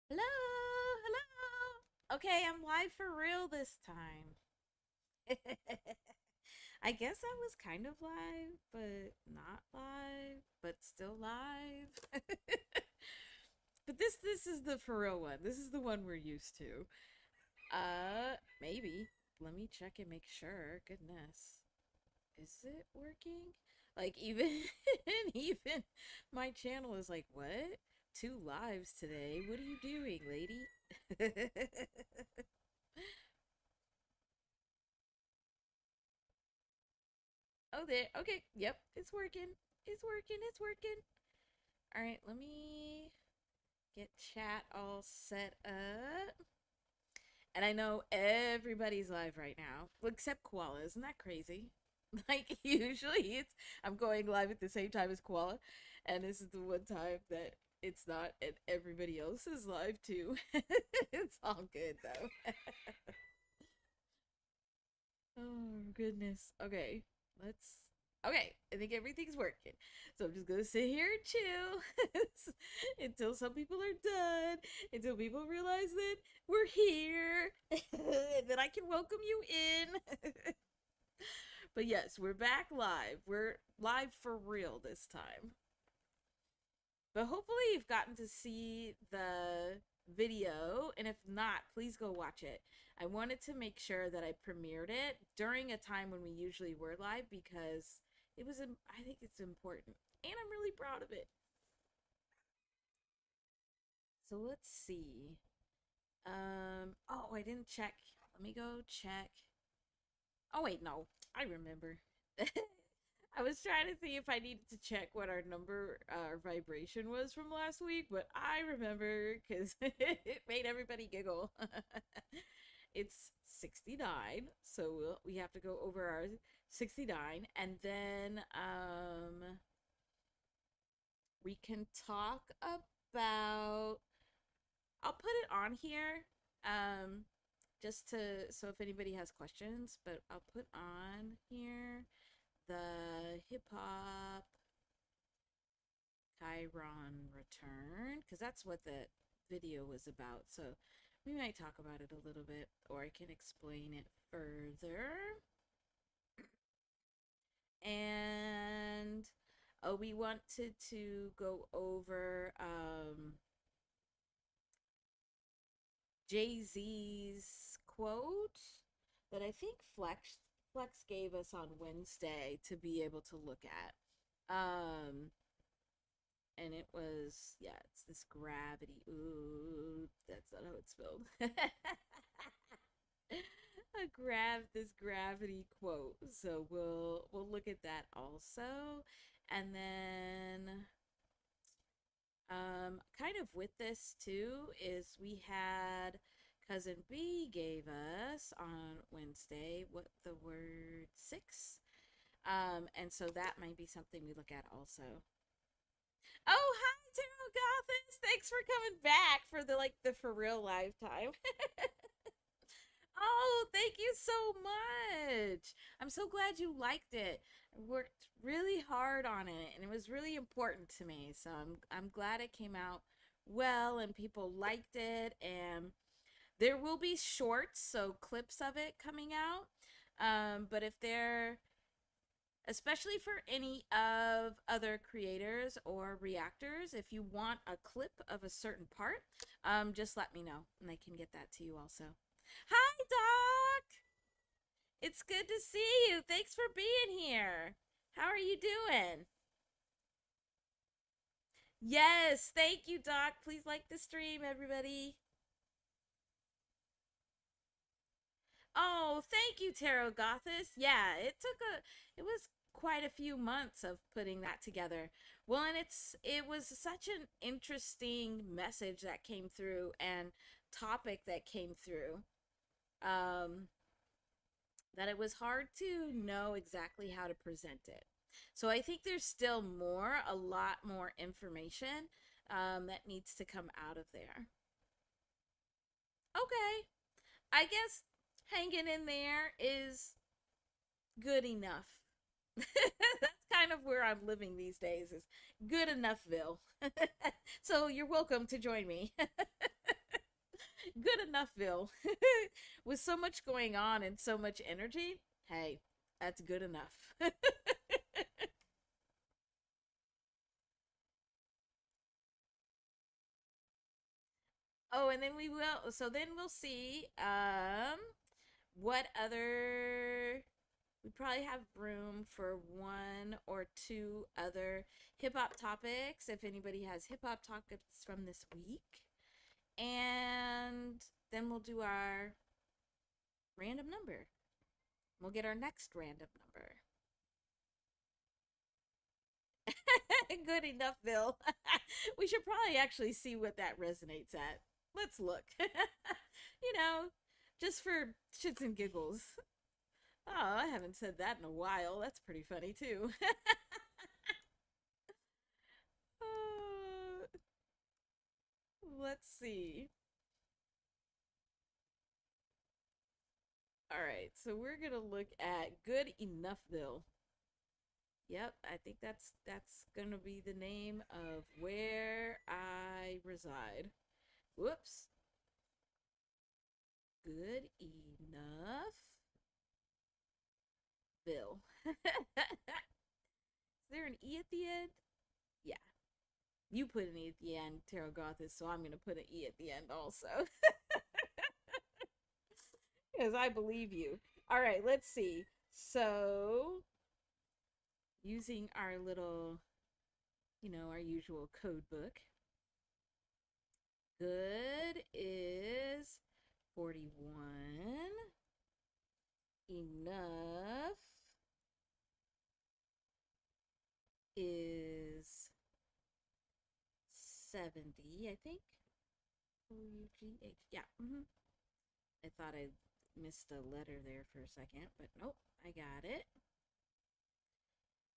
Hello, hello. Okay, I'm live for real this time. I guess I was kind of live, but not live, but still live. But this is the for real one. This is the one we're used to. Maybe. Let me check and make sure. Goodness. Is it working? Like even even my channel is like, "What? Two lives today? What are you doing, lady?" Oh, there. Okay. Yep. It's working. It's working. It's working. All right. Let me get chat all set up. And I know everybody's live right now, well, except Koala. Isn't that crazy? Like, usually I'm going live at the same time as Koala. And this is the one time that it's not, and everybody else is live too. It's all good, though. Oh goodness. Okay. Let's Okay, I think everything's working. So I'm just gonna sit here and chill until some people are done, until people realize that we're here, and then I can welcome you in. But yes, we're back live. We're live for real this time. But hopefully you've gotten to see the video, and if not, please go watch it. I wanted to make sure that I premiered it during a time when we usually were live because I think it's important, and I'm really proud of it. So let's see. Oh, I didn't check. Let me go check. Oh wait, no. I remember. I was trying to see if I needed to check what our number, our vibration was from last week, but I remember because it made everybody giggle. It's 69, so we have to go over our 69, and then we can talk about. I'll put it on here, um, just to so if anybody has questions, but I'll put on here the hip hop Chiron return because that's what the video was about. So we might talk about it a little bit, or I can explain it further. And we wanted to go over Jay Z's quote that I think Flex gave us on Wednesday to be able to look at. And it was, yeah, it's this gravity. Ooh, that's not how it's spelled. A this gravity quote. So we'll look at that also. And then kind of with this too is we had cousin B gave us on Wednesday what the word six. And so that might be something we look at also. Oh, hi, Tarot Gothis. Thanks for coming back for the for real lifetime. Oh, thank you so much. I'm so glad you liked it. I worked really hard on it and it was really important to me. So I'm glad it came out well and people liked it, and there will be shorts, so clips of it coming out. But if they're especially for any of other creators or reactors, if you want a clip of a certain part, just let me know and I can get that to you also. Hi, Doc. It's good to see you. Thanks for being here. How are you doing? Yes, thank you, Doc. Please like the stream, everybody. Oh, thank you, Tarot Gothis. Yeah, it was quite a few months of putting that together. Well, and it was such an interesting message that came through and topic that came through. Um, that it was hard to know exactly how to present it. So I think there's still a lot more information that needs to come out of there. Okay, I guess hanging in there is good enough. That's kind of where I'm living these days is good enoughville. So you're welcome to join me. enoughville. With so much going on and so much energy, hey, that's good enough. Oh, and then we will. So then we'll see. What other? We probably have room for one or two other hip hop topics if anybody has hip hop topics from this week, and then we'll do our random number. We'll get our next random number. Good enough, Bill. We should probably actually see what that resonates at. Let's look. You know, just for shits and giggles. Oh, I haven't said that in a while. That's pretty funny, too. Uh, let's see. All right, so we're gonna look at Good Enoughville. Yep, I think that's gonna be the name of where I reside. Whoops. Good enough. Bill. Is there an E at the end? Yeah. You put an E at the end, Tarot Gothis, so I'm going to put an E at the end also. Because I believe you. All right, let's see. So, using our little, our usual code book, good is 41. Enough is 70, I think. O-U-G-H. Yeah. I thought I missed a letter there for a second, but nope, I got it.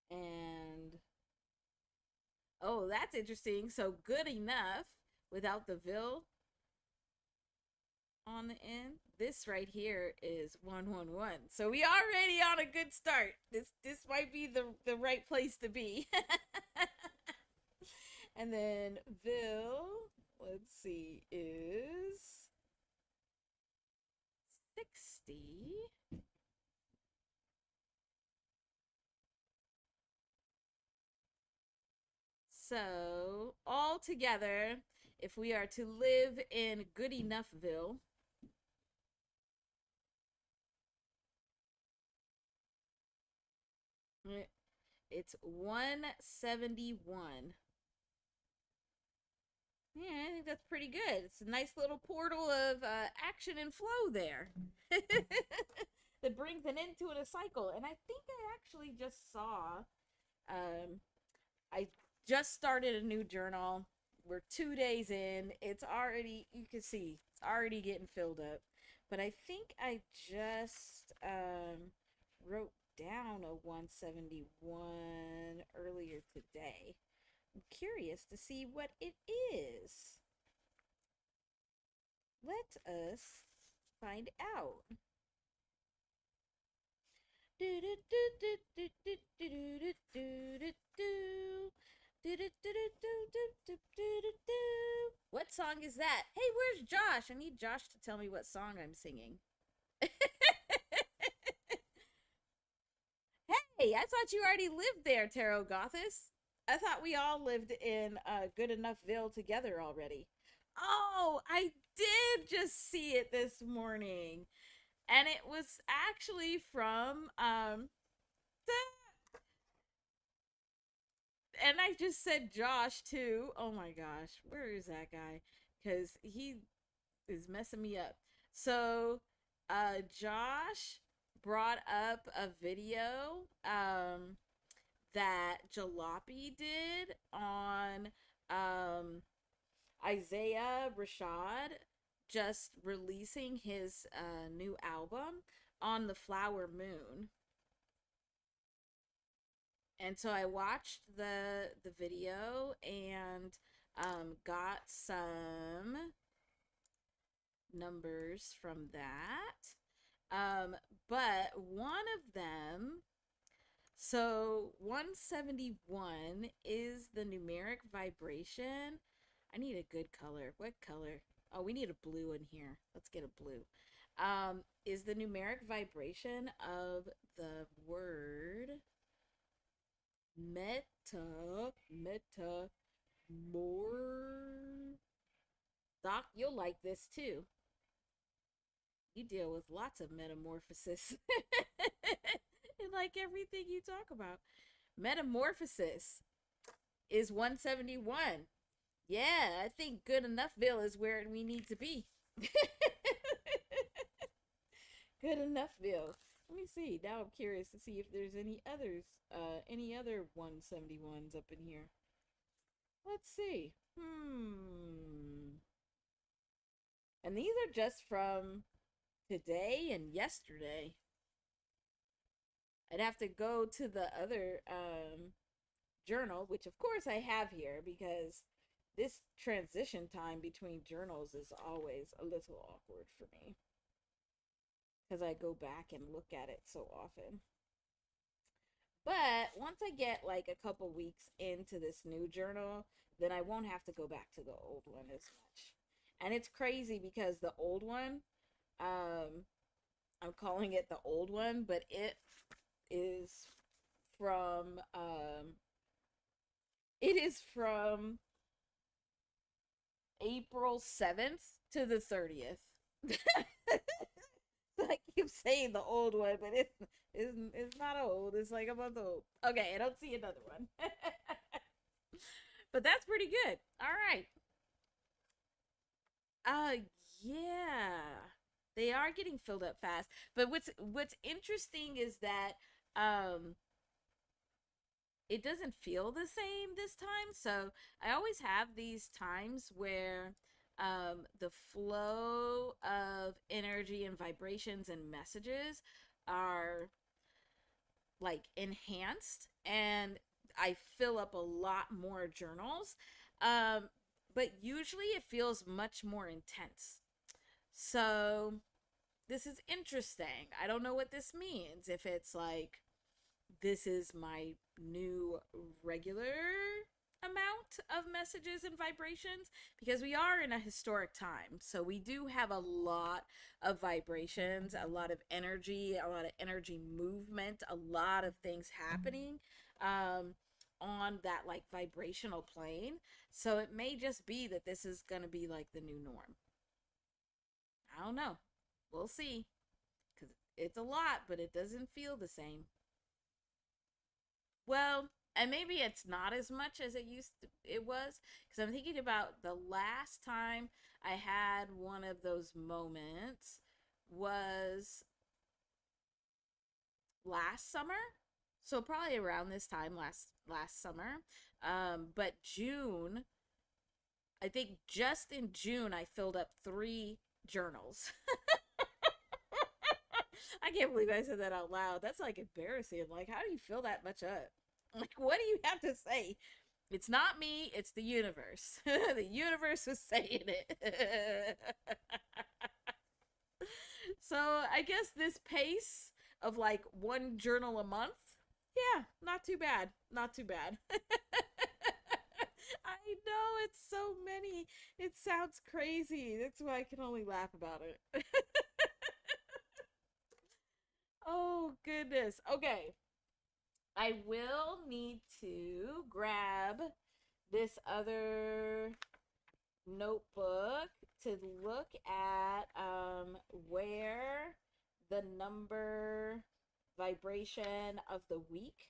And oh, that's interesting. So good enough without the vil on the end. This right here is 111. So we already on a good start. This might be the right place to be. And then vil, let's see, is 60. So all together, if we are to live in Good Enoughville, it's 171. Yeah, I think that's pretty good. It's a nice little portal of action and flow there that brings an end to a cycle. And I think I actually just saw, I just started a new journal. We're 2 days in. It's already, you can see, it's already getting filled up. But I think I just wrote down a 171 earlier today. I'm curious to see what it is. Let us find out. What song is that? Hey, where's Josh? I need Josh to tell me what song I'm singing. Hey, I thought you already lived there, Tarot Gothis. I thought we all lived in Good Enoughville together already. Oh, I did just see it this morning. And it was actually from and I just said Josh too. Oh my gosh, where is that guy? Because he is messing me up. So, Josh brought up a video that Jalopy did on Isaiah Rashad just releasing his new album on the Flower Moon. And so I watched the video and got some numbers from that. But one of them, so 171 is the numeric vibration. I need a good color. What color? Oh, we need a blue in here. Let's get a blue. Is the numeric vibration of the word meta more. Doc, you'll like this too. You deal with lots of metamorphosis in like everything you talk about. Metamorphosis is 171. Yeah, I think good enoughville is where we need to be. Good enoughville. Let me see. Now I'm curious to see if there's any other 171s up in here. Let's see. And these are just from today and yesterday. I'd have to go to the other journal, which of course I have here because this transition time between journals is always a little awkward for me because I go back and look at it so often. But once I get like a couple weeks into this new journal, then I won't have to go back to the old one as much. And it's crazy because the old one, um, I'm calling it the old one, but it is from it is from April 7th to the 30th. I keep saying the old one, but it's not old. It's like a month old. Okay, I don't see another one. But that's pretty good. All right. Uh yeah. They are getting filled up fast. But what's interesting is that um it doesn't feel the same this time. So I always have these times where the flow of energy and vibrations and messages are like enhanced, and I fill up a lot more journals. Um, but usually it feels much more intense. So this is interesting. I don't know what this means. If it's like this is my new regular amount of messages and vibrations, because we are in a historic time. So we do have a lot of vibrations, a lot of energy movement, a lot of things happening um, on that like vibrational plane. So it may just be that this is going to be like the new norm. I don't know. We'll see. Because it's a lot, but it doesn't feel the same. Well, and maybe it's not as much as it was, because I'm thinking about the last time I had one of those moments was last summer. So probably around this time last summer. But June, I think just in June I filled up 3 journals. I can't believe I said that out loud. That's like embarrassing. Like, how do you fill that much up? Like, what do you have to say? It's not me, it's the universe. The universe was saying it. So, I guess this pace of like one journal a month, yeah, not too bad. Not too bad. I know it's so many. It sounds crazy. That's why I can only laugh about it. Oh, goodness. Okay. I will need to grab this other notebook to look at where the number vibration of the week,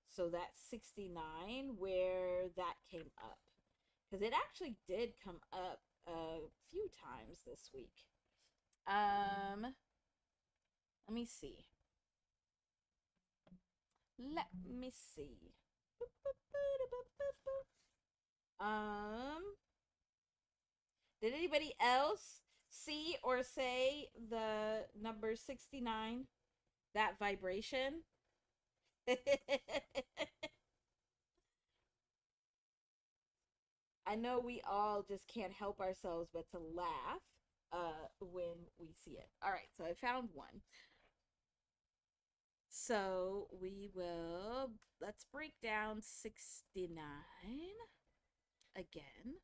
so that's 69, where that came up. Because it actually did come up a few times this week. Let me see. Let me see. Um, did anybody else see or say the number 69? That vibration? I know we all just can't help ourselves but to laugh when we see it. All right, so I found one. So let's break down 69 again.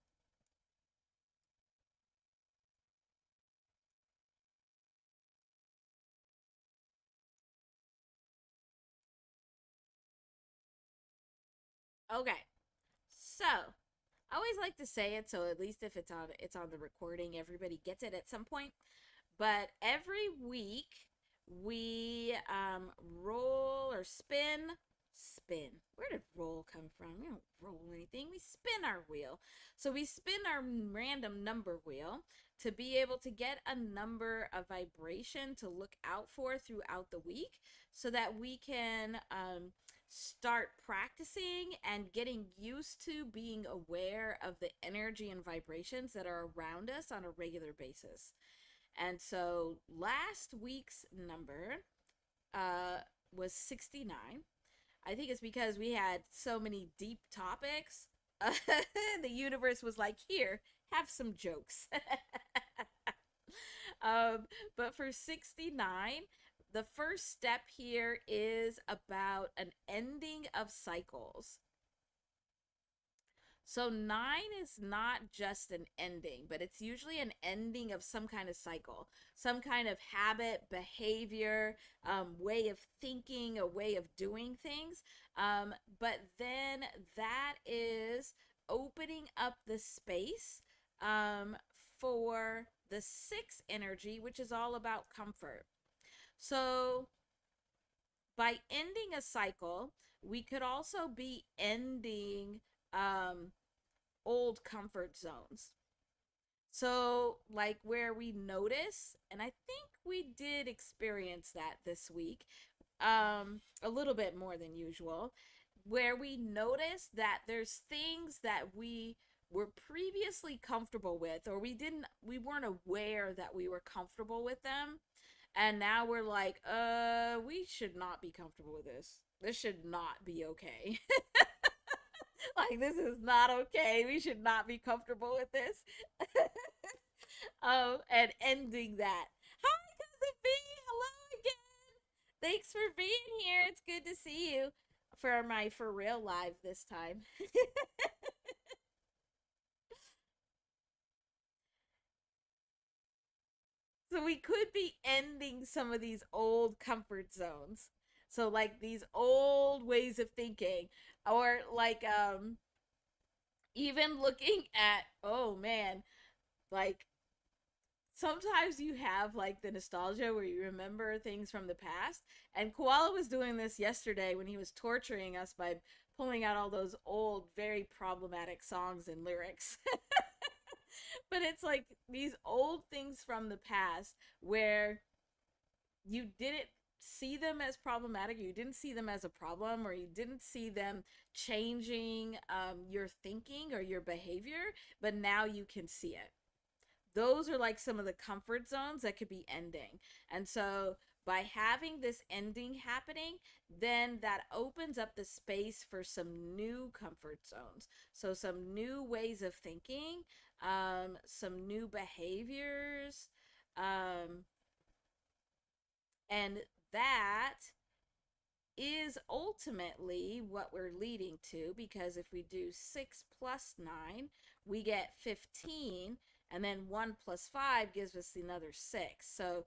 Okay. So, I always like to say it so at least if it's on the recording, everybody gets it at some point. But every week we roll or spin. Where did roll come from? We don't roll anything. We spin our wheel. So we spin our random number wheel to be able to get a number of vibration to look out for throughout the week so that we can start practicing and getting used to being aware of the energy and vibrations that are around us on a regular basis. And so last week's number uh, was 69. I think it's because we had so many deep topics. The universe was like, here, have some jokes. um, but for 69, the first step here is about an ending of cycles. So nine is not just an ending, but it's usually an ending of some kind of cycle, some kind of habit, behavior, way of thinking, a way of doing things. But then that is opening up the space for the six energy, which is all about comfort. So by ending a cycle, we could also be ending um, old comfort zones. So, like where we notice, and I think we did experience that this week, a little bit more than usual, where we notice that there's things that we were previously comfortable with, or we weren't aware that we were comfortable with them. And now we're like, we should not be comfortable with this. This should not be okay. Like, this is not okay. We should not be comfortable with this. And ending that. Hi, cousin B. Hello again. Thanks for being here. It's good to see you for my for real live this time. So we could be ending some of these old comfort zones. So like these old ways of thinking, or like even looking at, oh man, like sometimes you have like the nostalgia where you remember things from the past. And Koala was doing this yesterday when he was torturing us by pulling out all those old, very problematic songs and lyrics. But it's like these old things from the past where you didn't see them as problematic, you didn't see them as a problem, or you didn't see them changing your thinking or your behavior, but now you can see it. Those are like some of the comfort zones that could be ending. And so by having this ending happening, then that opens up the space for some new comfort zones. So some new ways of thinking, some new behaviors, um, and that is ultimately what we're leading to, because if we do 6 plus 9, we get 15, and then 1 plus 5 gives us another 6. So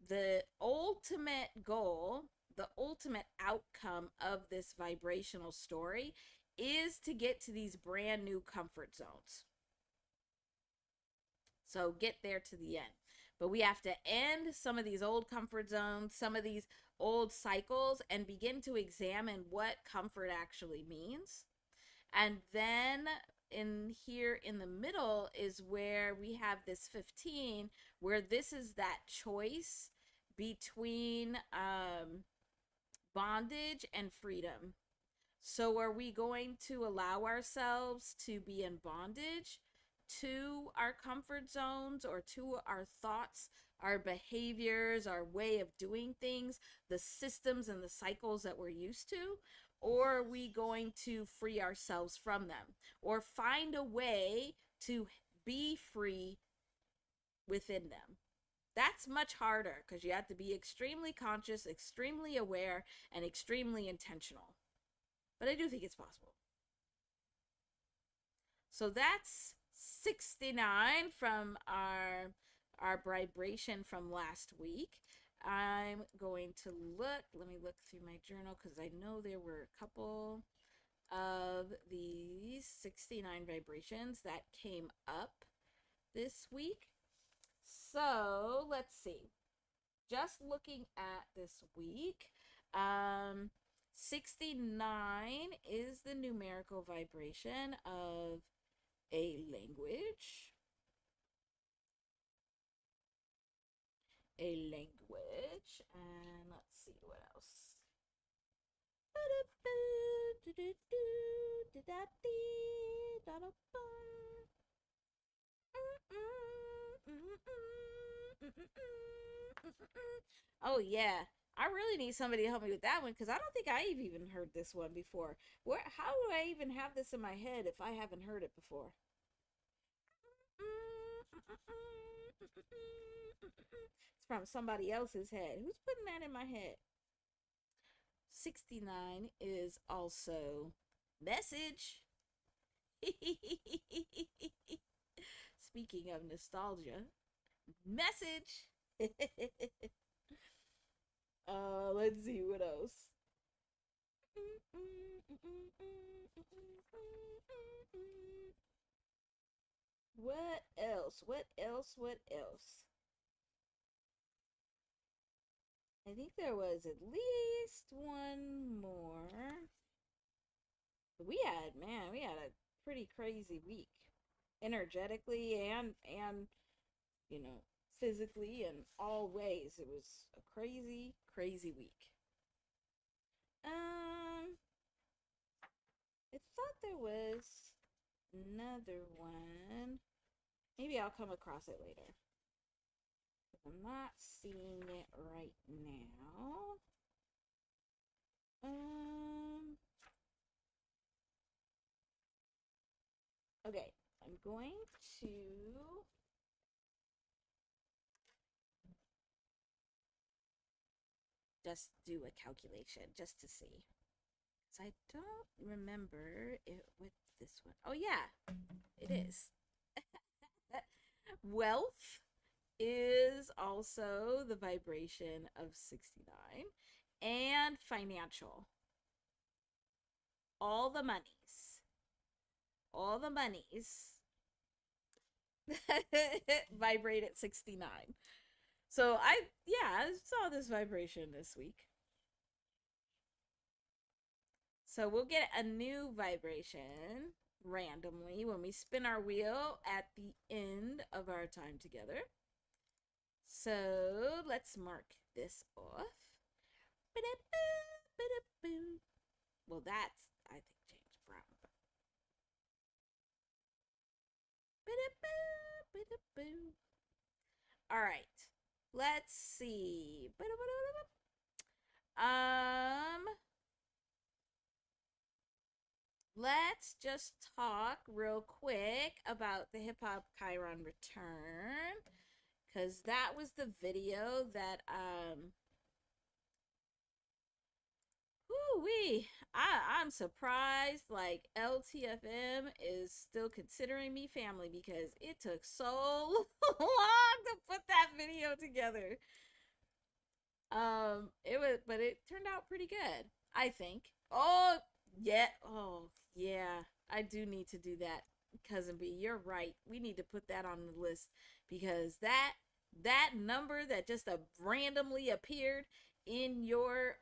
the ultimate goal, the ultimate outcome of this vibrational story is to get to these brand new comfort zones. So get there to the end. But we have to end some of these old comfort zones, some of these old cycles, and begin to examine what comfort actually means. And then in here in the middle is where we have this 15, where this is that choice between bondage and freedom. So, are we going to allow ourselves to be in bondage to our comfort zones or to our thoughts, our behaviors, our way of doing things, the systems and the cycles that we're used to? Or are we going to free ourselves from them or find a way to be free within them? That's much harder because you have to be extremely conscious, extremely aware, and extremely intentional. But I do think it's possible. So that's 69 from our vibration from last week. I'm going to look, let me look through my journal because I know there were a couple. of these 69 vibrations that came up this week. So let's see. Just looking at this week, 69 is the numerical vibration of a language. And let's see what else. Oh yeah, I really need somebody to help me with that one because I don't think I've even heard this one before. Where? How do I even have this in my head if I haven't heard it before? It's from somebody else's head. Who's putting that in my head? 69 is also message. Speaking of nostalgia, message. Let's see what else. What else? What else? What else? I think there was at least one more. We had a pretty crazy week, energetically and you know physically in all ways. It was a crazy, crazy week. I thought there was another one. Maybe I'll come across it later. I'm not seeing it right now. Okay, I'm going to just do a calculation just to see. So I don't remember it with this one. Oh yeah, it is. Wealth is also the vibration of 69 and financial. All the monies. All the monies vibrate at 69. So I saw this vibration this week. So we'll get a new vibration randomly when we spin our wheel at the end of our time together. So let's mark this off. Well, that's, I think, James Brown. All right. Let's see. Let's just talk real quick about the Hip Hop Chiron return, because that was the video that woo-wee, I'm surprised like LTFM is still considering me family because it took so long to put that video together. But it turned out pretty good, I think. Oh yeah, I do need to do that, cousin B. You're right. We need to put that on the list because that number that just randomly appeared in your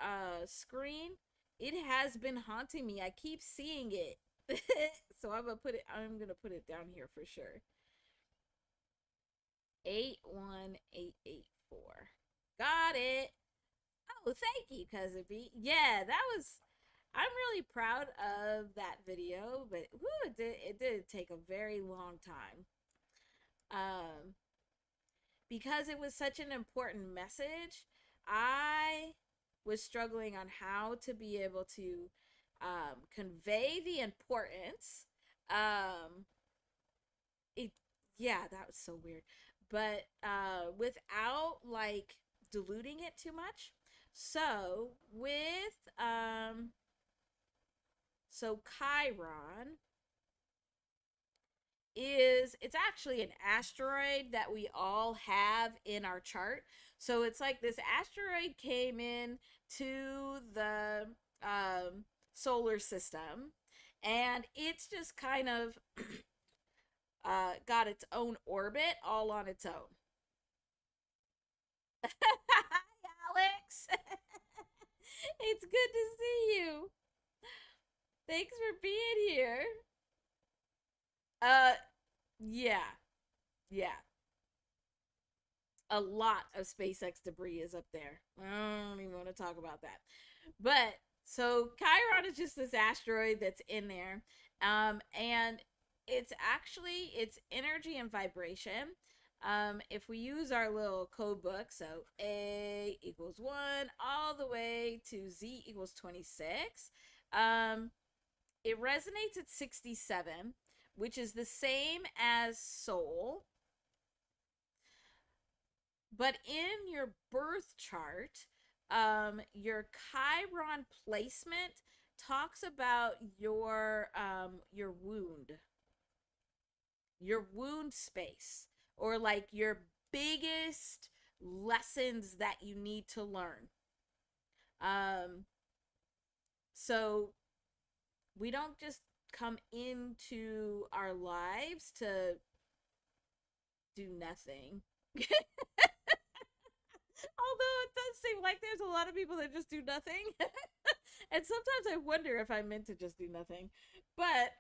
screen, it has been haunting me. I keep seeing it. So I'm gonna put it down here for sure. 81884. Got it. Oh, thank you, cousin B. Yeah, that was. I'm really proud of that video, but it did take a very long time. Because it was such an important message, I was struggling on how to be able to convey the importance. It Yeah, that was so weird, but without like diluting it too much. So with Chiron it's actually an asteroid that we all have in our chart. So it's like this asteroid came in to the solar system And it's just kind of got its own orbit all on its own. Hi, Alex. It's good to see you. Thanks for being here. Uh, yeah, yeah. A lot of SpaceX debris is up there. I don't even want to talk about that. But so Chiron is just this asteroid that's in there, and it's actually it's energy and vibration. If we use our little code book, so A equals 1 all the way to Z equals 26, um, it resonates at 67, which is the same as Soul. But in your birth chart, your Chiron placement talks about your wound space, or like your biggest lessons that you need to learn. Um, so we don't just come into our lives to do nothing. Although it does seem like there's a lot of people that just do nothing. And sometimes I wonder if I'm meant to just do nothing. But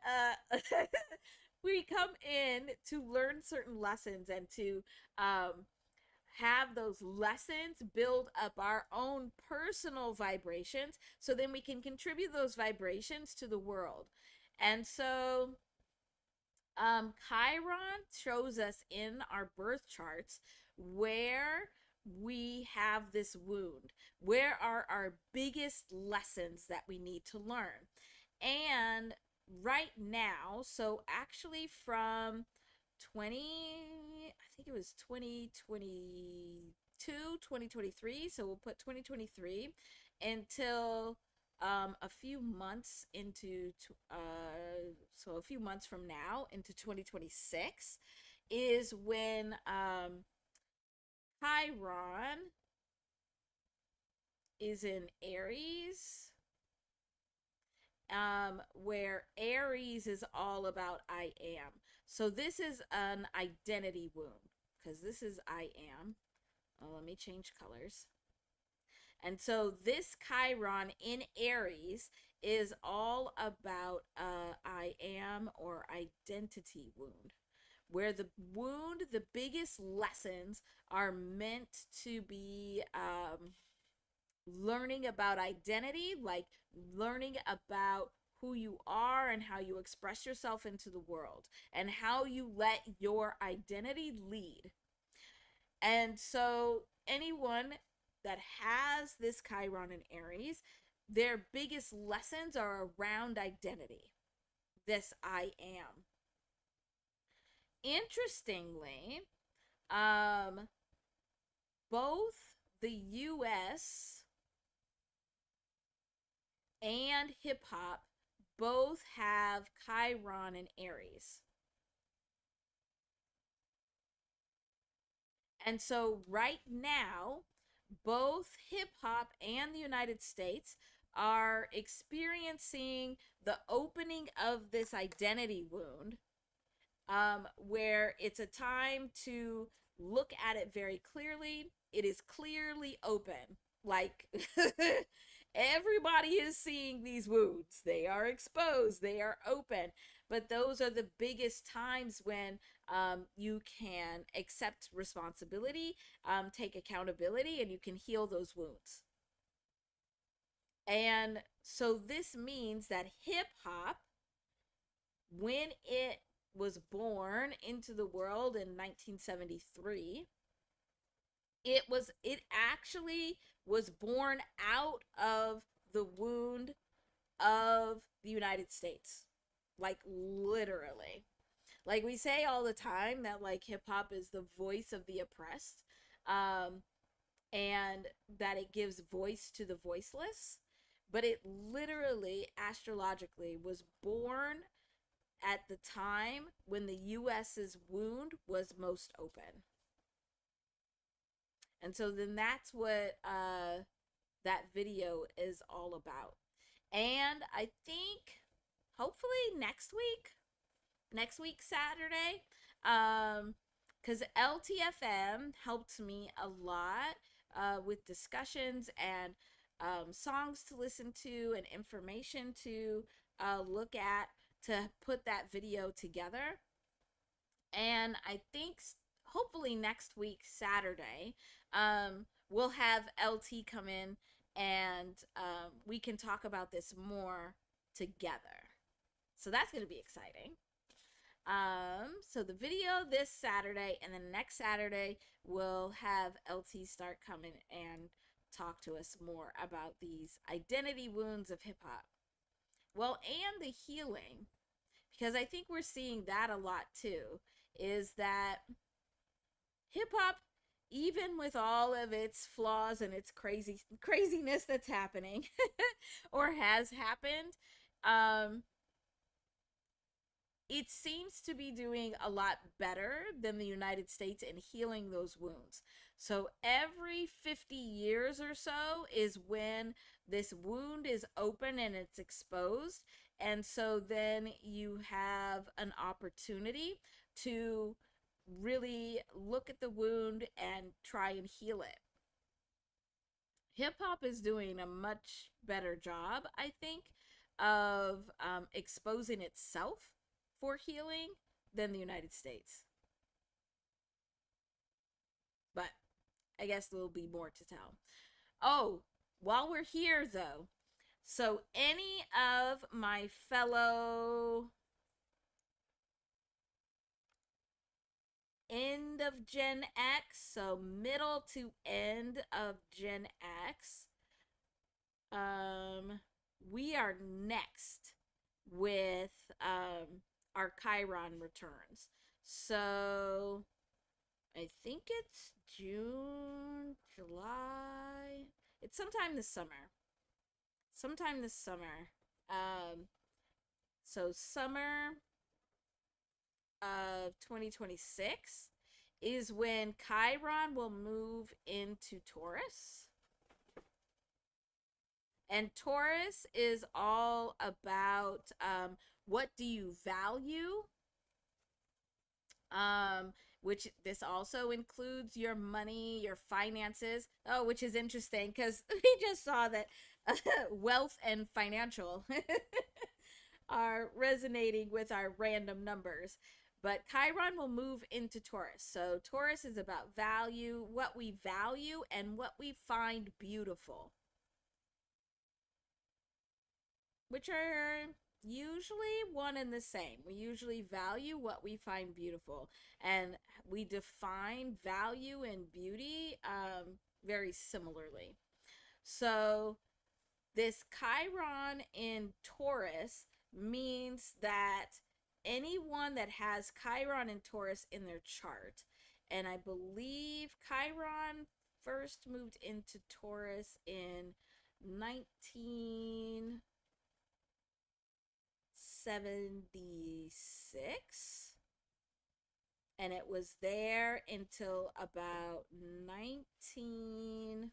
we come in to learn certain lessons and to have those lessons build up our own personal vibrations so then we can contribute those vibrations to the world. And so Chiron shows us in our birth charts where we have this wound. Where are our biggest lessons that we need to learn? And right now, so actually from I think it was 2022, 2023. So we'll put 2023 until a few months into, so a few months from now into 2026 is when Chiron is in Aries, where Aries is all about I am. So this is an identity wound because this is I am. Oh, let me change colors. And so this Chiron in Aries is all about I am or identity wound, where the wound, the biggest lessons are meant to be learning about identity, like learning about who you are and how you express yourself into the world and how you let your identity lead. And so anyone that has this Chiron in Aries, their biggest lessons are around identity. This I am. Interestingly, both the US and hip hop both have Chiron and Aries. And so right now, both hip hop and the United States are experiencing the opening of this identity wound, where it's a time to look at it very clearly. It is clearly open. Like everybody is seeing these wounds. They are exposed, they are open. But those are the biggest times when you can accept responsibility, take accountability, and you can heal those wounds. And so this means that hip hop, when it was born into the world in 1973, it actually was born out of the wound of the United States. Like literally. Like we say all the time that like hip hop is the voice of the oppressed, um and that it gives voice to the voiceless, but it literally astrologically was born at the time when the US's wound was most open. And so then that's what that video is all about. And I think hopefully next week Saturday. Because LTFM helped me a lot with discussions and songs to listen to and information to look at to put that video together. And I think hopefully next week Saturday, we'll have LT come in and we can talk about this more together. So that's going to be exciting. So the video this Saturday, and then next Saturday we'll have LT start coming and talk to us more about these identity wounds of hip hop. Well, and the healing, because I think we're seeing that a lot too, is that hip hop, even with all of its flaws and its craziness that's happening or has happened, um, it seems to be doing a lot better than the United States in healing those wounds. So every 50 years or so is when this wound is open and it's exposed. And so then you have an opportunity to really look at the wound and try and heal it. Hip hop is doing a much better job, I think, of exposing itself for healing than the United States. But I guess there will be more to tell. Oh, while we're here though, so any of my fellow end of Gen X, so middle to end of Gen X, we are next with our Chiron returns. So I think it's June, July. It's sometime this summer. Sometime this summer. So summer of 2026 is when Chiron will move into Taurus. And Taurus is all about what do you value? Which this also includes your money, your finances. Oh, which is interesting because we just saw that wealth and financial are resonating with our random numbers. But Chiron will move into Taurus. So Taurus is about value, what we value, and what we find beautiful, which are usually one and the same. We usually value what we find beautiful, and we define value and beauty very similarly. So this Chiron in Taurus means that anyone that has Chiron and Taurus in their chart, and I believe Chiron first moved into Taurus in 1976, and it was there until about 19.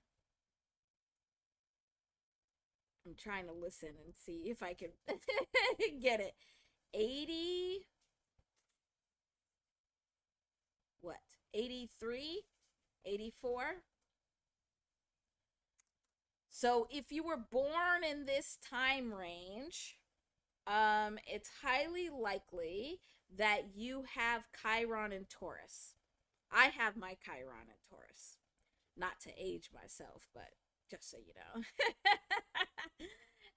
I'm trying to listen and see if I can get it. 80, what? 83, 84. So if you were born in this time range, it's highly likely that you have Chiron in Taurus. I have my Chiron in Taurus. Not to age myself, but just so you know.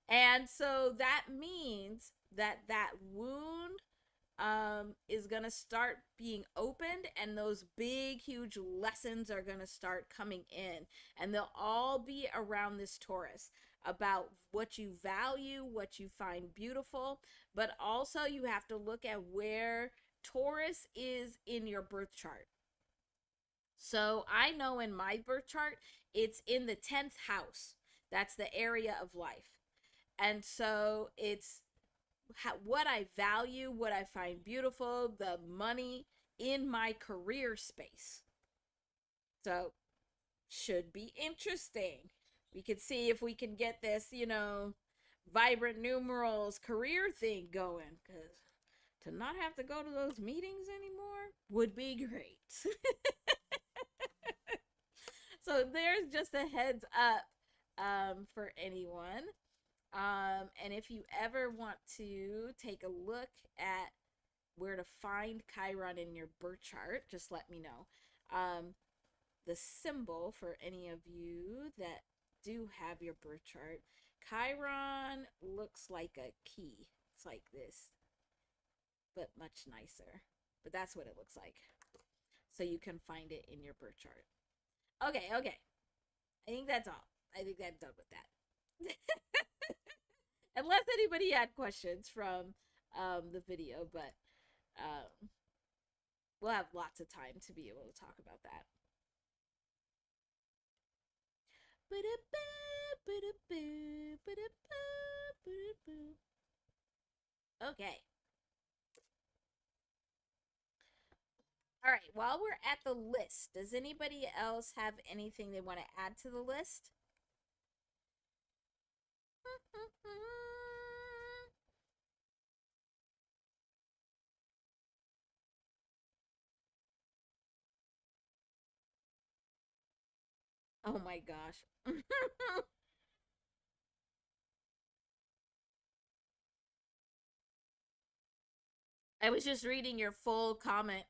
And so that means that wound is going to start being opened, and those big, huge lessons are going to start coming in. And they'll all be around this Taurus, about what you value, what you find beautiful. But also you have to look at where Taurus is in your birth chart. So I know in my birth chart, it's in the 10th house. That's the area of life. And so it's what I value, what I find beautiful, the money in my career space. So should be interesting. We could see if we can get this, vibrant numerals career thing going, because to not have to go to those meetings anymore would be great. So there's just a heads up for anyone. And if you ever want to take a look at where to find Chiron in your birth chart, just let me know. The symbol for any of you that do have your birth chart, Chiron looks like a key. It's like this, but much nicer. But that's what it looks like. So you can find it in your birth chart. Okay, okay. I think that's all. I think I'm done with that. Unless anybody had questions from the video, but um, we'll have lots of time to be able to talk about that. Okay. All right. While we're at the list, does anybody else have anything they want to add to the list? Oh my gosh. I was just reading your full comment,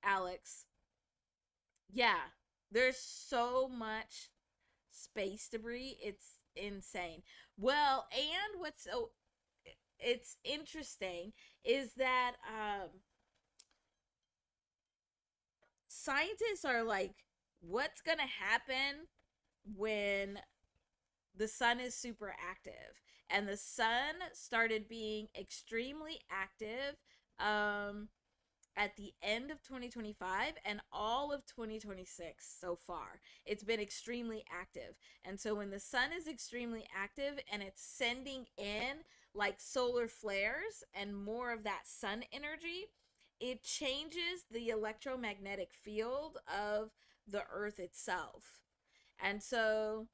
Alex. Yeah, there's so much space debris. It's insane. Well, and what's so it's interesting is that scientists are like, what's gonna happen when the sun is super active? And the sun started being extremely active um at the end of 2025 and all of 2026 so far. It's been extremely active. And so when the sun is extremely active and it's sending in like solar flares and more of that sun energy, it changes the electromagnetic field of the earth itself. And so,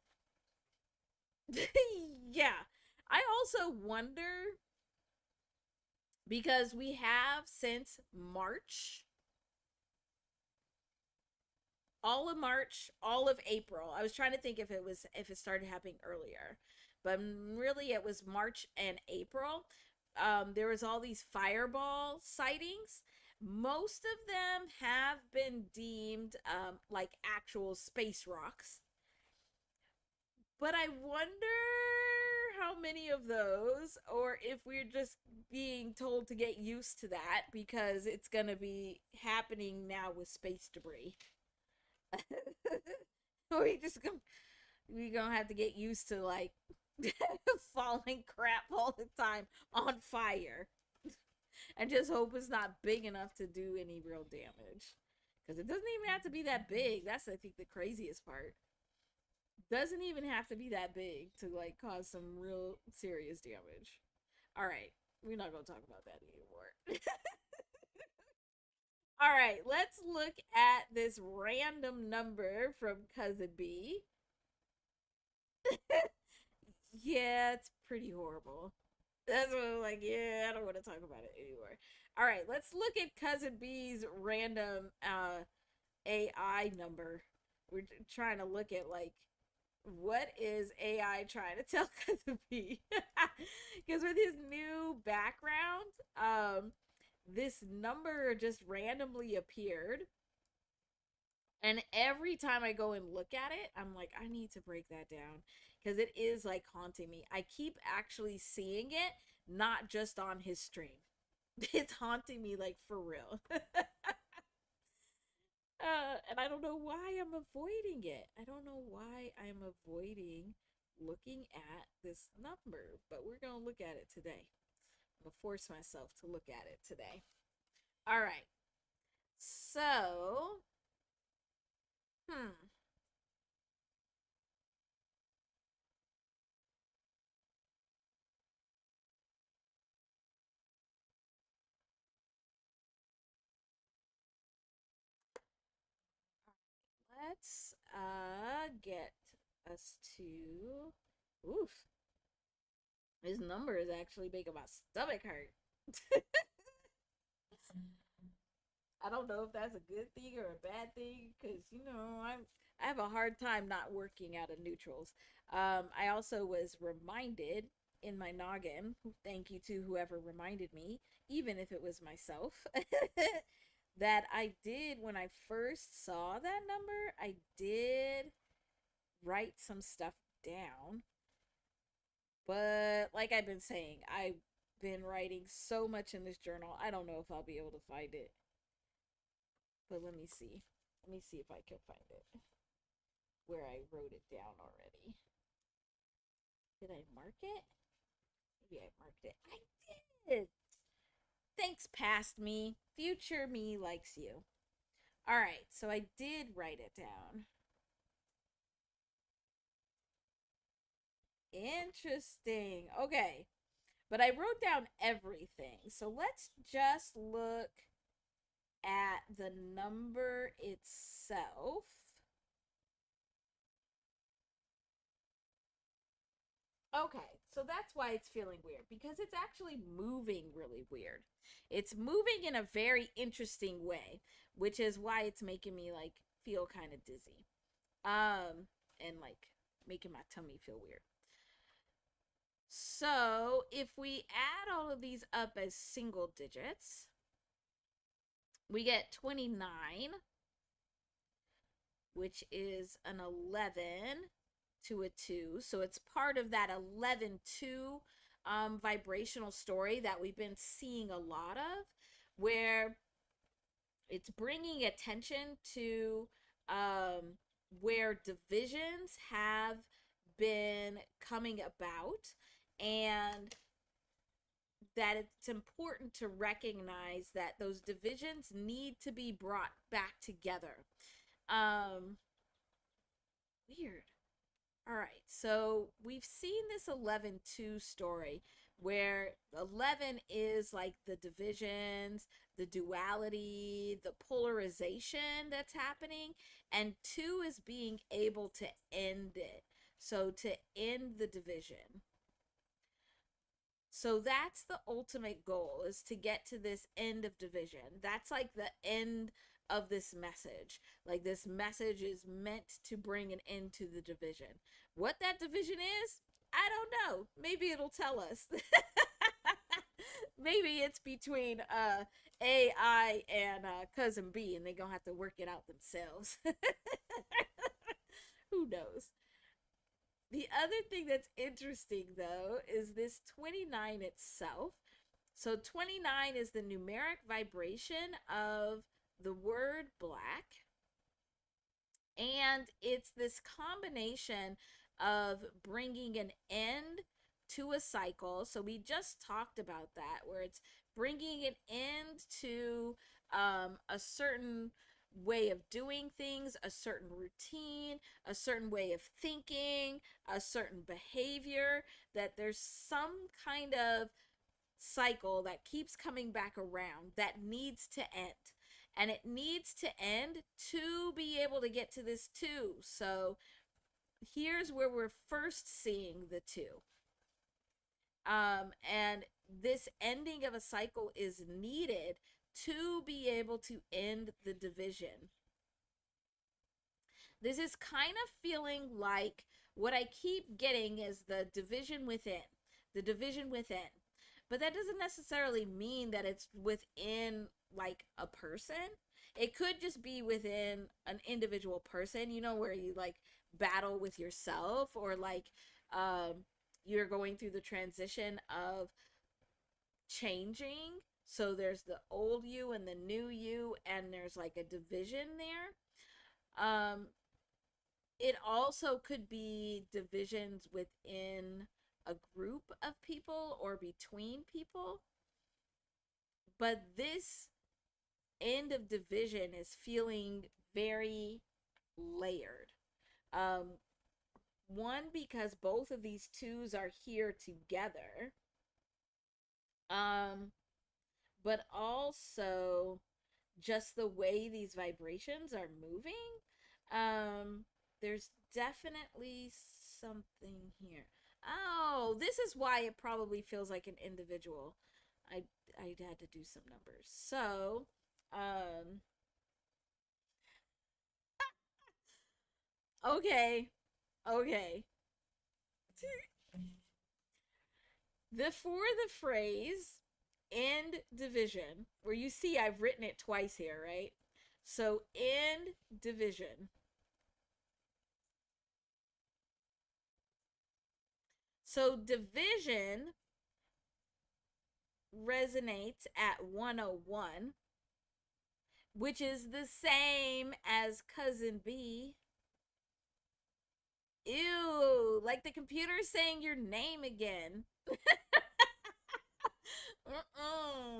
yeah. I also wonder because we have since March, all of March, all of April. I was trying to think if it started happening earlier, but really it was March and April. There was all these fireball sightings. Most of them have been deemed like actual space rocks, but I wonder how many of those, or if we're just being told to get used to that because it's gonna be happening now with space debris. we just gonna we gonna have to get used to like falling crap all the time on fire, and just hope it's not big enough to do any real damage. Because it doesn't even have to be that big. That's I think the craziest part. Doesn't even have to be that big to like cause some real serious damage. All right, we're not gonna talk about that anymore. All right, let's look at this random number from Cousin B. Yeah, it's pretty horrible. That's what I'm like. Yeah, I don't want to talk about it anymore. All right, let's look at Cousin B's random AI number. We're trying to look at like what is AI trying to tell Cousin B? Because with his new background, this number just randomly appeared. And every time I go and look at it, I'm like, I need to break that down because it is like haunting me. I keep actually seeing it, not just on his stream. It's haunting me like for real. And I don't know why I'm avoiding it. I don't know why I'm avoiding looking at this number, but we're going to look at it today. I'm going to force myself to look at it today. All right. So, hmm. Let's get us to oof. This number is actually making my stomach hurt. I don't know if that's a good thing or a bad thing because I have a hard time not working out of neutrals. I also was reminded in my noggin. Thank you to whoever reminded me, even if it was myself, that I did when I first saw that number. I did write some stuff down, but like I've been saying, I've been writing so much in this journal. I don't know if I'll be able to find it. But let me see. Let me see if I can find it where I wrote it down already. Did I mark it? Maybe I marked it. I did. Thanks, past me. Future me likes you. All right, so I did write it down. Interesting. Okay. But I wrote down everything. So let's just look at the number itself. Okay, so that's why it's feeling weird because it's actually moving really weird. It's moving in a very interesting way, which is why it's making me like feel kind of dizzy. And like making my tummy feel weird. So, if we add all of these up as single digits, we get 29, which is an 11 to a 2. So it's part of that 11-2 vibrational story that we've been seeing a lot of, where it's bringing attention to where divisions have been coming about, and that it's important to recognize that those divisions need to be brought back together. Um, Weird. All right, so we've seen this 11-2 story where 11 is like the divisions, the duality, the polarization that's happening, and 2 is being able to end it. So to end the division. So that's the ultimate goal, is to get to this end of division. That's like the end of this message. Like this message is meant to bring an end to the division. What that division is, I don't know. Maybe it'll tell us. Maybe it's between AI and cousin B, and they're gonna have to work it out themselves. Who knows? The other thing that's interesting, though, is this 29 itself. So 29 is the numeric vibration of the word black. And it's this combination of bringing an end to a cycle. So we just talked about that, where it's bringing an end to a certain way of doing things, a certain routine, a certain way of thinking, a certain behavior, that there's some kind of cycle that keeps coming back around that needs to end. And it needs to end to be able to get to this two. So here's where we're first seeing the two. And this ending of a cycle is needed to be able to end the division. This is kind of feeling like what I keep getting is the division within, the division within. But that doesn't necessarily mean that it's within like a person. It could just be within an individual person, where you like battle with yourself, or like you're going through the transition of changing. So there's the old you and the new you, and there's like a division there. It also could be divisions within a group of people or between people. But this end of division is feeling very layered. Um, One, because both of these twos are here together. Um, but also just the way these vibrations are moving. There's definitely something here. Oh, this is why it probably feels like an individual. I I had to do some numbers. So, um okay. Okay. The for the phrase end division, where you see I've written it twice here, right? So end division. So division resonates at 101, which is the same as cousin B. Ew, like the computer saying your name again.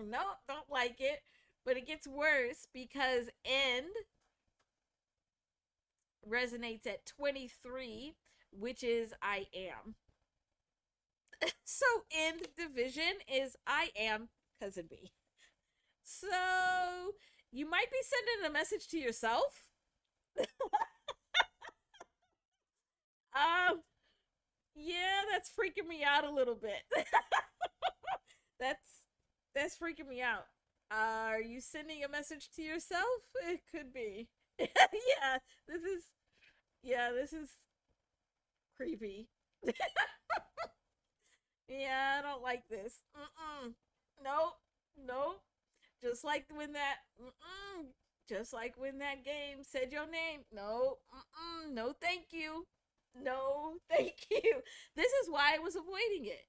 No, don't like it. But it gets worse because end resonates at 23, which is I am. So end division is I am cousin B. So you might be sending a message to yourself. Um, yeah, that's freaking me out a little bit. that's that's freaking me out. Are you sending a message to yourself? It could be. Yeah, this is this is creepy. Yeah, I don't like this. Mm-mm. Nope. Nope. Just like when that just like when that game said your name. No. Mm-mm. No, thank you. No, thank you. This is why I was avoiding it.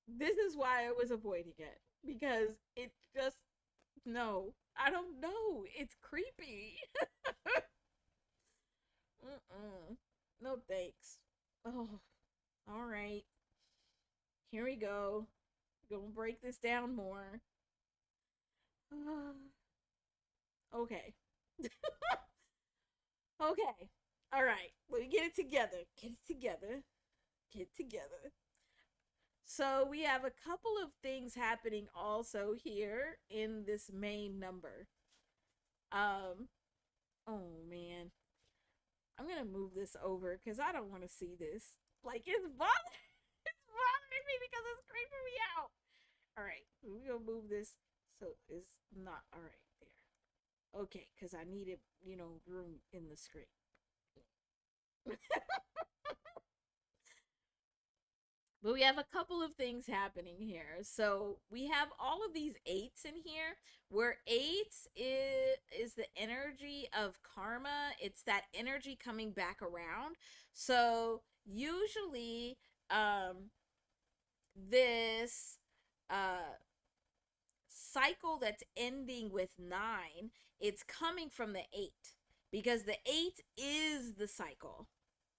This is why I was avoiding it because it just no. I don't know. It's creepy. Mm-mm. No thanks. Oh, all right. Here we go. Gonna break this down more. Okay. Okay. All right. Let me get it together. Get it together. Get it together. So we have a couple of things happening also here in this main number. Um, oh man. I'm gonna move this over because I don't want to see this. Like it's bothering me because it's creeping me out. All right, we're gonna move this so it's not all right there. Okay, because I needed room in the screen. But we have a couple of things happening here. So we have all of these eights in here, where eights is the energy of karma. It's that energy coming back around. So usually, this uh, cycle that's ending with nine, it's coming from the eight because the eight is the cycle.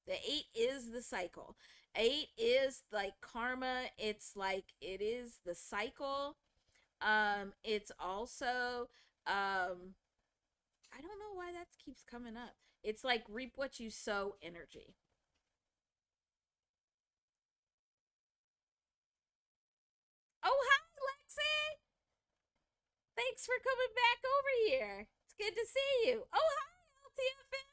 The eight is the cycle. Eight is like karma. It's like it is the cycle. It's also I don't know why that keeps coming up. It's like reap what you sow energy. Oh hi Lexi! Thanks for coming back over here. It's good to see you. Oh hi LTFM.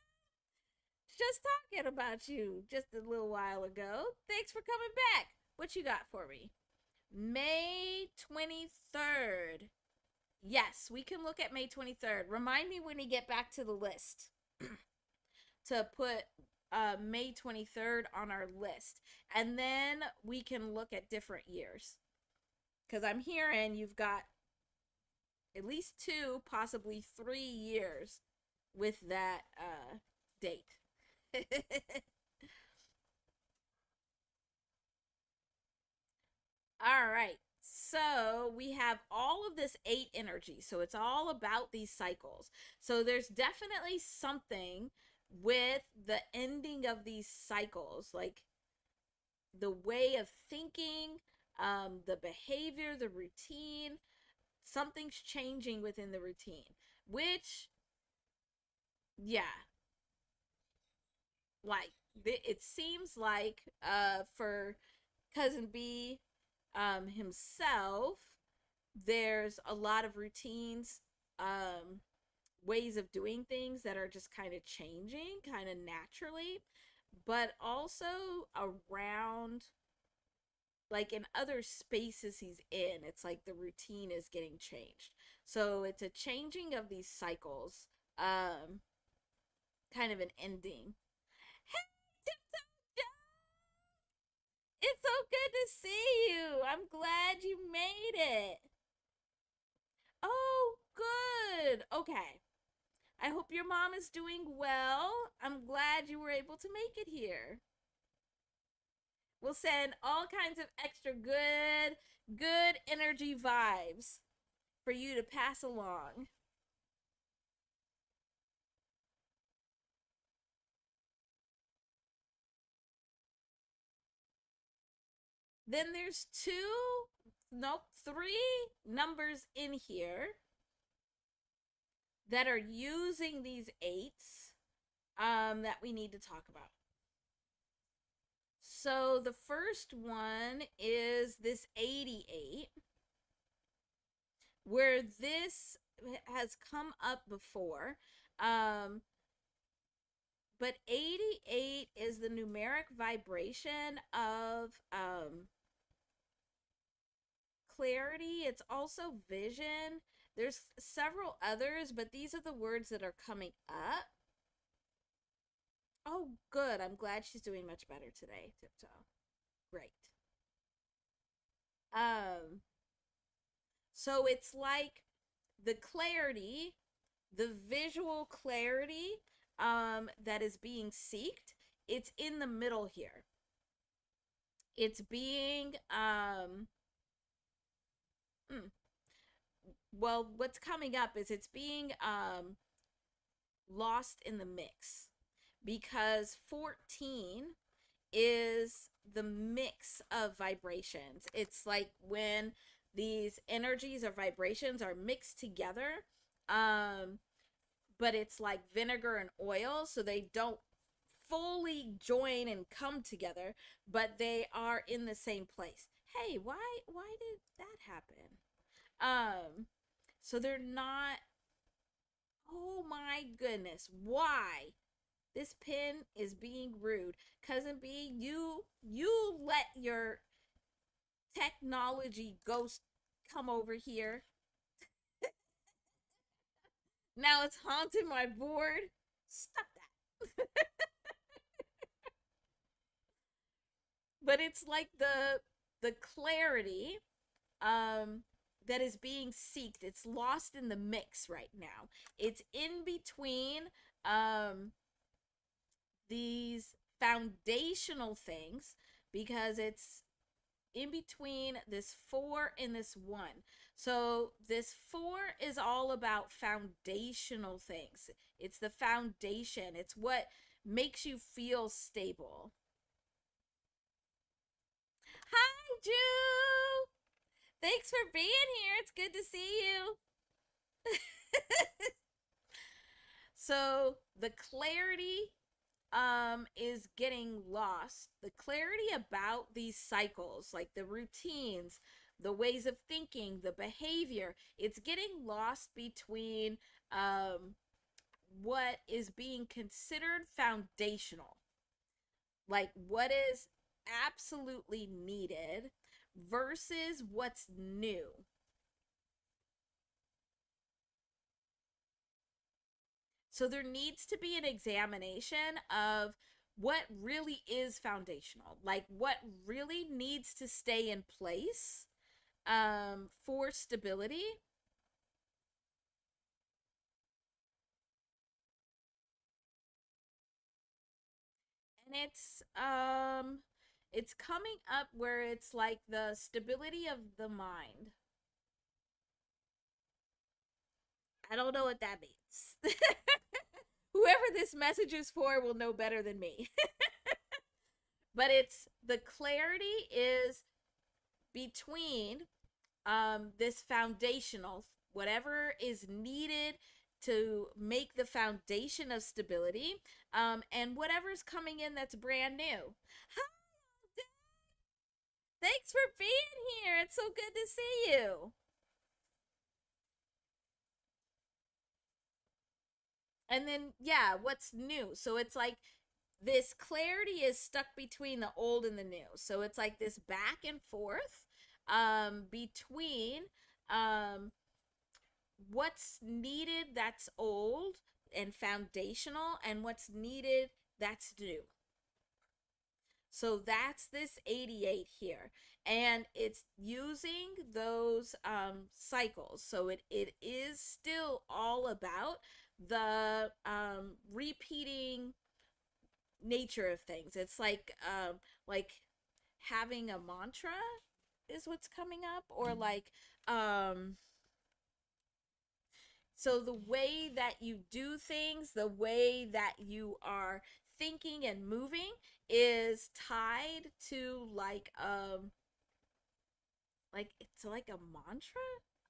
Just talking about you just a little while ago. Thanks for coming back. What you got for me? May 23rd. Yes, we can look at May 23rd. Remind me when you get back to the list to put May 23rd on our list. And then we can look at different years. Because I'm hearing you've got at least 2, possibly 3 years with that date. All right. So we have all of this eight energy. So it's all about these cycles. So there's definitely something with the ending of these cycles, like the way of thinking, the behavior, the routine. Something's changing within the routine, which, yeah, like it seems like for cousin B himself, there's a lot of routines, ways of doing things that are just kind of changing kind of naturally. but also around, like in other spaces he's in, it's like the routine is getting changed. So it's a changing of these cycles, um, kind of an ending. Hey, it's so good to see you. I'm glad you made it. Oh, good. Okay. I hope your mom is doing well. I'm glad you were able to make it here. We'll send all kinds of extra good energy vibes for you to pass along. Then there's two, nope, three numbers in here that are using these eights, that we need to talk about. So the first one is this 88, where this has come up before. Um, but 88 is the numeric vibration of clarity. It's also vision. There's several others, but these are the words that are coming up. Oh, good. I'm glad she's doing much better today, Tiptoe. Great. Um, so it's like the clarity, the visual clarity, that is being seeked. It's in the middle here. It's being mm, well, what's coming up is it's being lost in the mix, because 14 is the mix of vibrations. It's like when these energies or vibrations are mixed together, um but it's like vinegar and oil, so they don't fully join and come together, but they are in the same place. Hey, why did that happen? So they're not. Oh my goodness, why? This pin is being rude. Cousin B, you let your technology ghost come over here. Now it's haunting my board. Stop that. But it's like the clarity, um that is being seeked. It's lost in the mix right now. It's in between um these foundational things, because it's in between this 4 and this 1. So this 4 is all about foundational things. It's the foundation. It's what makes you feel stable. Hi, Ju. Thanks for being here. It's good to see you. So the clarity is getting lost. The clarity about these cycles, like the routines, the ways of thinking, the behavior, it's getting lost between what is being considered foundational, like what is absolutely needed, versus what's new. So there needs to be an examination of what really is foundational, like what really needs to stay in place, for stability. And it's coming up where it's like the stability of the mind. I don't know what that means. Whoever this message is for will know better than me. But it's the clarity is between this foundational, whatever is needed to make the foundation of stability, and whatever's coming in that's brand new. Hi, thanks for being here. It's so good to see you. And then, yeah, what's new? So it's like this clarity is stuck between the old and the new. So it's like this back and forth between um, what's needed that's old and foundational and what's needed that's new. So that's this 88 here. And it's using those cycles. So it is still all about the repeating nature of things. It's like having a mantra is what's coming up, or like um so the way that you do things, the way that you are thinking and moving is tied to like it's like a mantra.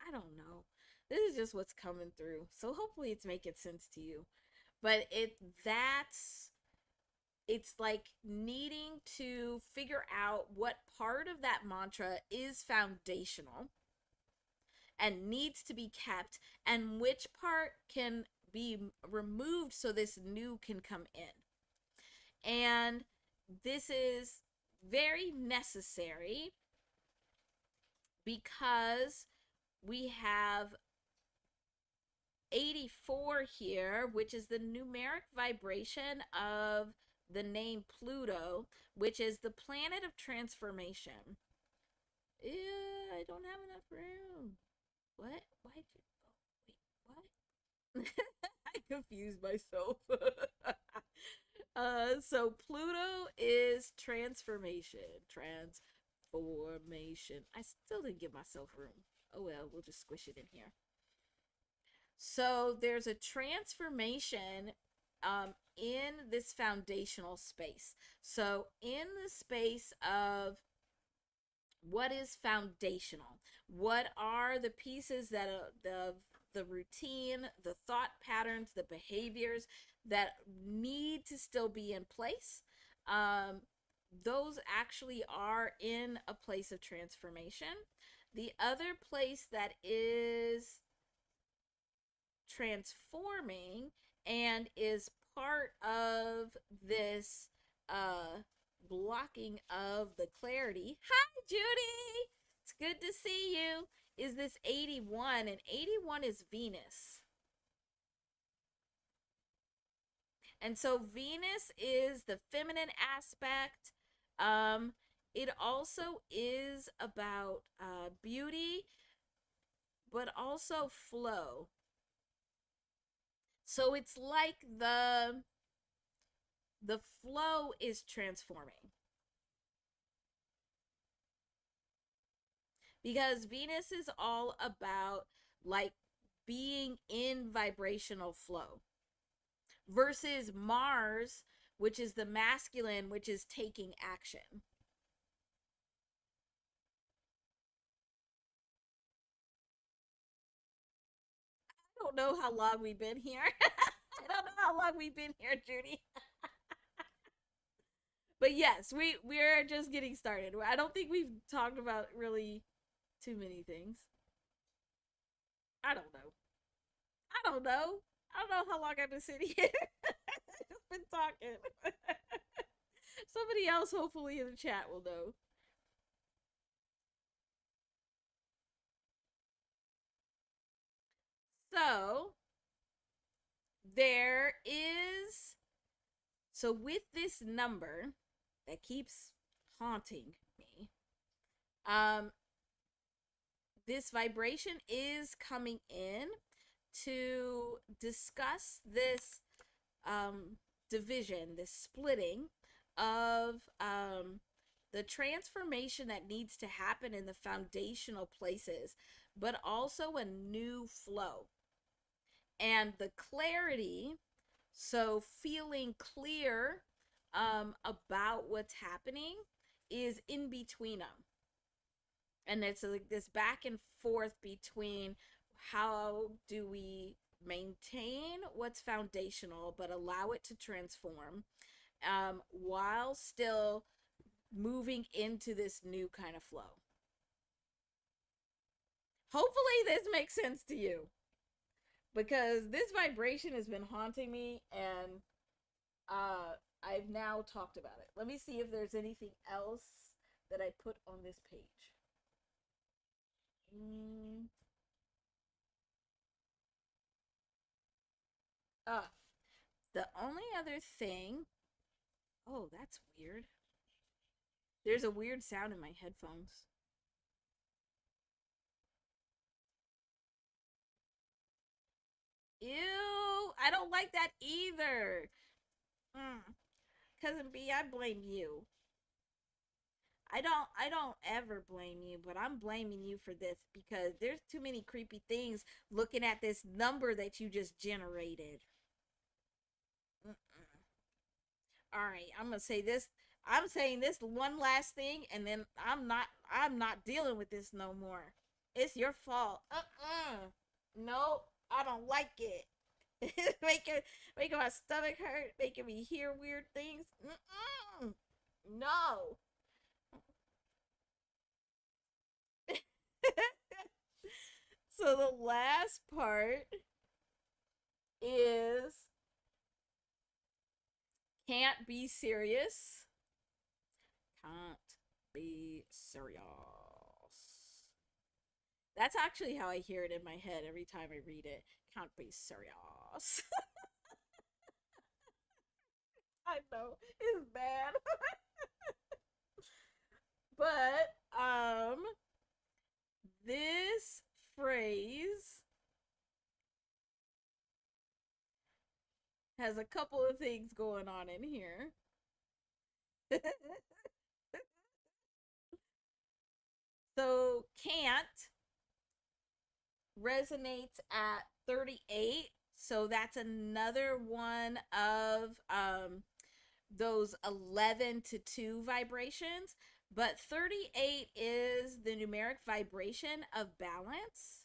I don't know. This is just what's coming through. So hopefully it's making sense to you. But it's like needing to figure out what part of that mantra is foundational and needs to be kept, and which part can be removed so this new can come in. And this is very necessary because we have 84 here, which is the numeric vibration of the name Pluto, which is the planet of transformation. Yeah, I don't have enough room. What? Why did you? Oh, wait, what? I confused myself. So Pluto is transformation. Transformation. I still didn't give myself room. Oh well, we'll just squish it in here. So there's a transformation in this foundational space. So in the space of what is foundational, what are the pieces that the routine, the thought patterns, the behaviors that need to still be in place, those actually are in a place of transformation. The other place that is transforming and is part of this blocking of the clarity. Hi, Judy. It's good to see you. Is this 81, and 81 is Venus. And so Venus is the feminine aspect. It also is about beauty, but also flow. So it's like the flow is transforming. Because Venus is all about like being in vibrational flow versus Mars, which is the masculine, which is taking action. I don't know how long we've been here. I don't know how long we've been here, Judy. But yes, we're just getting started. I don't think we've talked about really too many things. I don't know. I don't know. I don't know how long I've been sitting here. I've just been talking. Somebody else, hopefully, in the chat will know. So, there is. So, with this number that keeps haunting me, um, this vibration is coming in to discuss this division, this splitting of the transformation that needs to happen in the foundational places, but also a new flow and the clarity. So feeling clear about what's happening is in between them. And it's like this back and forth between how do we maintain what's foundational but allow it to transform while still moving into this new kind of flow. Hopefully this makes sense to you, because this vibration has been haunting me, and I've now talked about it. Let me see if there's anything else that I put on this page. Mm. Ah, the only other thing. Oh, that's weird. There's a weird sound in my headphones. Ew, I don't like that either. Mm. Cousin B, I blame you. I don't ever blame you, but I'm blaming you for this because there's too many creepy things looking at this number that you just generated. Mm-mm. All right, I'm going to say this. I'm saying this one last thing and then I'm not dealing with this no more. It's your fault. No, I don't like it. It's making my stomach hurt, making me hear weird things. No. So the last part is can't be serious. Can't be serious. That's actually how I hear it in my head every time I read it. Can't be serious. I know it's bad, but this phrase has a couple of things going on in here. So can't resonates at 38. So that's another one of those 11 to 2 vibrations. But 38 is the numeric vibration of balance.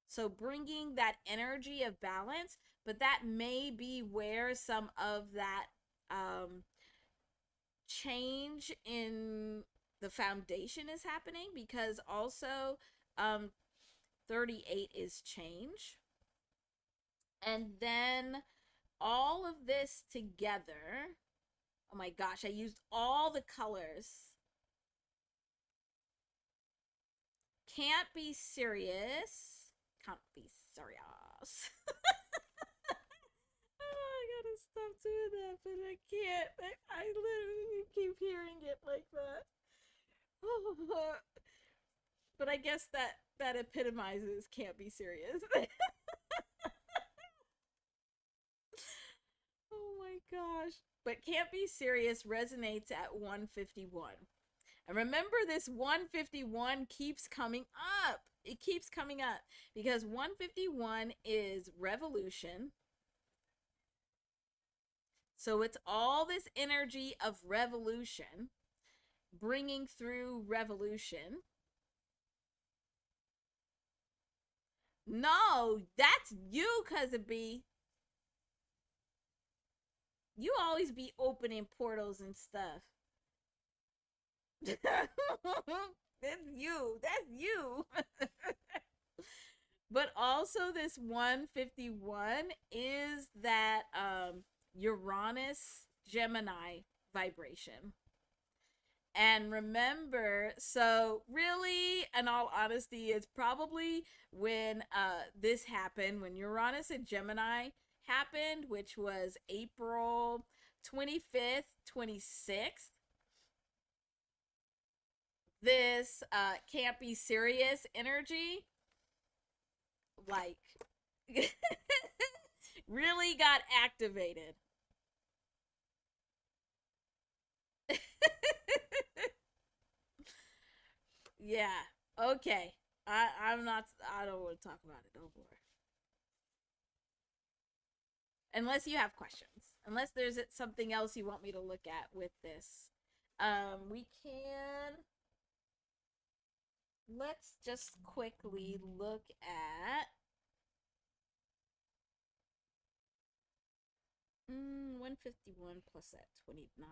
So bringing that energy of balance, but that may be where some of that change in the foundation is happening because also 38 is change. And then all of this together, oh my gosh, I used all the colors. Can't be serious. Can't be serious. Oh, I gotta stop doing that, but I can't. I literally keep hearing it like that. But I guess that epitomizes can't be serious. Oh my gosh. But can't be serious resonates at 151. And remember, this 151 keeps coming up. It keeps coming up because 151 is revolution. So it's all this energy of revolution bringing through revolution. No, that's you, Cousin B. You always be opening portals and stuff. That's you. That's you. But also this 151 is that Uranus Gemini vibration. And remember, so really, in all honesty, it's probably when this happened, when Uranus and Gemini happened, which was April 25th, 26th. This can't be serious energy, like, really got activated. Yeah. Okay. I'm not. I don't want to talk about it no more. Unless you have questions. Unless there's something else you want me to look at with this. We can. Let's just quickly look at 151 plus that 29.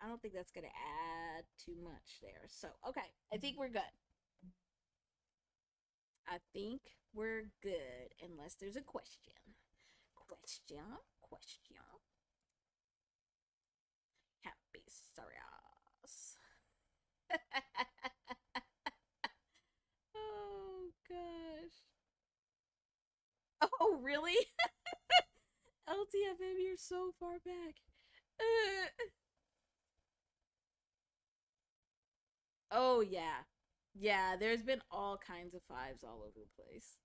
I don't think that's gonna add too much there. So okay, I think we're good. I think we're good unless there's a question. Question. Happy serious. Oh gosh. Oh really? LTFM, you're so far back. Uh, oh yeah. Yeah, there's been all kinds of fives all over the place.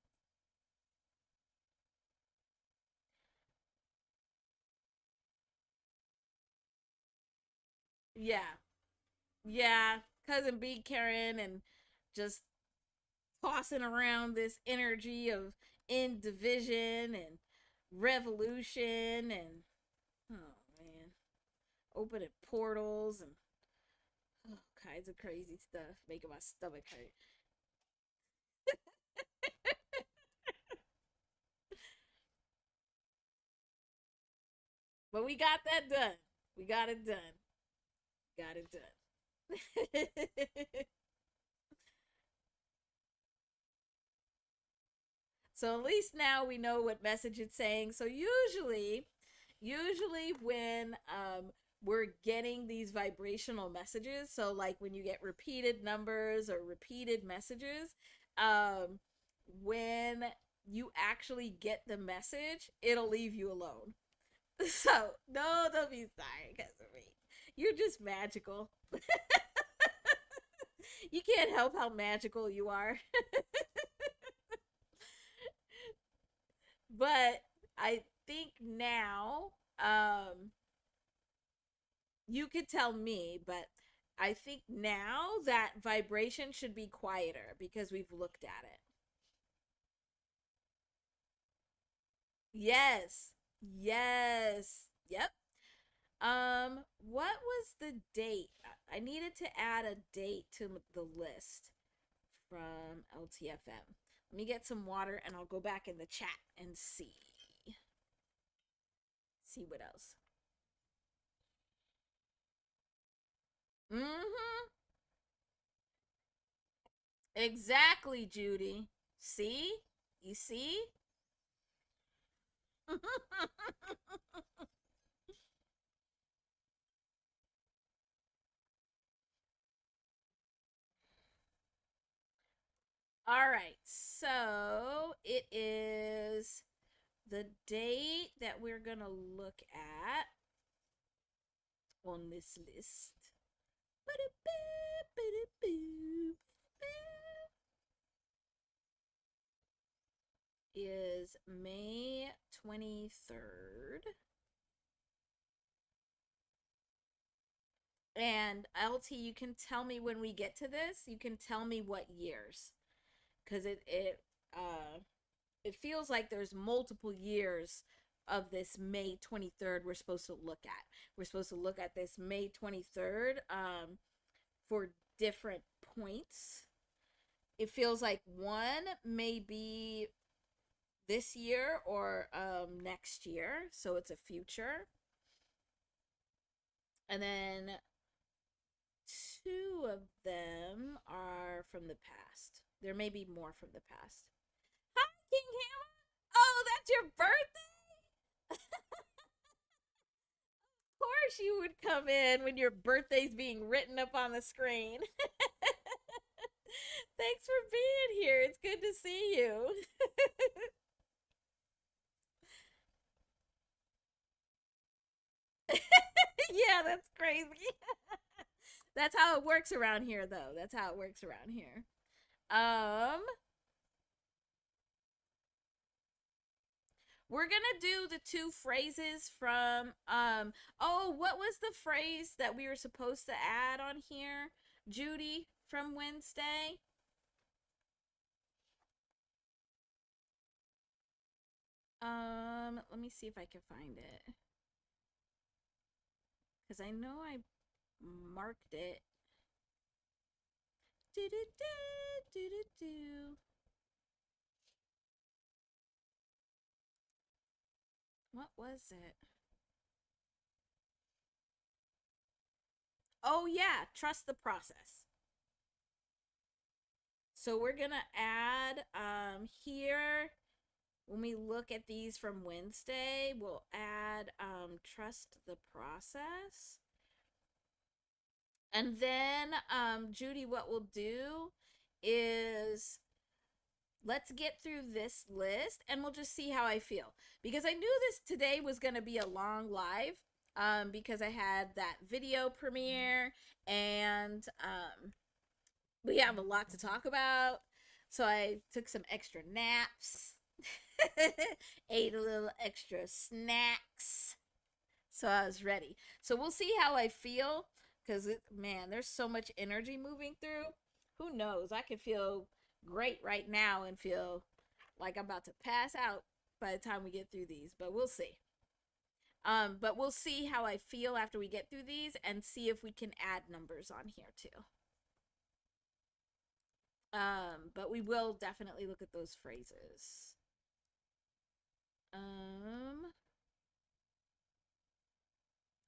Yeah. Yeah. Cousin B Karen and just tossing around this energy of in division and revolution and oh man, opening portals and all kinds of crazy stuff, making my stomach hurt. But we got that done. We got it done. Got it done. So at least now we know what message it's saying. So usually when we're getting these vibrational messages, so like when you get repeated numbers or repeated messages, um when you actually get the message, it'll leave you alone. So no, don't be sorry because of me. You're just magical. You can't help how magical you are. But I think now, you could tell me, but I think now that vibration should be quieter because we've looked at it. Yes. Yes. Yep. What was the date? I needed to add a date to the list from LTFM. Let me get some water and I'll go back in the chat and see. See what else. Mm-hmm. Exactly, Judy. See? You see? All right. So it is the date that we're going to look at on this list is May 23rd. And LT, you can tell me when we get to this, you can tell me what years. Because it feels like there's multiple years of this May 23rd we're supposed to look at. We're supposed to look at this May 23rd for different points. It feels like one may be this year or next year, so it's a future. And then two of them are from the past. There may be more from the past. Hi, King Hammer. Oh, that's your birthday? Of course you would come in when your birthday's being written up on the screen. Thanks for being here. It's good to see you. Yeah, that's crazy. That's how it works around here, though. That's how it works around here. Um, we're gonna do the two phrases from oh, what was the phrase that we were supposed to add on here, Judy, from Wednesday? Let me see if I can find it. Because I know I marked it. Do do do do do do. What was it? Oh yeah, trust the process. So we're gonna add here when we look at these from Wednesday, we'll add trust the process. And then, Judy, what we'll do is let's get through this list and we'll just see how I feel. Because I knew this today was going to be a long live, because I had that video premiere and we have a lot to talk about. So I took some extra naps, ate a little extra snacks. So I was ready. So we'll see how I feel because, man, there's so much energy moving through. Who knows? I could feel great right now and feel like I'm about to pass out by the time we get through these, but we'll see. But we'll see how I feel after we get through these and see if we can add numbers on here too. But we will definitely look at those phrases.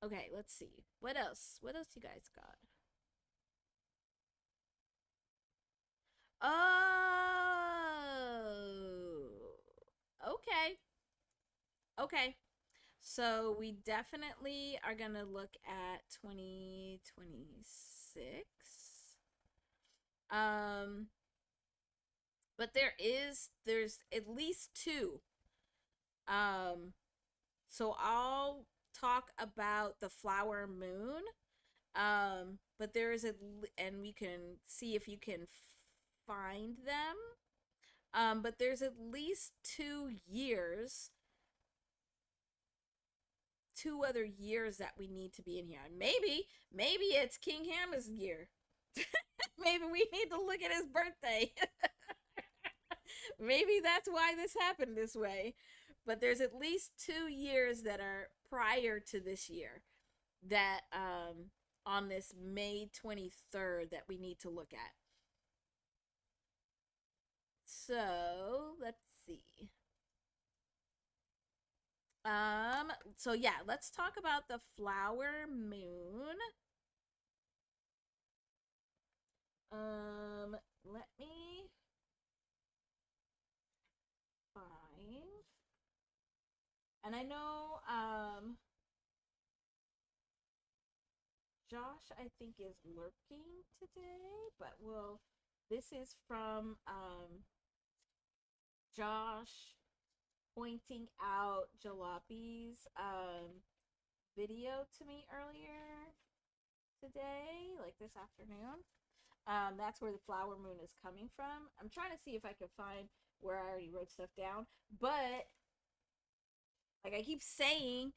Okay, let's see. What else? What else you guys got? Oh. Okay. Okay. So we definitely are going to look at 2026. But there's at least two. So I'll talk about the flower moon. But there is and we can see if you can find them. But there's at least 2 years, two other years that we need to be in here. And maybe it's King Hammer's year. Maybe we need to look at his birthday. Maybe that's why this happened this way. But there's at least 2 years that are prior to this year that on this May 23rd that we need to look at. So let's see. So yeah, let's talk about the flower moon. Let me find. And I know Josh I think is lurking today, but this is from Josh pointing out Jalopy's video to me earlier today, like this afternoon. That's where the flower moon is coming from. I'm trying to see if I can find where I already wrote stuff down, but like I keep saying,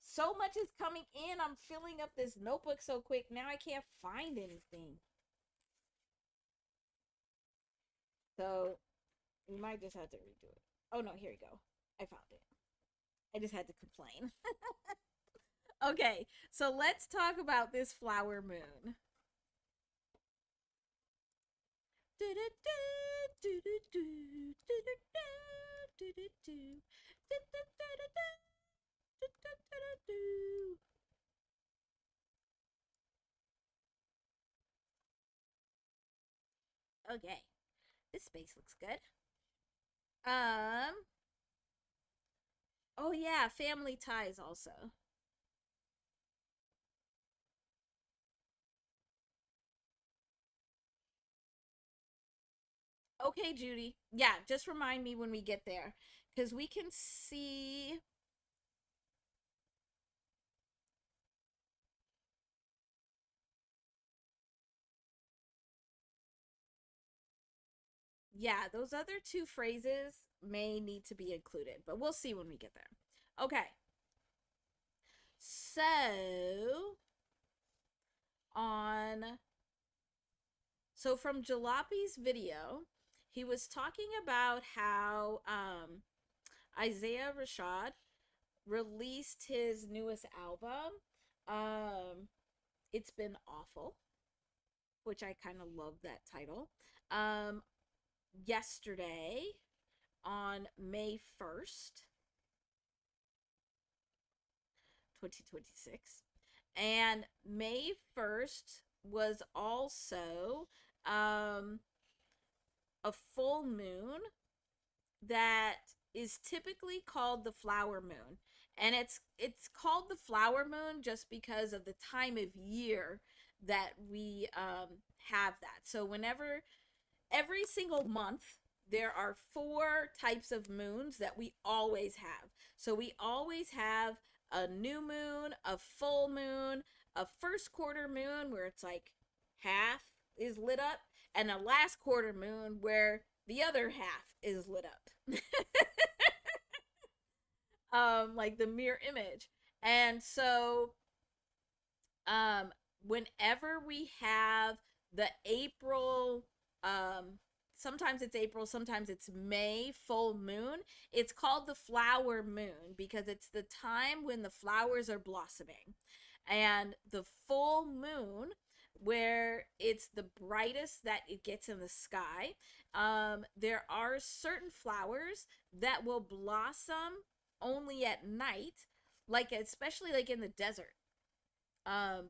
so much is coming in. I'm filling up this notebook so quick. Now I can't find anything. So we might just have to redo it. Oh no, here we go. I found it. I just had to complain. Okay, so let's talk about this flower moon. Okay, this space looks good. Oh yeah, family ties also. Okay, Judy. Yeah, just remind me when we get there because we can see. Yeah, those other two phrases may need to be included, but we'll see when we get there. Okay. So, on from Jalopy's video, he was talking about how Isaiah Rashad released his newest album. It's been awful, which I kind of love that title. Yesterday on May 1st, 2026. And May 1st was also a full moon that is typically called the flower moon. And it's called the flower moon just because of the time of year that we have that. So whenever every single month there are four types of moons that we always have. So we always have a new moon, a full moon, a first quarter moon where it's like half is lit up, and a last quarter moon where the other half is lit up. Like the mirror image. And so um whenever we have the April, sometimes it's April, sometimes it's May full moon, it's called the flower moon because it's the time when the flowers are blossoming. And the full moon, where it's the brightest that it gets in the sky, there are certain flowers that will blossom only at night, like especially like in the desert.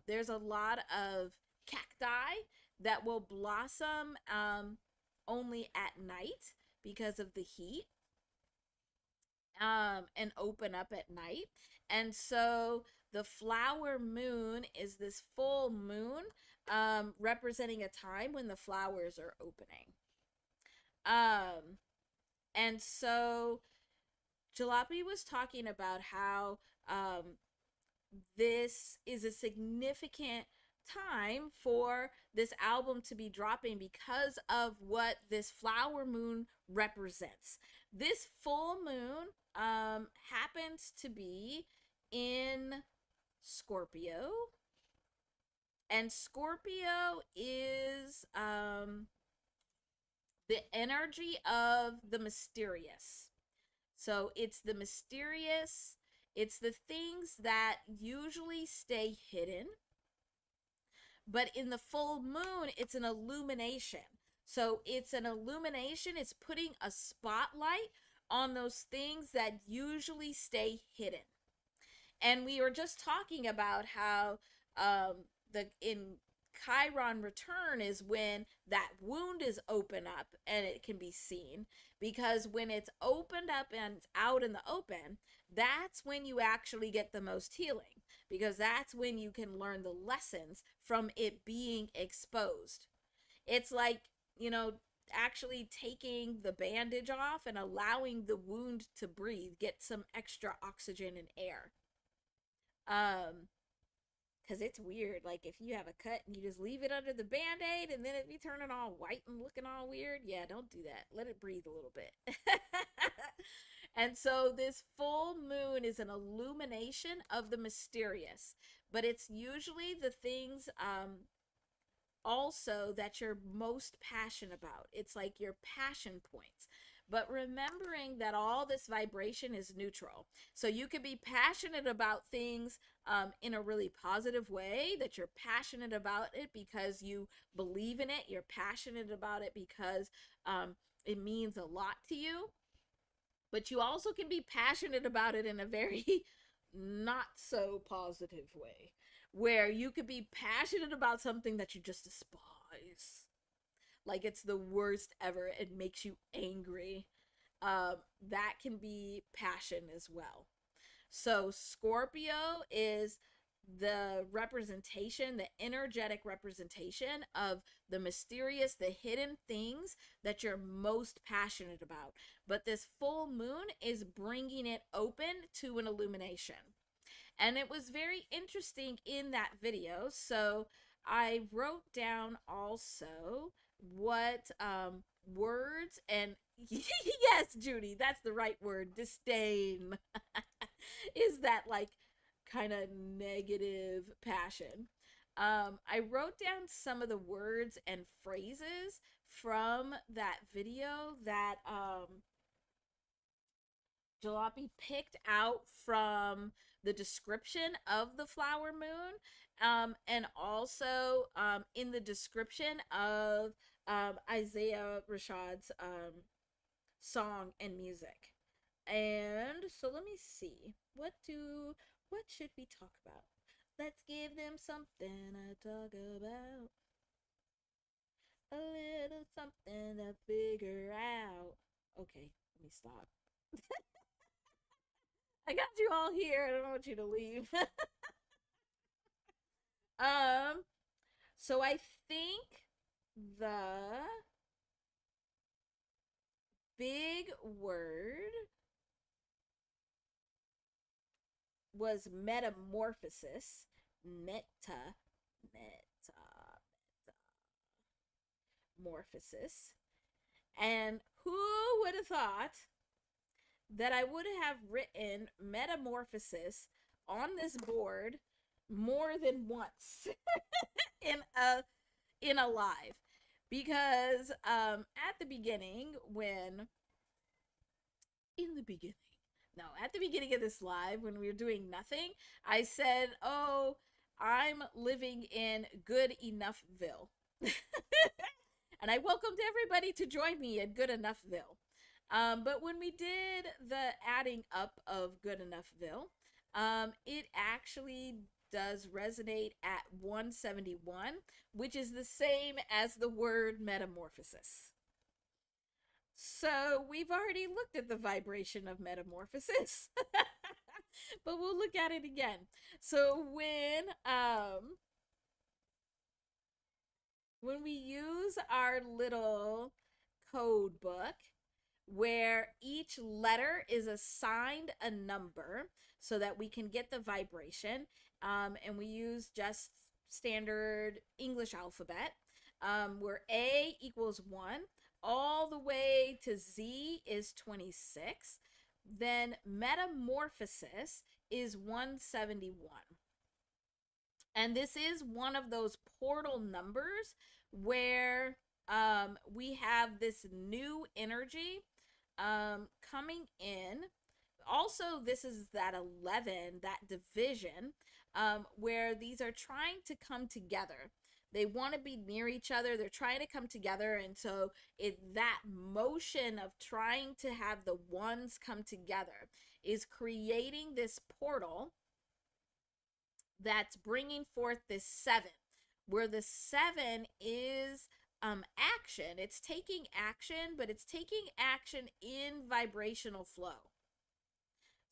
There's a lot of cacti that will blossom only at night because of the heat, and open up at night. And so the flower moon is this full moon, representing a time when the flowers are opening. Um, and so Jalopy was talking about how this is a significant time for this album to be dropping because of what this flower moon represents. This full moon happens to be in Scorpio, and Scorpio is the energy of the mysterious. So it's the mysterious, it's the things that usually stay hidden. But in the full moon, it's an illumination. So it's an illumination, it's putting a spotlight on those things that usually stay hidden. And we were just talking about how the in Chiron return is when that wound is open up and it can be seen, because when it's opened up and it's out in the open, that's when you actually get the most healing, because that's when you can learn the lessons from it being exposed. It's like, you know, actually taking the bandage off and allowing the wound to breathe, get some extra oxygen and air. Um, because it's weird. Like, if you have a cut and you just leave it under the band aid and then it be turning all white and looking all weird, yeah, don't do that. Let it breathe a little bit. And so, this full moon is an illumination of the mysterious, but it's usually the things also that you're most passionate about. It's like your passion points. But remembering that all this vibration is neutral. So you can be passionate about things in a really positive way, that you're passionate about it because you believe in it. You're passionate about it because it means a lot to you. But you also can be passionate about it in a very not so positive way, where you could be passionate about something that you just despise, like it's the worst ever, it makes you angry. That can be passion as well. So Scorpio is the representation, the energetic representation of the mysterious, the hidden things that you're most passionate about. But this full moon is bringing it open to an illumination. And it was very interesting in that video. So I wrote down also what words and yes, Judy, that's the right word, disdain. Is that like kind of negative passion? I wrote down some of the words and phrases from that video that Jalopy picked out from the description of the flower moon, and also in the description of Isaiah Rashad's song and music. And so let me see. What should we talk about? Let's give them something to talk about. A little something to figure out. Okay, let me stop. I got you all here. I don't want you to leave. um, so I think the big word was metamorphosis. Meta, metamorphosis. And who would have thought that I would have written metamorphosis on this board more than once in a live? Because at the beginning, when in the beginning, no, at the beginning of this live, when we were doing nothing, I said, "Oh, I'm living in good enoughville." And I welcomed everybody to join me in good enoughville. But when we did the adding up of good enoughville, it actually does resonate at 171, which is the same as the word metamorphosis. So we've already looked at the vibration of metamorphosis, but we'll look at it again. So when we use our little code book where each letter is assigned a number so that we can get the vibration, and we use just standard English alphabet, where A equals 1 all the way to Z is 26, then metamorphosis is 171. And this is one of those portal numbers where we have this new energy coming in. Also, this is that 11, that division, where these are trying to come together. They want to be near each other. They're trying to come together. And so that motion of trying to have the ones come together is creating this portal that's bringing forth this 7, where the 7 is action. It's taking action, but it's taking action in vibrational flow.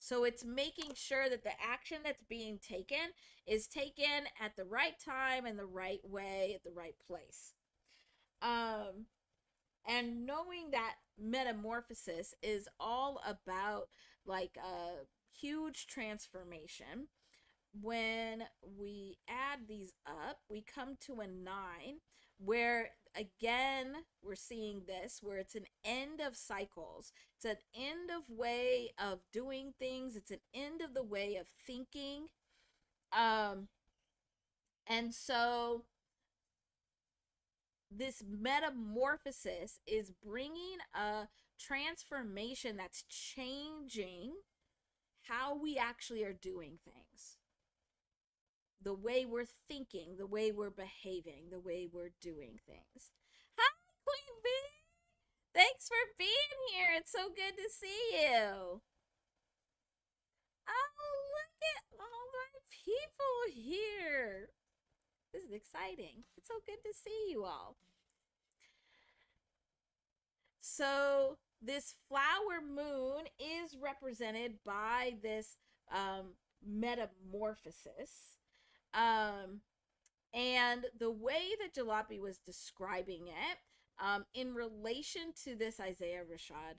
So it's making sure that the action that's being taken is taken at the right time and the right way at the right place. And knowing that metamorphosis is all about like a huge transformation, when we add these up, we come to a 9, where again we're seeing this where it's an end of cycles. It's an end of way of doing things. It's an end of the way of thinking. And so this metamorphosis is bringing a transformation that's changing how we actually are doing things, the way we're thinking, the way we're behaving, the way we're doing things. Hi, Queen Bee! Thanks for being here. It's so good to see you. Oh, look at all my people here. This is exciting. It's so good to see you all. So, this flower moon is represented by this metamorphosis. And the way that Jalopy was describing it, in relation to this Isaiah Rashad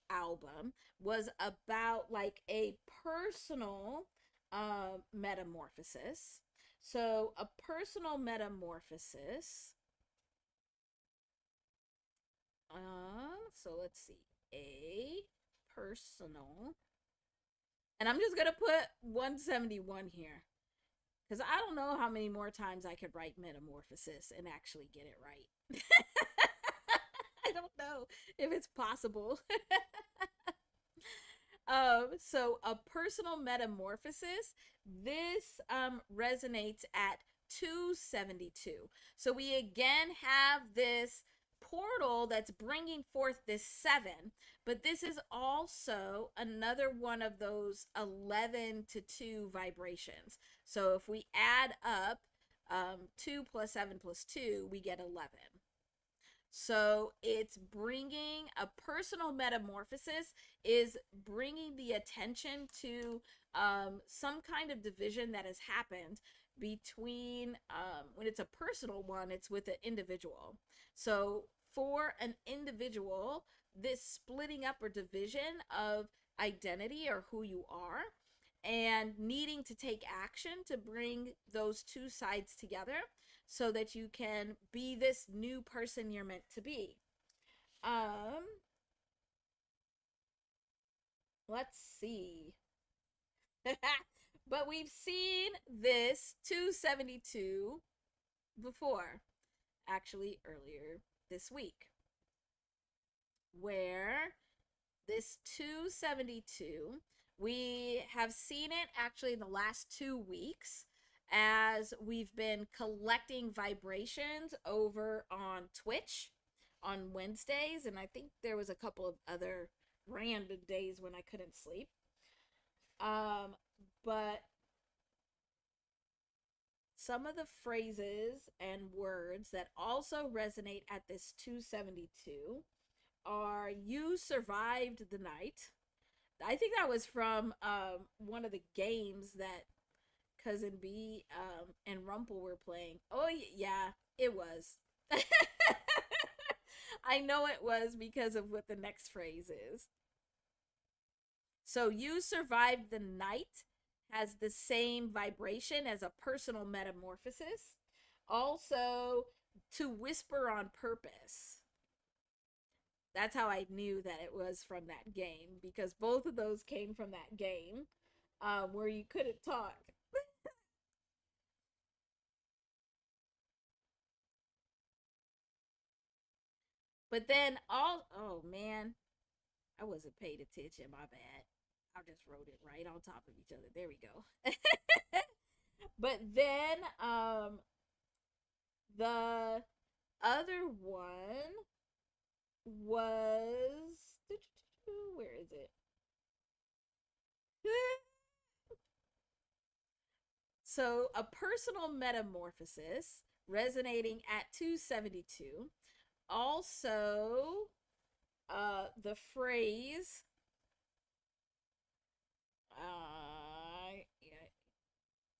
album, was about like a personal metamorphosis. So, a personal metamorphosis. So let's see. A personal. And I'm just going to put 171 here, because I don't know how many more times I could write metamorphosis and actually get it right. I don't know if it's possible. So a personal metamorphosis, this resonates at 272. So we again have this portal that's bringing forth this 7, but this is also another one of those 11 to 2 vibrations. So if we add up 2 plus 7 plus 2, we get 11. So it's bringing a personal metamorphosis, is bringing the attention to some kind of division that has happened between, when it's a personal one, it's with an individual. So for an individual, this splitting up or division of identity or who you are, and needing to take action to bring those two sides together so that you can be this new person you're meant to be. Um, let's see. But we've seen this 272 before, actually earlier this week, where this 272, we have seen it actually in the last 2 weeks as we've been collecting vibrations over on Twitch on Wednesdays, and I think there was a couple of other random days when I couldn't sleep. But some of the phrases and words that also resonate at this 272 are "you survived the night." I think that was from one of the games that Cousin B and Rumple were playing. Oh, yeah, it was. I know it was because of what the next phrase is. So, "you survived the night" has the same vibration as a personal metamorphosis. Also, "to whisper on purpose." That's how I knew that it was from that game, because both of those came from that game, where you couldn't talk. But then all, oh man, I wasn't paying attention. My bad. I just wrote it right on top of each other. There we go. But then the other one was, where is it? So, a personal metamorphosis resonating at 272. Also, the phrase, yeah,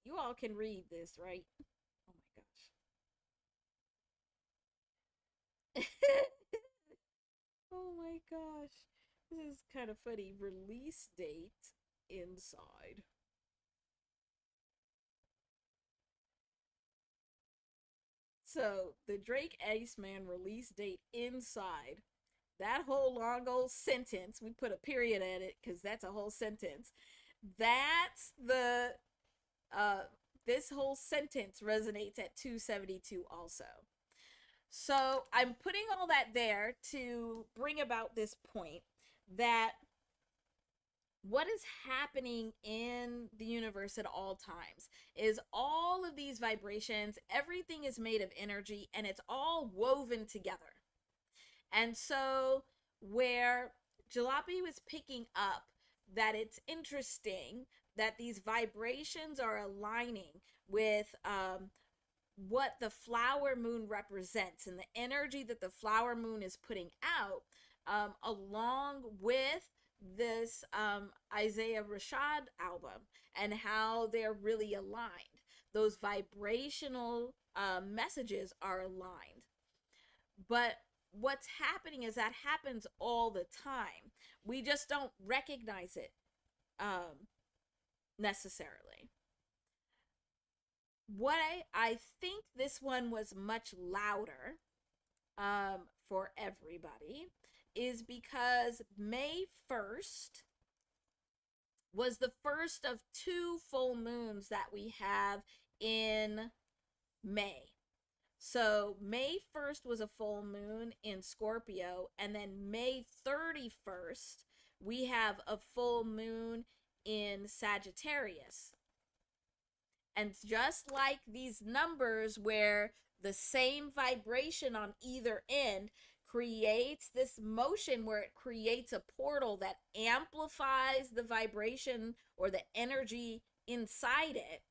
you all can read this, right? Oh my gosh. Oh my gosh. This is kind of funny. Release date inside. So, the Drake Iceman release date inside. That whole long old sentence, we put a period at it because that's a whole sentence. That's the, uh, this whole sentence resonates at 272 also. So I'm putting all that there to bring about this point that what is happening in the universe at all times is all of these vibrations, everything is made of energy and it's all woven together. And so, where Jalopy was picking up that it's interesting that these vibrations are aligning with what the flower moon represents and the energy that the flower moon is putting out, along with this Isaiah Rashad album, and how they're really aligned. Those vibrational messages are aligned. But what's happening is that happens all the time. We just don't recognize it necessarily. What I think this one was much louder for everybody is because May 1st was the first of two full moons that we have in May. So May 1st was a full moon in Scorpio, and then May 31st, we have a full moon in Sagittarius. And just like these numbers, where the same vibration on either end creates this motion where it creates a portal that amplifies the vibration or the energy inside it,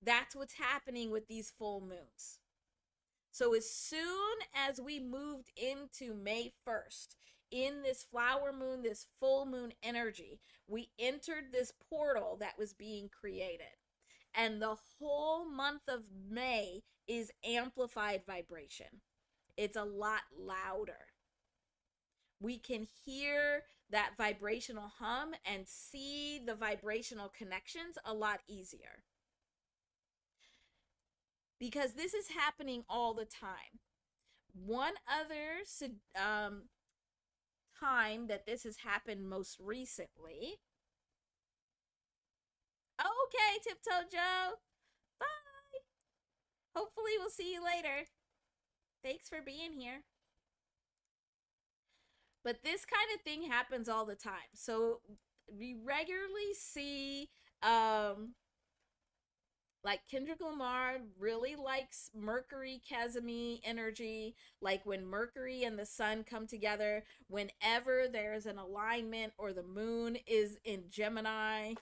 that's what's happening with these full moons. So as soon as we moved into May 1st, in this flower moon, this full moon energy, we entered this portal that was being created. And the whole month of May is amplified vibration. It's a lot louder. We can hear that vibrational hum and see the vibrational connections a lot easier. Because this is happening all the time. One other time that this has happened most recently. Okay, Tiptoe Joe. Bye. Hopefully, we'll see you later. Thanks for being here. But this kind of thing happens all the time. So we regularly see like Kendrick Lamar really likes Mercury Casimir energy, like when Mercury and the sun come together, whenever there's an alignment or the moon is in Gemini,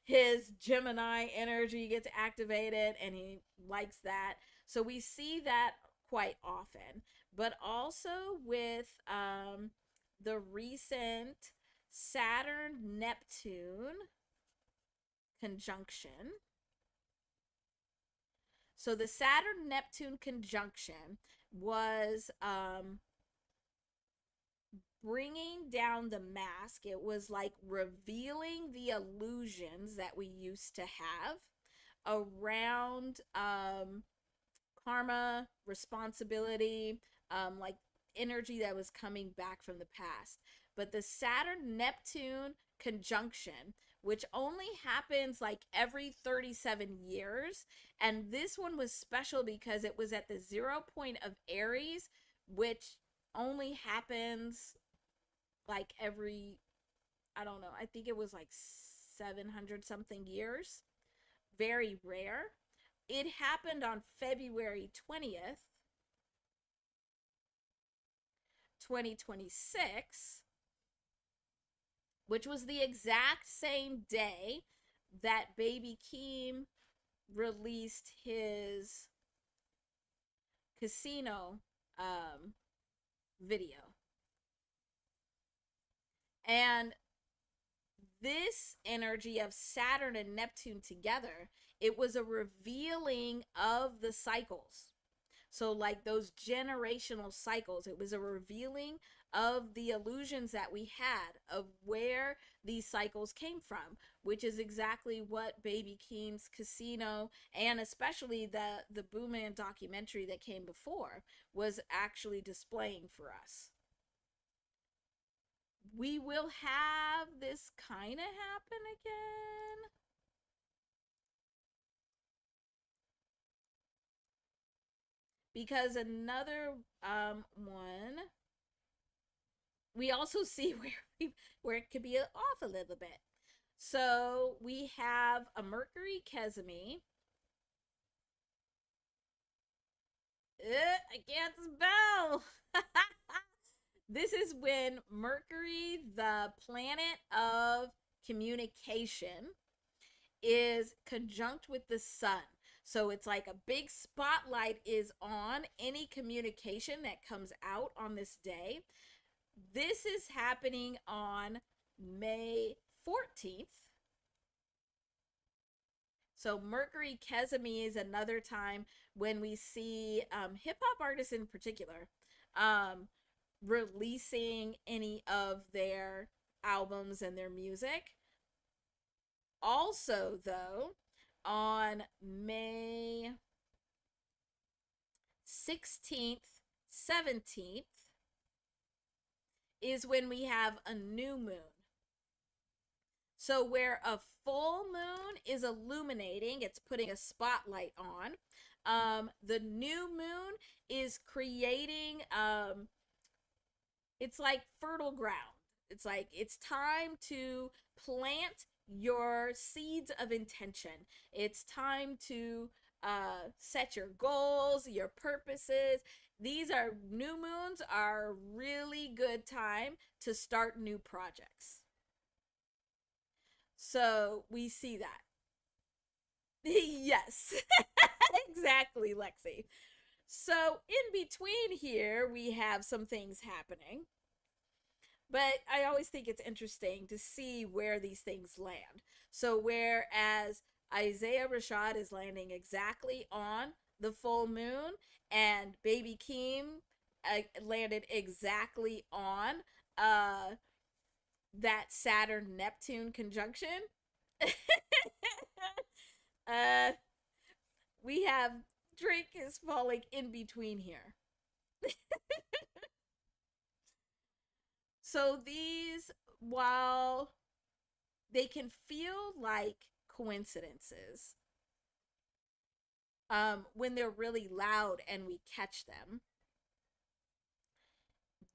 his Gemini energy gets activated and he likes that. So we see that quite often, but also with the recent Saturn Neptune conjunction. So the Saturn Neptune conjunction was bringing down the mask. It was like revealing the illusions that we used to have around karma, responsibility, like energy that was coming back from the past. But the Saturn Neptune conjunction, which only happens like every 37 years, and this one was special because it was at the 0 point of Aries, which only happens like every, I don't know, I think it was like 700 something years. Very rare. It happened on February 20th, 2026, which was the exact same day that Baby Keem released his casino video. And this energy of Saturn and Neptune together, it was a revealing of the cycles. So, like those generational cycles, it was a revealing of the illusions that we had of where these cycles came from, which is exactly what Baby Keem's casino and especially the Boo Man documentary that came before was actually displaying for us. We will have this kind of happen again. Because another one, we also see where it could be off a little bit. So we have a Mercury Casimir. I can't spell. This is when Mercury, the planet of communication, is conjunct with the sun. So it's like a big spotlight is on any communication that comes out on this day. This is happening on May 14th. So Mercury Casimir is another time when we see hip hop artists in particular releasing any of their albums and their music. Also, though, on May 16th, 17th is when we have a new moon. So, where a full moon is illuminating, it's putting a spotlight on. The new moon is creating, it's like fertile ground. It's like it's time to plant your seeds of intention. It's time to set your goals, your purposes. These are new moons are a really good time to start new projects. So we see that. Yes, exactly, Lexi. So in between here, we have some things happening. But I always think it's interesting to see where these things land. So, whereas Isaiah Rashad is landing exactly on the full moon, and Baby Keem landed exactly on uh, that Saturn Neptune conjunction, uh, we have Drake is falling in between here. So, these, while they can feel like coincidences when they're really loud and we catch them,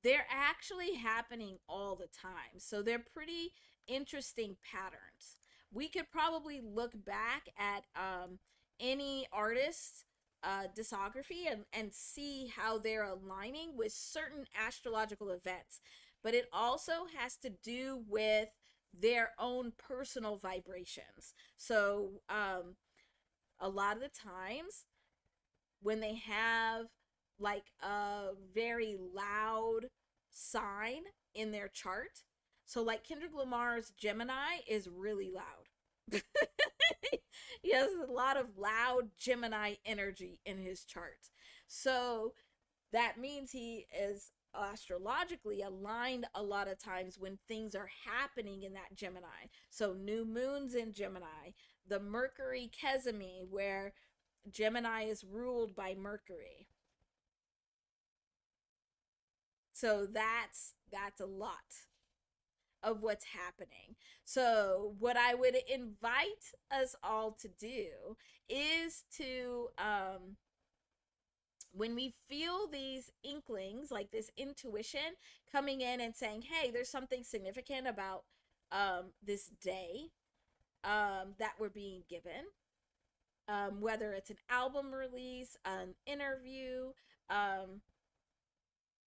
they're actually happening all the time. So they're pretty interesting patterns. We could probably look back at any artist's discography and see how they're aligning with certain astrological events. But it also has to do with their own personal vibrations. So a lot of the times when they have like a very loud sign in their chart. So like Kendrick Lamar's Gemini is really loud. He has a lot of loud Gemini energy in his chart. So that means he is astrologically aligned a lot of times when things are happening in that Gemini. So new moons in Gemini, the Mercury Kesimi, where Gemini is ruled by Mercury. So that's a lot of what's happening. So what I would invite us all to do is to when we feel these inklings, like this intuition coming in and saying, "Hey, there's something significant about this day that we're being given." Whether it's an album release, an interview, um,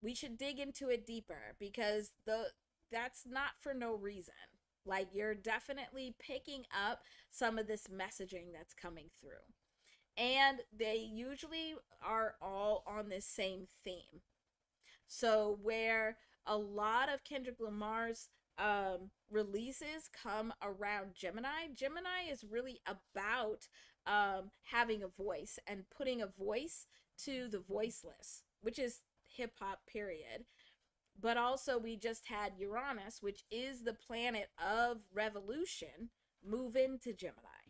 we should dig into it deeper because that's not for no reason. Like you're definitely picking up some of this messaging that's coming through. And they usually are all on this same theme. So where a lot of Kendrick Lamar's releases come around Gemini, Gemini is really about having a voice and putting a voice to the voiceless, which is hip hop, period. But also, we just had Uranus, which is the planet of revolution, move into Gemini.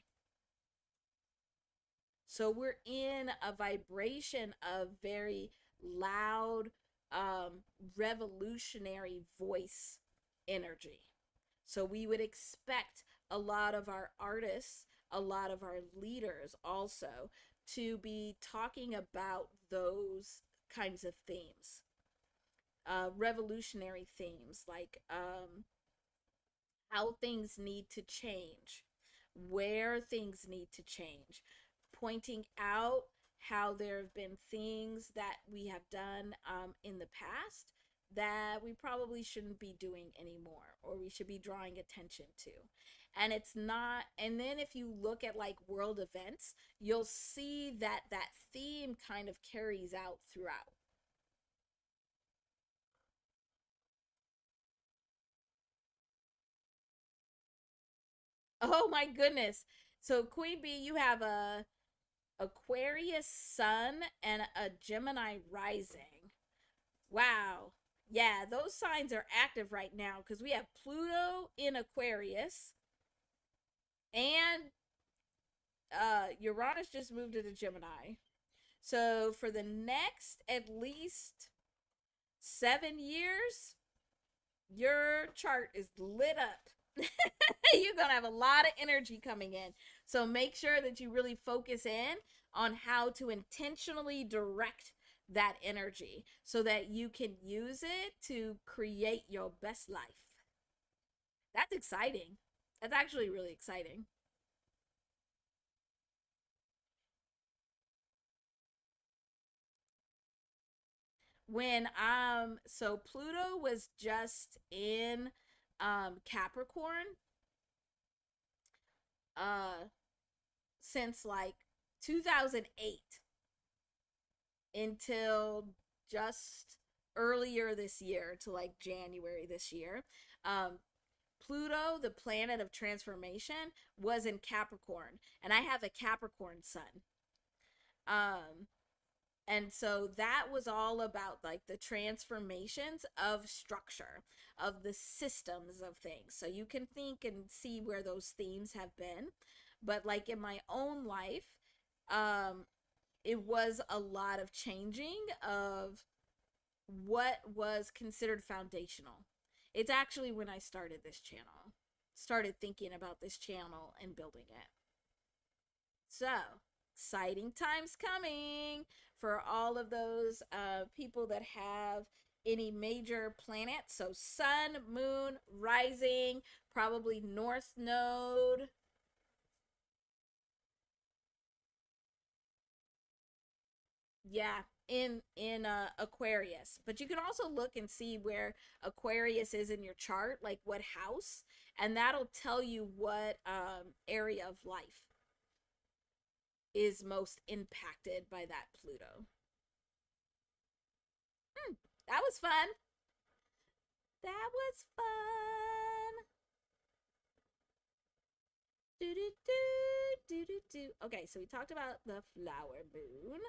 So we're in a vibration of very loud, um, revolutionary voice energy. So we would expect a lot of our artists, a lot of our leaders also to be talking about those kinds of themes, revolutionary themes like how things need to change, where things need to change, pointing out how there have been things that we have done in the past that we probably shouldn't be doing anymore or we should be drawing attention to. And it's not, and then if you look at like world events, you'll see that that theme kind of carries out throughout. Oh my goodness. So Queen Bee, you have a Aquarius sun and a Gemini rising. Wow. Yeah, those signs are active right now because we have Pluto in Aquarius and Uranus just moved into Gemini. So for the next at least 7 years, your chart is lit up. You're going to have a lot of energy coming in. So make sure that you really focus in on how to intentionally direct that energy so that you can use it to create your best life. That's exciting. That's actually really exciting. When so Pluto was just in Capricorn uh since like 2008, until just earlier this year, to like January this year. Um, Pluto, the planet of transformation, was in Capricorn, and I have a Capricorn sun. Um, and so that was all about like the transformations of structure, of the systems of things. So you can think and see where those themes have been. But like in my own life, um, it was a lot of changing of what was considered foundational. It's actually when I started this channel, started thinking about this channel and building it. So, exciting times coming for all of those people that have any major planets. So, sun, moon, rising, probably north node. Yeah, in Aquarius. But you can also look and see where Aquarius is in your chart, like what house, and that'll tell you what area of life is most impacted by that Pluto. That was fun. That was fun. Do do do do do do. Okay, so we talked about the flower moon.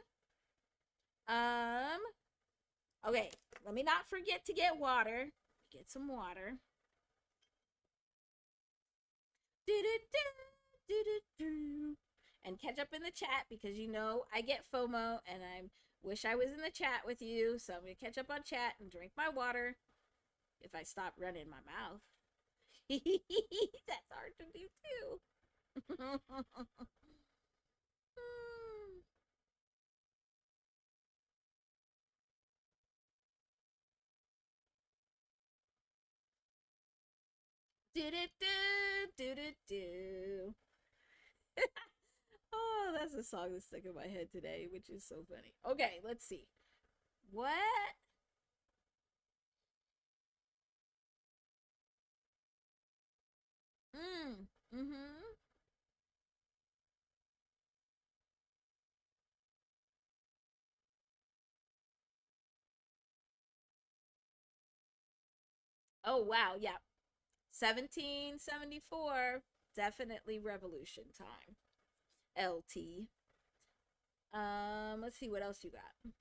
Um. Okay, let me not forget to get water. Get some water. Do do do do do do. And catch up in the chat because you know I get FOMO and I wish I was in the chat with you. So I'm gonna catch up on chat and drink my water if I stop running my mouth. That's hard to do too. Do do do do do do. Oh, that's a song that's stuck in my head today, which is so funny. Okay, let's see. What? Mm-hmm. Oh wow, yeah. 1774. Definitely revolution time. LT. Let's see what else you got.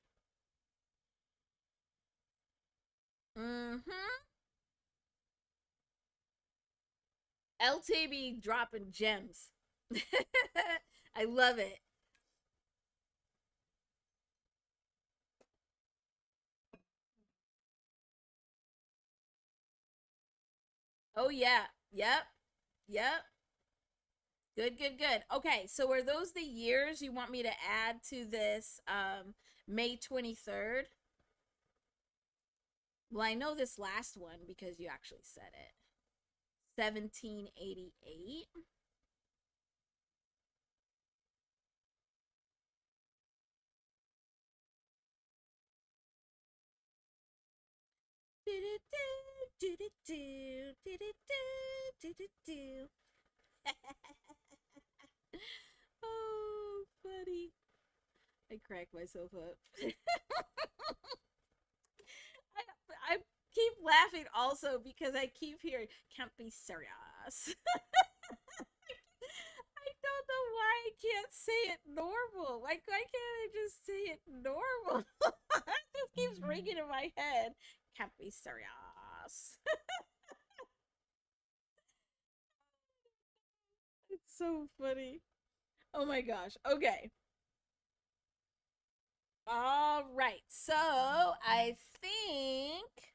Mm-hmm. LTB dropping gems. I love it. Oh yeah. Yep. Yep. Good, good, good. Okay, so are those the years you want me to add to this May 23rd? Well, I know this last one because you actually said it. 1788. Do do do do do do do do do do. Oh, funny. I crack myself up. I keep laughing also because I keep hearing, can't be serious. I don't know why I can't say it normal. Like, why can't I just say it normal? It just keeps ringing in my head. Can't be serious. It's so funny. Oh my gosh. Okay. All right. So I think.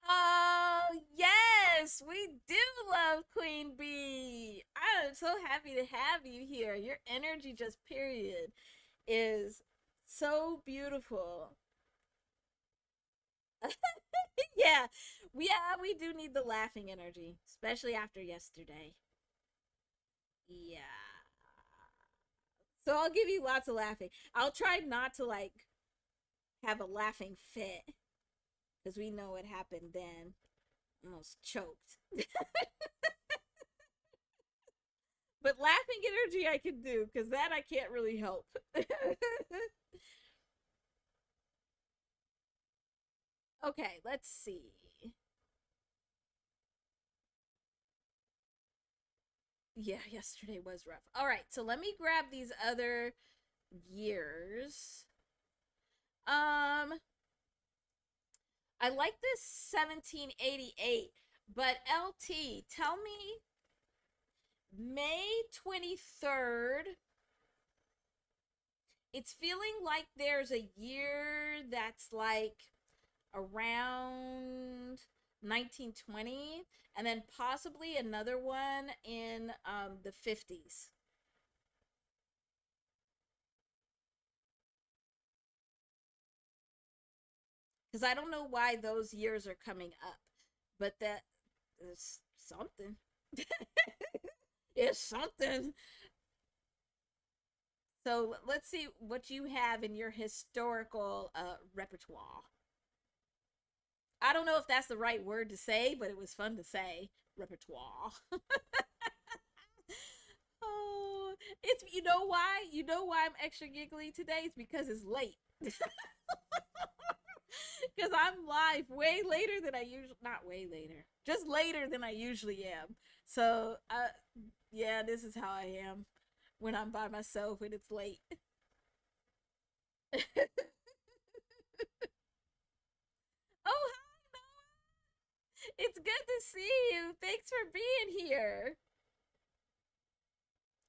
Oh, yes, we do love Queen Bee. I'm so happy to have you here. Your energy, just period, is so beautiful. Yeah, we do need the laughing energy, especially after yesterday. Yeah. So I'll give you lots of laughing. I'll try not to like have a laughing fit because we know what happened then. Almost choked. But laughing energy I can do because that I can't really help. Okay, let's see. Yeah, yesterday was rough. All right, so let me grab these other years. Um, I like this 1788, but LT, tell me May 23rd. It's feeling like there's a year that's like around 1920 and then possibly another one in the 50s. Because I don't know why those years are coming up, but that is something. It's something. So let's see what you have in your historical repertoire. I don't know if that's the right word to say, but it was fun to say repertoire. Oh, it's you know why I'm extra giggly today? It's because it's late. Because I'm live way later than I usually, not way later, just later than I usually am. So, yeah, this is how I am when I'm by myself and it's late. Oh, hi, it's good to see you. Thanks for being here.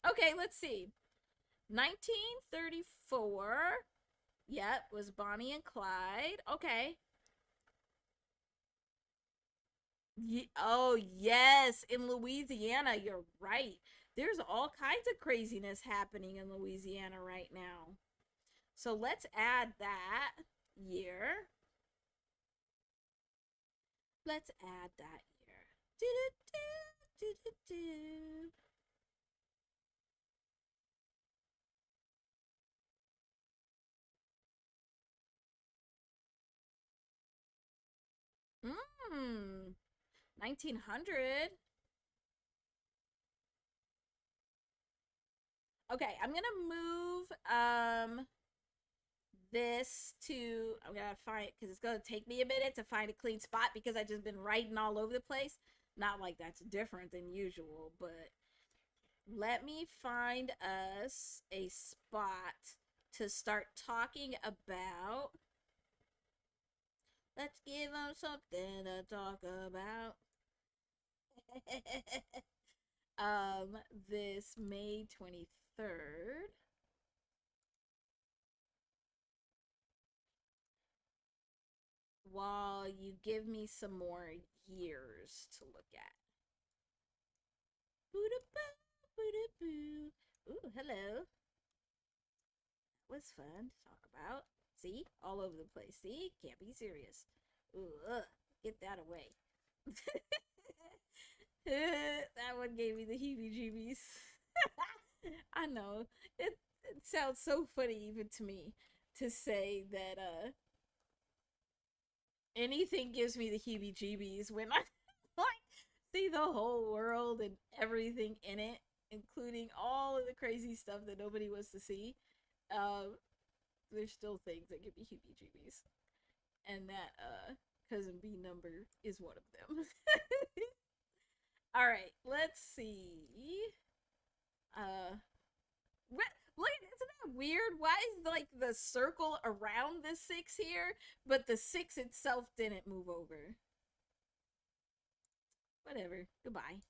Okay, let's see. 1934. Yep, was Bonnie and Clyde. Okay. Oh, yes, in Louisiana, you're right. There's all kinds of craziness happening in Louisiana right now. So let's add that year. Let's add that year. Do, do, do, do. Mmm, 1900. Okay, I'm gonna move this to, I'm gonna find, because it's gonna take me a minute to find a clean spot because I just been writing all over the place. Not like that's different than usual, but let me find us a spot to start talking about. Let's give them something to talk about. um this May 23rd, while you give me some more years to look at. Ooh, hello. That was fun to talk about. See? All over the place. See? Can't be serious. Ooh, get that away. That one gave me the heebie jeebies. I know. It sounds so funny even to me to say that anything gives me the heebie jeebies when I like see the whole world and everything in it, including all of the crazy stuff that nobody wants to see. Uh, there's still things that give me heebie jeebies. And that cousin B number is one of them. All right, let's see. Uh, what? Look, isn't that weird? Why is like the circle around the six here, but the six itself didn't move over? Whatever. Goodbye.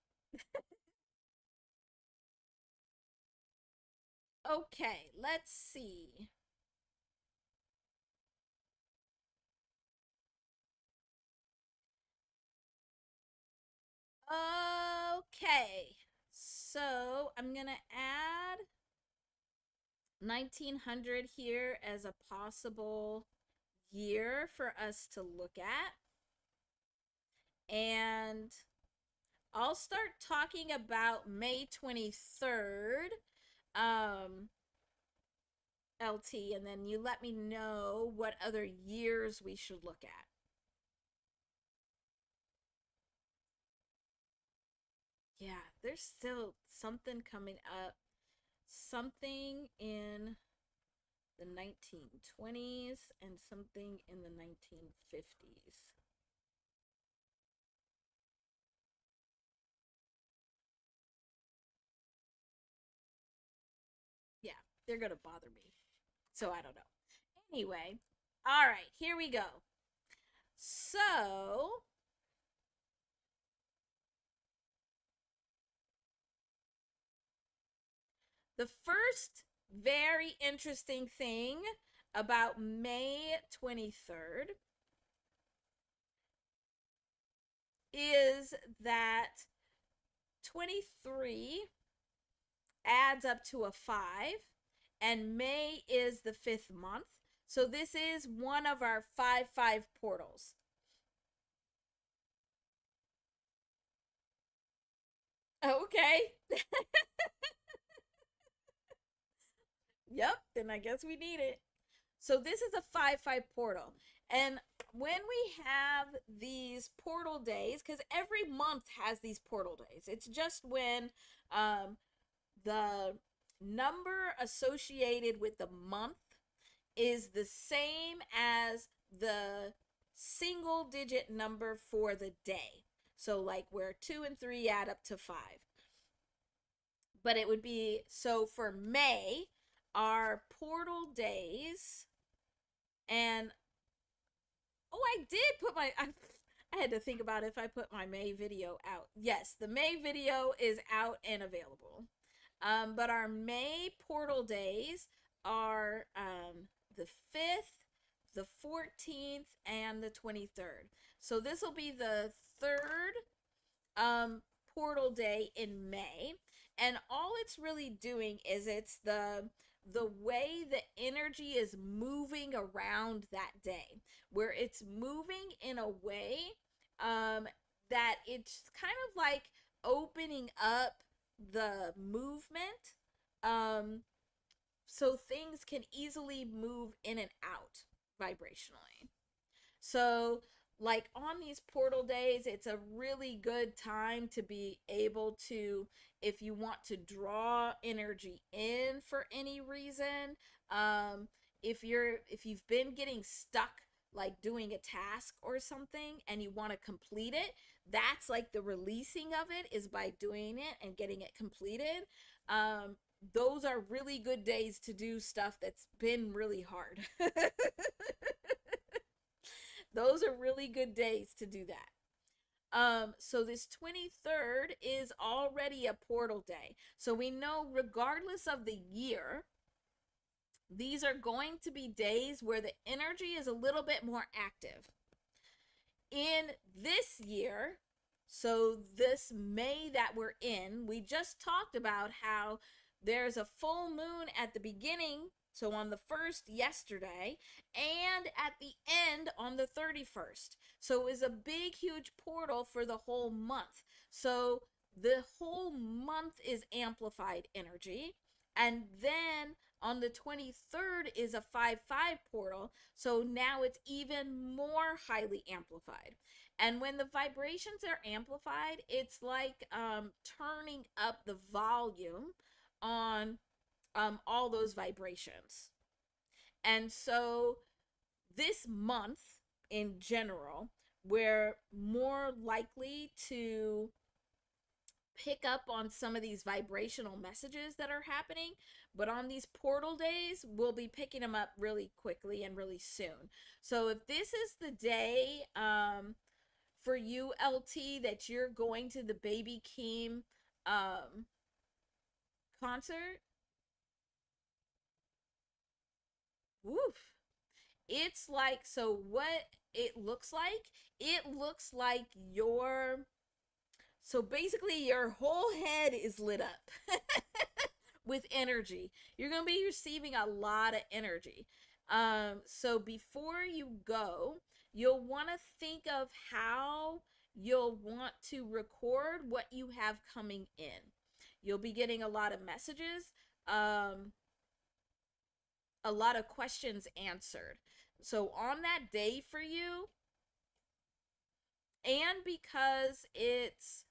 Okay, let's see. Okay, so I'm gonna add 1900 here as a possible year for us to look at. And I'll start talking about May 23rd, LT, and then you let me know what other years we should look at. Yeah, there's still something coming up. Something in the 1920s and something in the 1950s. Yeah, they're going to bother me. So I don't know. Anyway, all right, here we go. So, the first very interesting thing about May 23rd is that 23 adds up to a 5, and May is the fifth month. So this is one of our 5-5 portals. Okay. Yep, then I guess we need it. So this is a 5-5 portal. And when we have these portal days, because every month has these portal days, it's just when the number associated with the month is the same as the single digit number for the day. So, like where 2 and 3 add up to 5. But it would be so for May, our portal days, and oh, I did put I had to think about if I put my May video out. Yes, the May video is out and available. But our May portal days are the 5th, the 14th, and the 23rd. So this will be the third um, portal day in May. And all it's really doing is it's the way the energy is moving around that day, where it's moving in a way um, that it's kind of like opening up the movement um, so things can easily move in and out vibrationally. So, like on these portal days, it's a really good time to be able to, if you want to draw energy in for any reason, um, if you've been getting stuck like doing a task or something and you want to complete it, that's like the releasing of it is by doing it and getting it completed. Those are really good days to do stuff that's been really hard. Those are really good days to do that. So this 23rd is already a portal day. So we know regardless of the year, these are going to be days where the energy is a little bit more active. In this year, so this May that we're in, we just talked about how there's a full moon at the beginning, so on the 1st yesterday, and at the end on the 31st. So it was a big, huge portal for the whole month. So the whole month is amplified energy. And then on the 23rd is a 5-5 portal. So now it's even more highly amplified. And when the vibrations are amplified, it's like turning up the volume on all those vibrations. And so this month in general, we're more likely to pick up on some of these vibrational messages that are happening, but on these portal days we'll be picking them up really quickly and really soon. So if this is the day for you, LT, that you're going to the Baby Keem concert, woof, it's like, so what it looks like your, so basically your whole head is lit up with energy. You're going to be receiving a lot of energy. So before you go, you'll want to think of how you'll want to record what you have coming in. You'll be getting a lot of messages, a lot of questions answered. So on that day for you, and because it's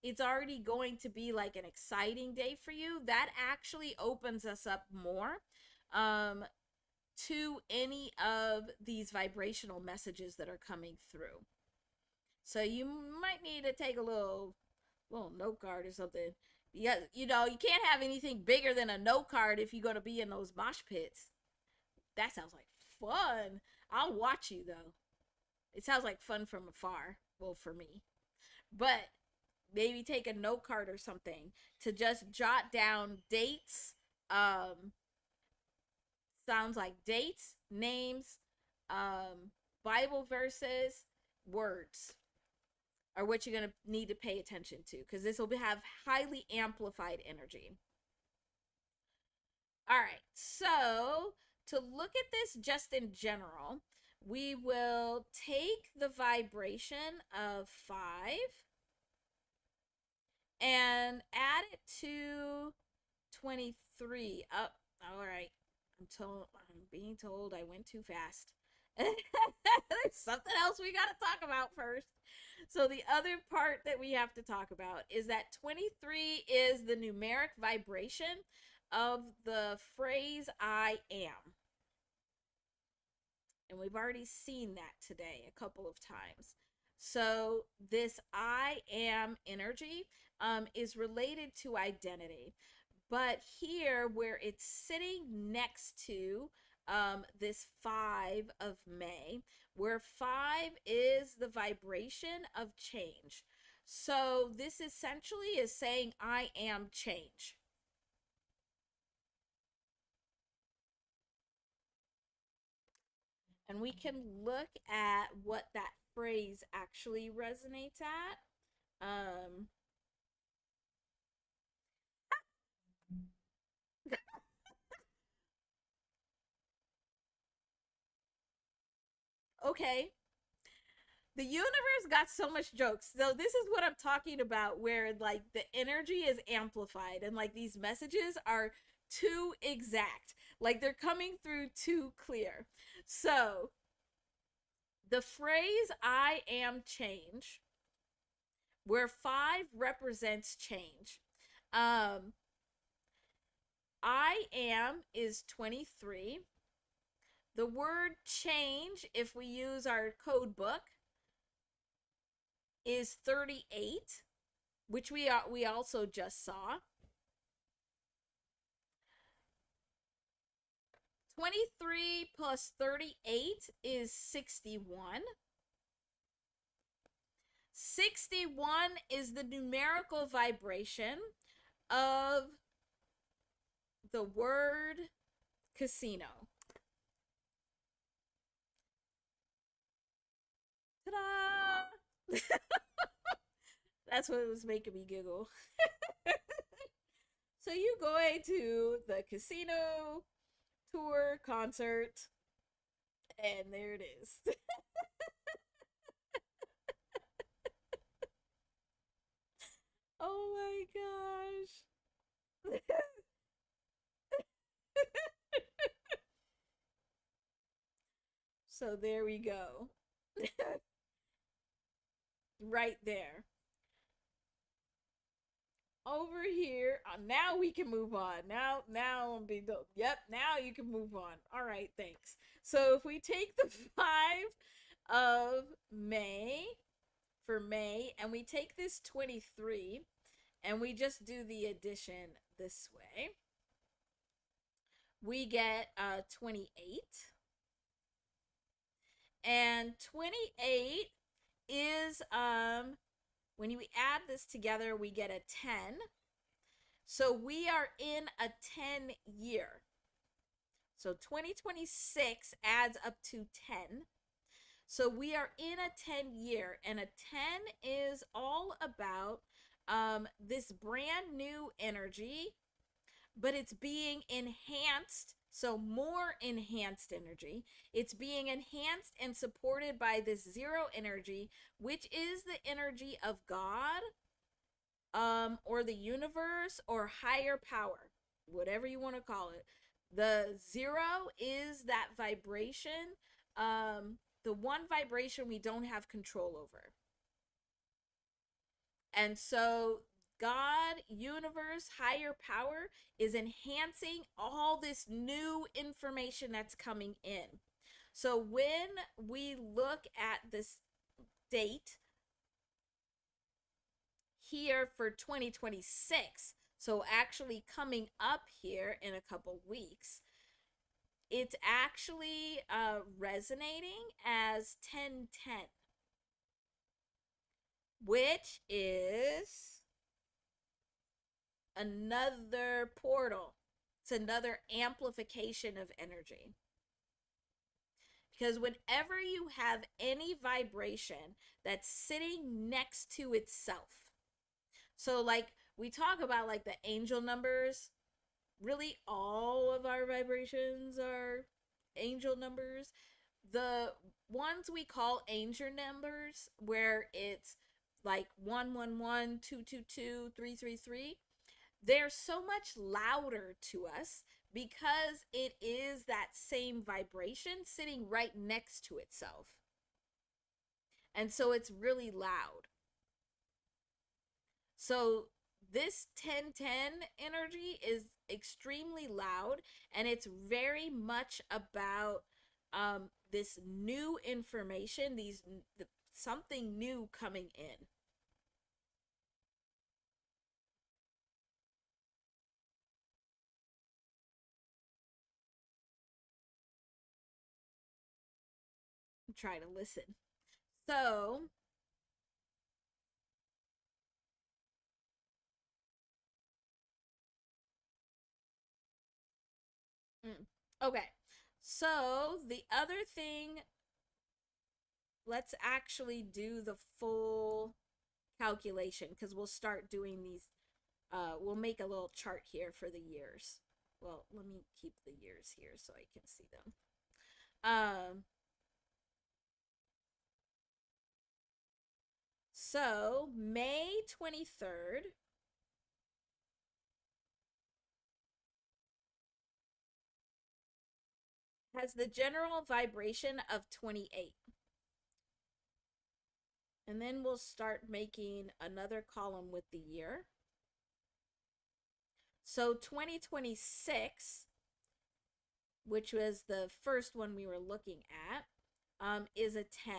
it's already going to be like an exciting day for you, that actually opens us up more um, to any of these vibrational messages that are coming through. So you might need to take a little note card or something. Yeah, you know, you can't have anything bigger than a note card if you're gonna be in those mosh pits. That sounds like fun. I'll watch you though. It sounds like fun from afar. Well, for me. But maybe take a note card or something to just jot down dates. Sounds like dates, names, Bible verses, words are what you're going to need to pay attention to because this will have highly amplified energy. All right, so to look at this just in general, we will take the vibration of 5 and add it to 23. Oh, all right. I'm being told I went too fast. There's something else we got to talk about first. So the other part that we have to talk about is that 23 is the numeric vibration of the phrase I am. And we've already seen that today a couple of times. So this I am energy is related to identity. But here, where it's sitting next to this 5 of May, where 5 is the vibration of change. So this essentially is saying, I am change. And we can look at what that phrase actually resonates at. Okay, the universe got so much jokes. So this is what I'm talking about, where like the energy is amplified and like these messages are too exact. Like they're coming through too clear. So the phrase I am change, where 5 represents change. I am is 23. The word change, if we use our code book, is 38, which we also just saw. 23 plus 38 is 61. 61 is the numerical vibration of the word casino. Ta-da! That's what was making me giggle. So you going to the casino tour concert, and there it is. Oh my gosh. So there we go. Right there. Over here. Now we can move on. Now I'm being told. Yep, now you can move on. All right, thanks. So if we take the 5 of May for May and we take this 23 and we just do the addition this way, we get 28. And 28 is when we add this together, we get a 10. So we are in a 10 year. So 2026 adds up to 10. So we are in a 10 year, and a 10 is all about this brand new energy, but it's being enhanced. So more enhanced energy. It's being enhanced and supported by this 0 energy, which is the energy of God, or the universe, or higher power, whatever you want to call it. The 0 is that vibration, the one vibration we don't have control over. And so God, universe, higher power is enhancing all this new information that's coming in. So when we look at this date here for 2026, so actually coming up here in a couple weeks, it's actually resonating as 1010, which is another portal. It's another amplification of energy. Because whenever you have any vibration that's sitting next to itself, so like we talk about like the angel numbers, really all of our vibrations are angel numbers. The ones we call angel numbers, where it's like 111, 222, 333, they're so much louder to us because it is that same vibration sitting right next to itself. And so it's really loud. So this 1010 energy is extremely loud, and it's very much about this new information, something new coming in. Try to listen. So, okay. So, the other thing, let's actually do the full calculation because we'll start doing these. We'll make a little chart here for the years. Well, let me keep the years here so I can see them. So May 23rd has the general vibration of 28. And then we'll start making another column with the year. So 2026, which was the first one we were looking at, is a 10.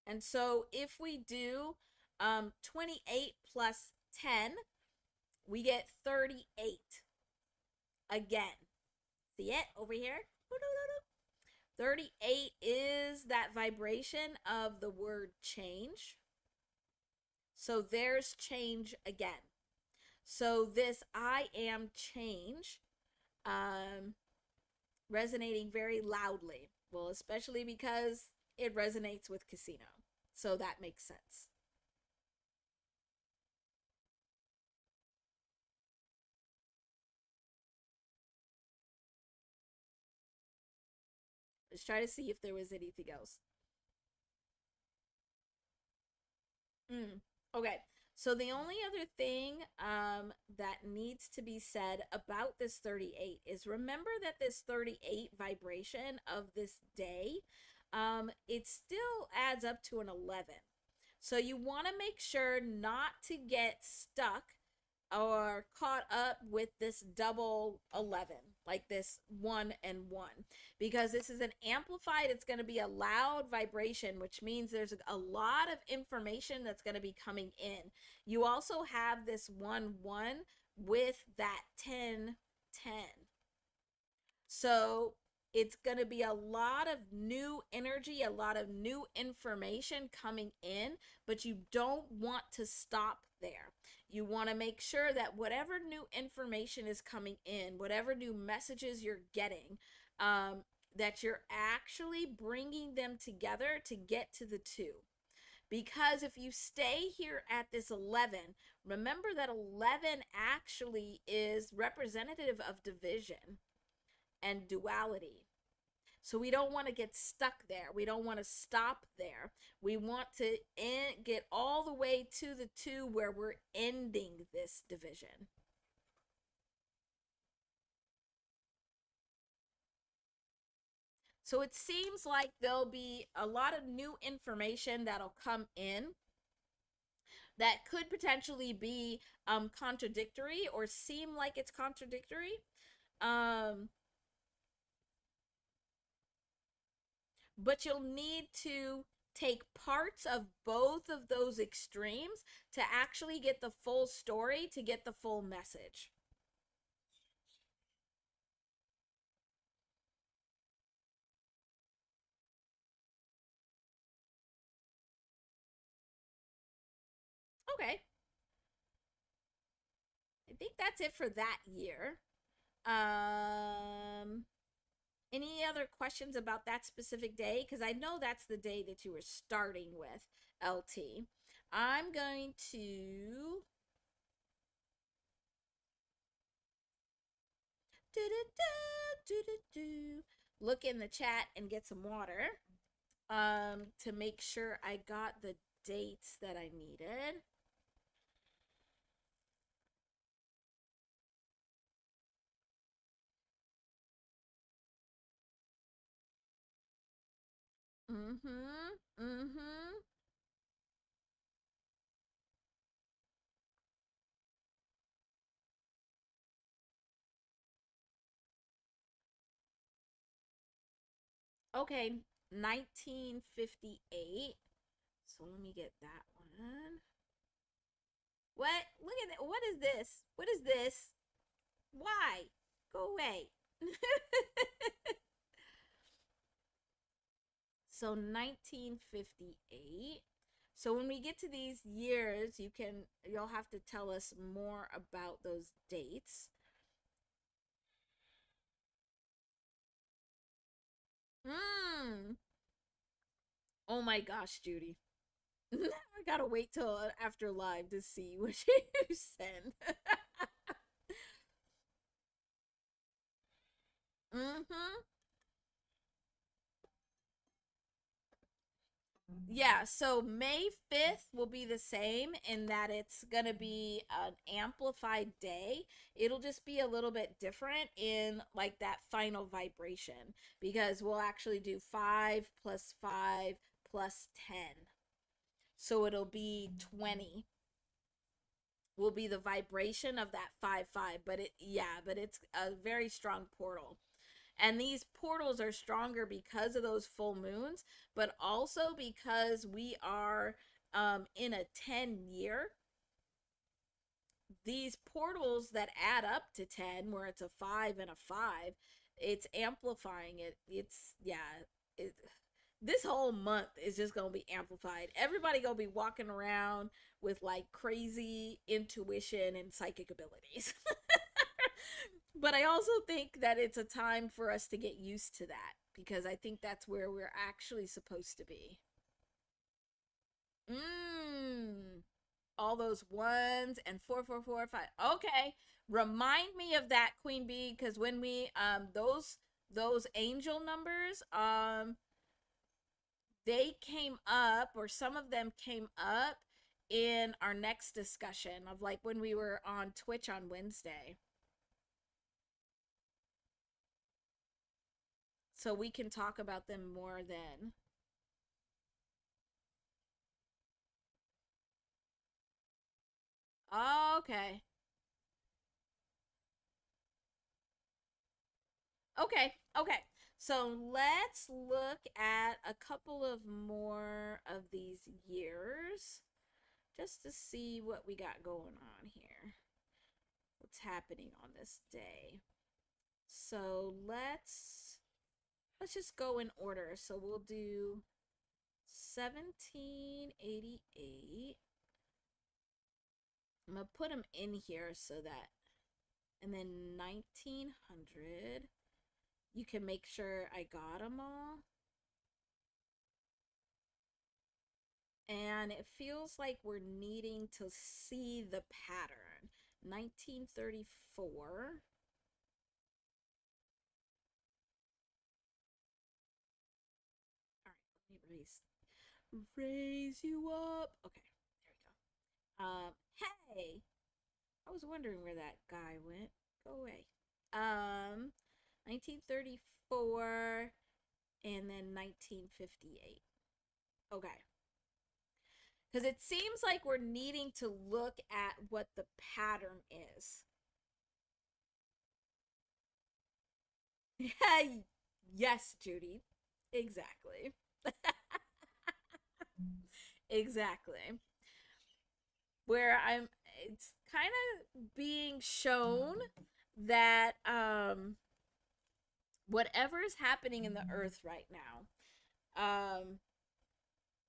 And so if we do 28 plus 10, we get 38 again. See it over here? 38 is that vibration of the word change. So there's change again. So this I am change resonating very loudly. Well, especially because it resonates with casino. So that makes sense. Let's try to see if there was anything else. Okay. So the only other thing that needs to be said about this 38 is remember that this 38 vibration of this day, it still adds up to an 11. So you want to make sure not to get stuck or caught up with this double 11, like this 1 and 1, because this is an amplified, it's going to be a loud vibration, which means there's a lot of information that's going to be coming in. You also have this 1 1 with that 10 10. So it's going to be a lot of new energy, a lot of new information coming in, but you don't want to stop there. You want to make sure that whatever new information is coming in, whatever new messages you're getting, that you're actually bringing them together to get to the two. Because if you stay here at this 11, remember that 11 actually is representative of division and duality. So we don't want to get stuck there. We don't want to stop there. We want to get all the way to the two where we're ending this division. So it seems like there'll be a lot of new information that'll come in that could potentially be contradictory or seem like it's contradictory. Um, but you'll need to take parts of both of those extremes to actually get the full story, to get the full message. Okay, I think that's it for that year. Um, any other questions about that specific day? Because I know that's the day that you were starting with, LT. I'm going to look in the chat and get some water to make sure I got the dates that I needed. Mm-hmm. Mm-hmm. Okay, 1958. So let me get that one. What? Look at that. What is this? What is this? Why? Go away. So 1958. So when we get to these years, you'll have to tell us more about those dates. Mm. Oh my gosh, Judy. I gotta wait till after live to see what you send. Mm-hmm. Yeah, so May 5th will be the same in that it's going to be an amplified day. It'll just be a little bit different in like that final vibration because we'll actually do 5 plus 5 plus 10. So it'll be 20 will be the vibration of that 5 5, but it's a very strong portal. And these portals are stronger because of those full moons, but also because we are in a 10 year. These portals that add up to 10, where it's a 5 and a 5, it's amplifying it. It, this whole month is just gonna be amplified. Everybody gonna be walking around with like crazy intuition and psychic abilities. But I also think that it's a time for us to get used to that because I think that's where we're actually supposed to be. Mmm. All those ones and 4 4 4 5. Okay. Remind me of that, Queen Bee, because when we those angel numbers, they came up, or some of them came up in our next discussion of like when we were on Twitch on Wednesday. So we can talk about them more then. Okay. Okay. Okay. So let's look at a couple of more of these years just to see what we got going on here. What's happening on this day. So let's just go in order. So we'll do 1788. I'm going to put them in here so that, and then 1900. You can make sure I got them all. And it feels like we're needing to see the pattern. 1934. All right, let me raise you up. Okay, there we go. Hey, I was wondering where that guy went. Go away. 1934, and then 1958. Okay. Because it seems like we're needing to look at what the pattern is. Yes, Judy. Exactly. Exactly. Where it's kind of being shown that whatever is happening in the earth right now,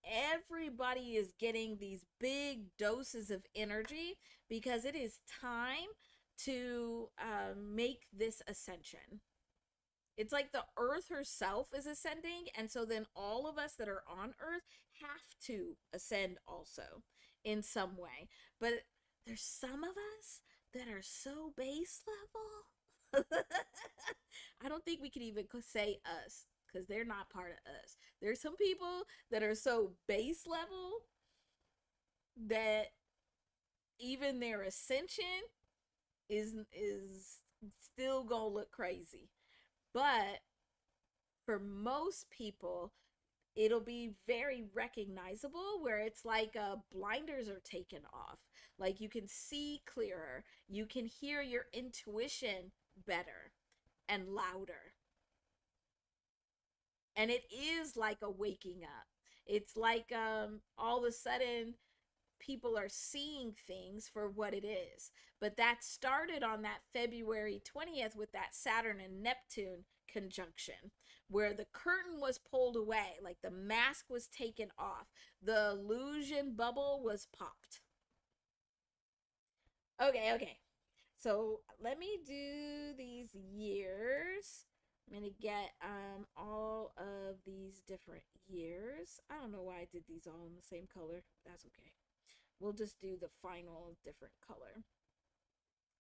everybody is getting these big doses of energy because it is time to make this ascension. It's like the earth herself is ascending, and so then all of us that are on earth have to ascend also in some way. But there's some of us that are so base level. I don't think we can even say us because they're not part of us. There's some people that are so base level that even their ascension is still gonna look crazy. But for most people, it'll be very recognizable where it's like blinders are taken off. Like you can see clearer, you can hear your intuition better and louder. And it is like a waking up. It's like all of a sudden people are seeing things for what it is. But that started on that February 20th with that Saturn and Neptune conjunction, where the curtain was pulled away, like the mask was taken off, the illusion bubble was popped. Okay, okay. So let me do these years. I'm gonna get all of these different years. I don't know why I did these all in the same color. That's okay. We'll just do the final different color.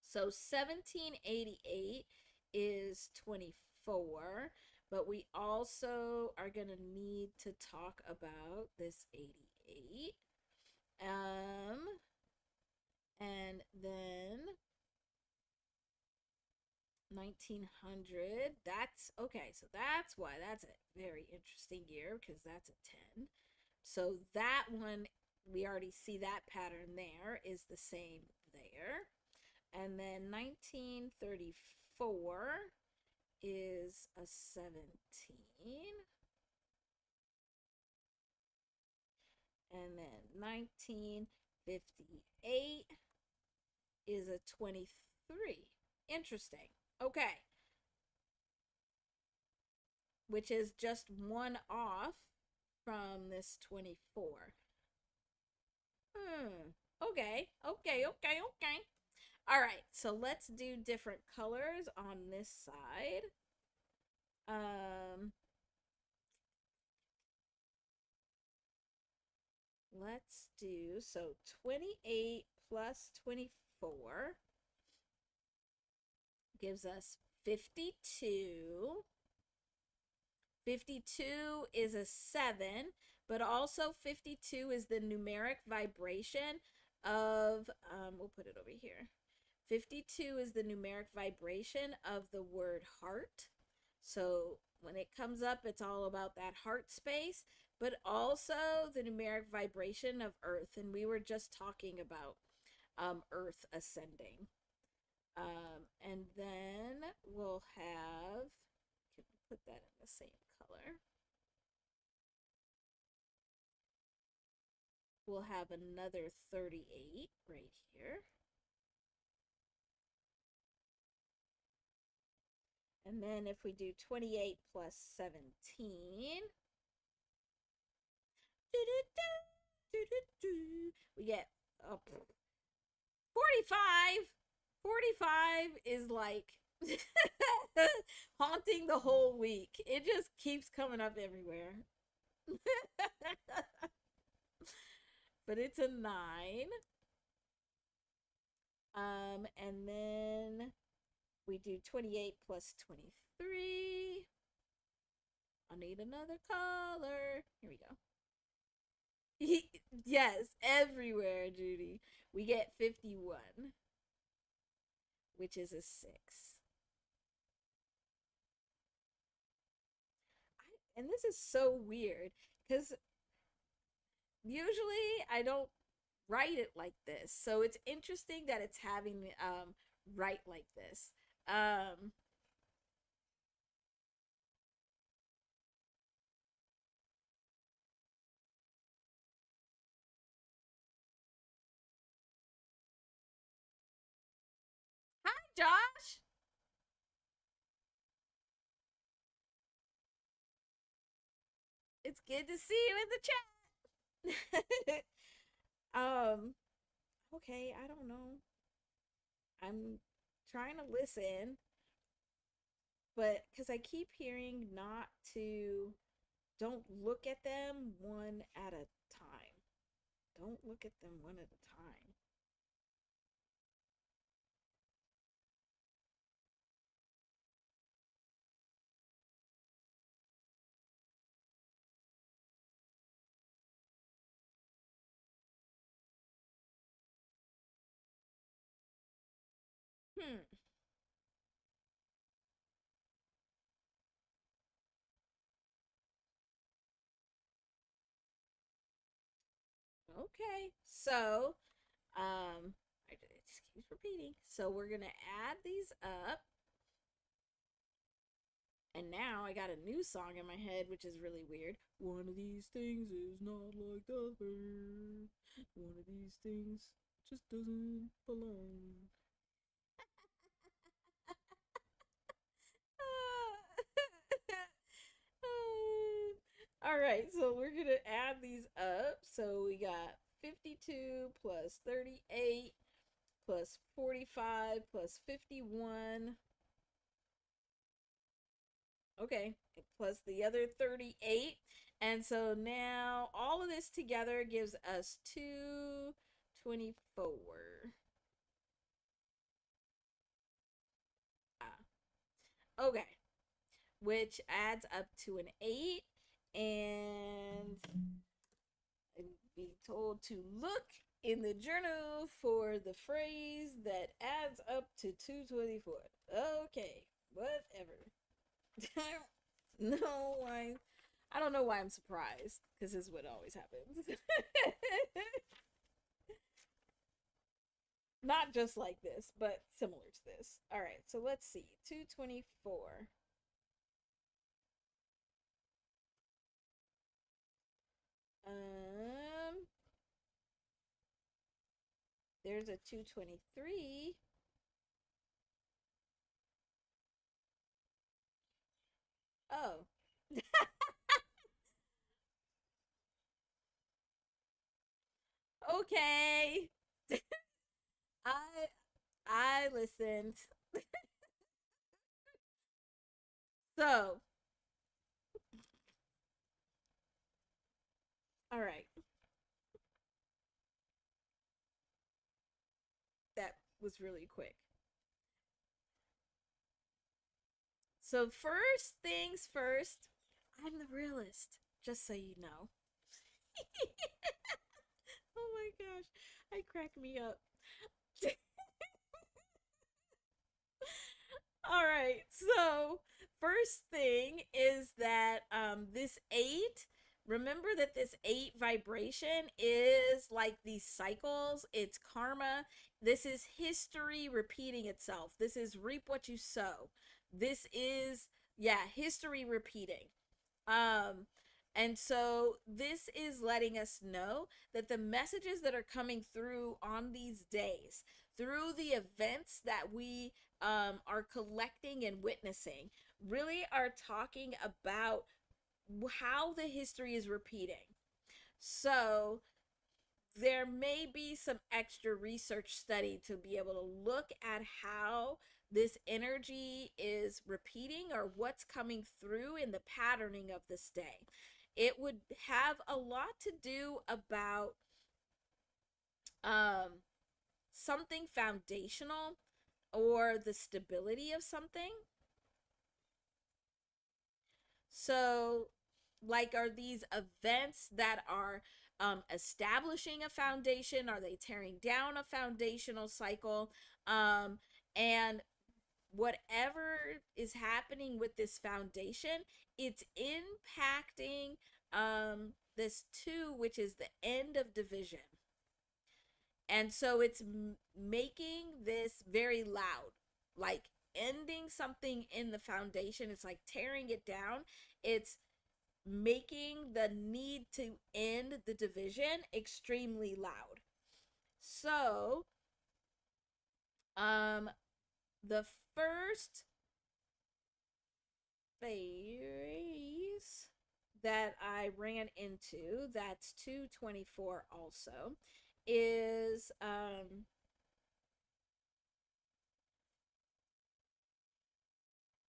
So 1788 is 24, but we also are going to need to talk about this 88. And then 1900, that's okay. So that's why that's a very interesting year because that's a 10. So that one, we already see that pattern there is the same there. And then 1934 is a 17. And then 1958 is a 23. Interesting. Okay. Which is just one off from this 24. Okay. All right, so let's do different colors on this side. Let's do, so 28 plus 24 gives us 52. 52 is a 7, but also 52 is the numeric vibration of, we'll put it over here. 52 is the numeric vibration of the word heart. So when it comes up, it's all about that heart space, but also the numeric vibration of earth. And we were just talking about earth ascending. And then we'll have, can put that in the same color. We'll have another 38 right here. And then if we do 28 plus 17, we get 45. 45 is like haunting the whole week. It just keeps coming up everywhere. But it's a 9. And then we do 28 plus 23. I need another color. Here we go. Yes, everywhere, Judy. We get 51, which is a 6. And this is so weird because usually I don't write it like this. So it's interesting that it's having write like this. Um Hi Josh. It's good to see you in the chat. um okay, I don't know. I'm trying to listen, but cuz I keep hearing not to don't look at them one at a time. Don't look at them one at a time. Hmm. Okay. So, it just keeps repeating. So we're gonna add these up, and now I got a new song in my head, which is really weird. One of these things is not like the other. One of these things just doesn't belong. All right, so we're gonna add these up. So we got 52 plus 38 plus 45 plus 51. Okay, plus the other 38. And so now all of this together gives us 224. Ah, okay, which adds up to an 8. And I'm being told to look in the journal for the phrase that adds up to 224. Okay, whatever. No, I don't know why I'm surprised because this is what always happens. Not just like this, but similar to this. All right, so let's see. 224. Um, there's a 223. Oh, okay. I I listened. So, all right. That was really quick. So, first things first, I'm the realist, just so you know. Oh my gosh, I crack me up. All right, so first thing is that this eight, remember that this eight vibration is like these cycles, it's karma. This is history repeating itself. This is reap what you sow. This is, yeah, history repeating. Um, and so this is letting us know that the messages that are coming through on these days, through the events that we are collecting and witnessing, really are talking about how the history is repeating. So there may be some extra research study to be able to look at how this energy is repeating or what's coming through in the patterning of this day. It would have a lot to do about um, something foundational or the stability of something. So, like, are these events that are establishing a foundation? Are they tearing down a foundational cycle? And whatever is happening with this foundation, it's impacting this 2, which is the end of division. And so it's making this very loud, like ending something in the foundation. It's like tearing it down. It's making the need to end the division extremely loud. So, the first phase that I ran into, that's 224 also, is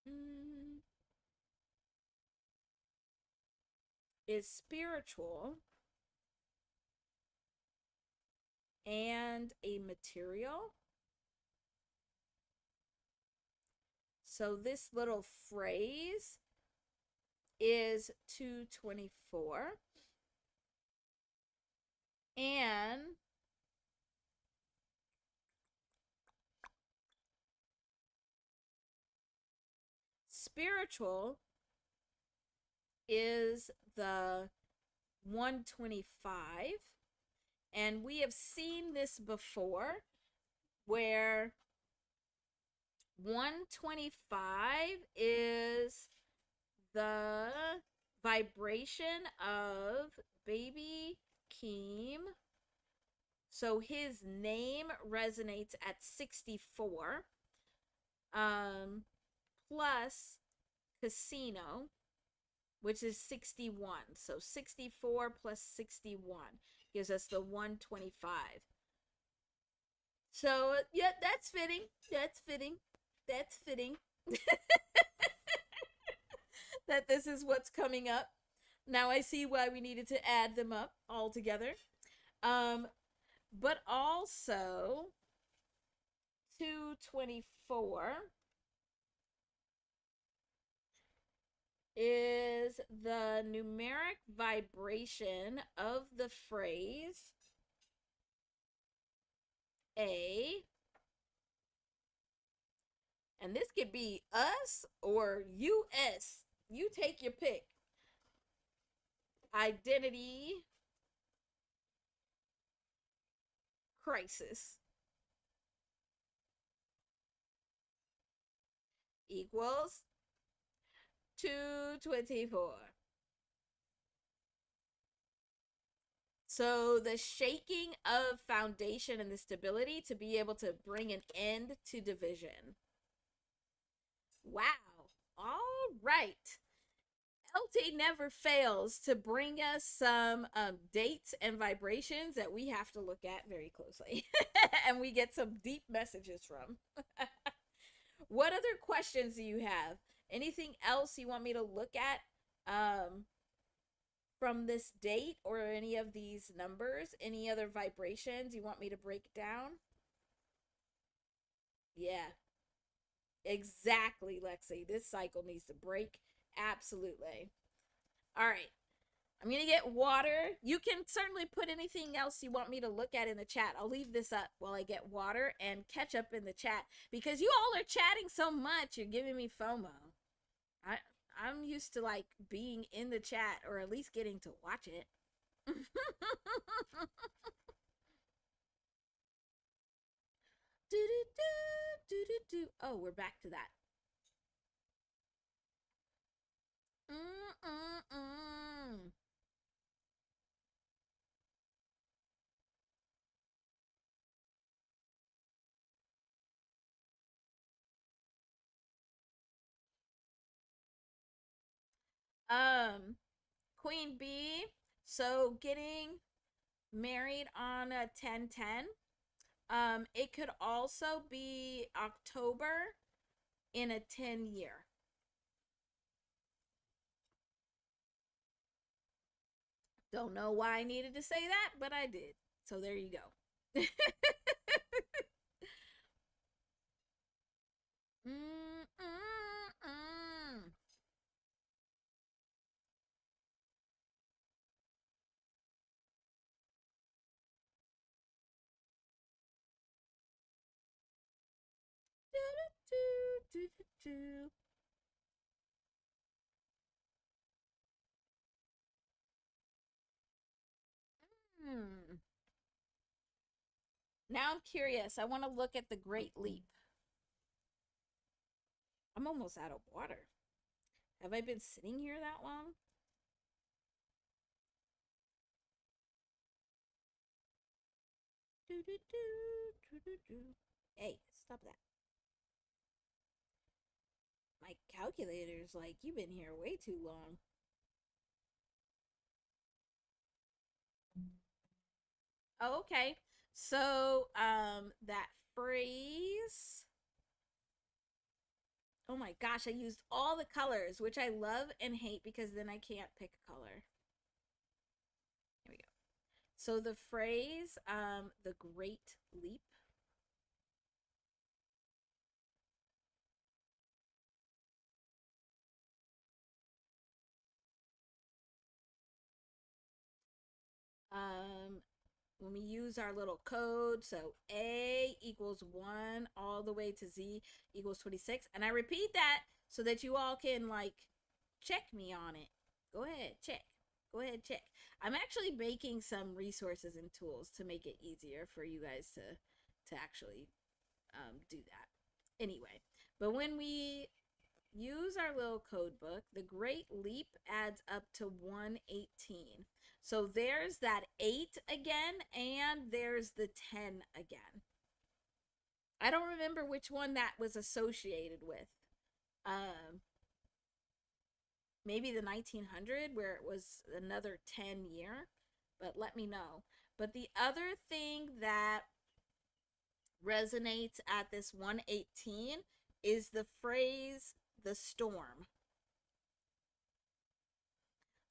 mm, is spiritual and a material. So this little phrase is 224. And spiritual is the 125. And we have seen this before where 125 is the vibration of baby Keem. So his name resonates at 64. Plus casino, which is 61. So 64 plus 61 gives us the 125. So, yeah, that's fitting. That's fitting. That's fitting. That this is what's coming up. Now I see why we needed to add them up all together. But also 224 is the numeric vibration of the phrase A. And this could be us or US. You take your pick. Identity crisis equals 224. So the shaking of foundation and the stability to be able to bring an end to division. Wow. All right. LT never fails to bring us some dates and vibrations that we have to look at very closely. And we get some deep messages from. What other questions do you have? Anything else you want me to look at from this date or any of these numbers? Any other vibrations you want me to break down? Yeah, exactly, Lexi. This cycle needs to break. Absolutely. All right. I'm going to get water. You can certainly put anything else you want me to look at in the chat. I'll leave this up while I get water and catch up in the chat because you all are chatting so much. You're giving me FOMO. I'm used to like being in the chat or at least getting to watch it. Oh, we're back to that. Mm-mm-mm. Um, Queen Bee. So getting married on a 10-10. It could also be October in a 10-year. Don't know why I needed to say that, but I did. So there you go. Mm-mm-mm. Hmm. Now I'm curious. I want to look at the Great Leap. I'm almost out of water. Have I been sitting here that long? Do, do, do, do, do, do. Hey, stop that. My calculator's like, you've been here way too long. Oh, okay. So, that phrase. Oh my gosh, I used all the colors, which I love and hate because then I can't pick a color. Here we go. So the phrase, the Great Leap. Um, when we use our little code, so A equals 1 all the way to Z equals 26. And I repeat that so that you all can like check me on it. Go ahead, check. Go ahead, check. I'm actually making some resources and tools to make it easier for you guys to actually do that. Anyway, but when we use our little code book, the Great Leap adds up to 118. So there's that 8 again, and there's the 10 again. I don't remember which one that was associated with. Um, Maybe the 1900, where it was another 10 year, but let me know. But the other thing that resonates at this 118 is the phrase the storm.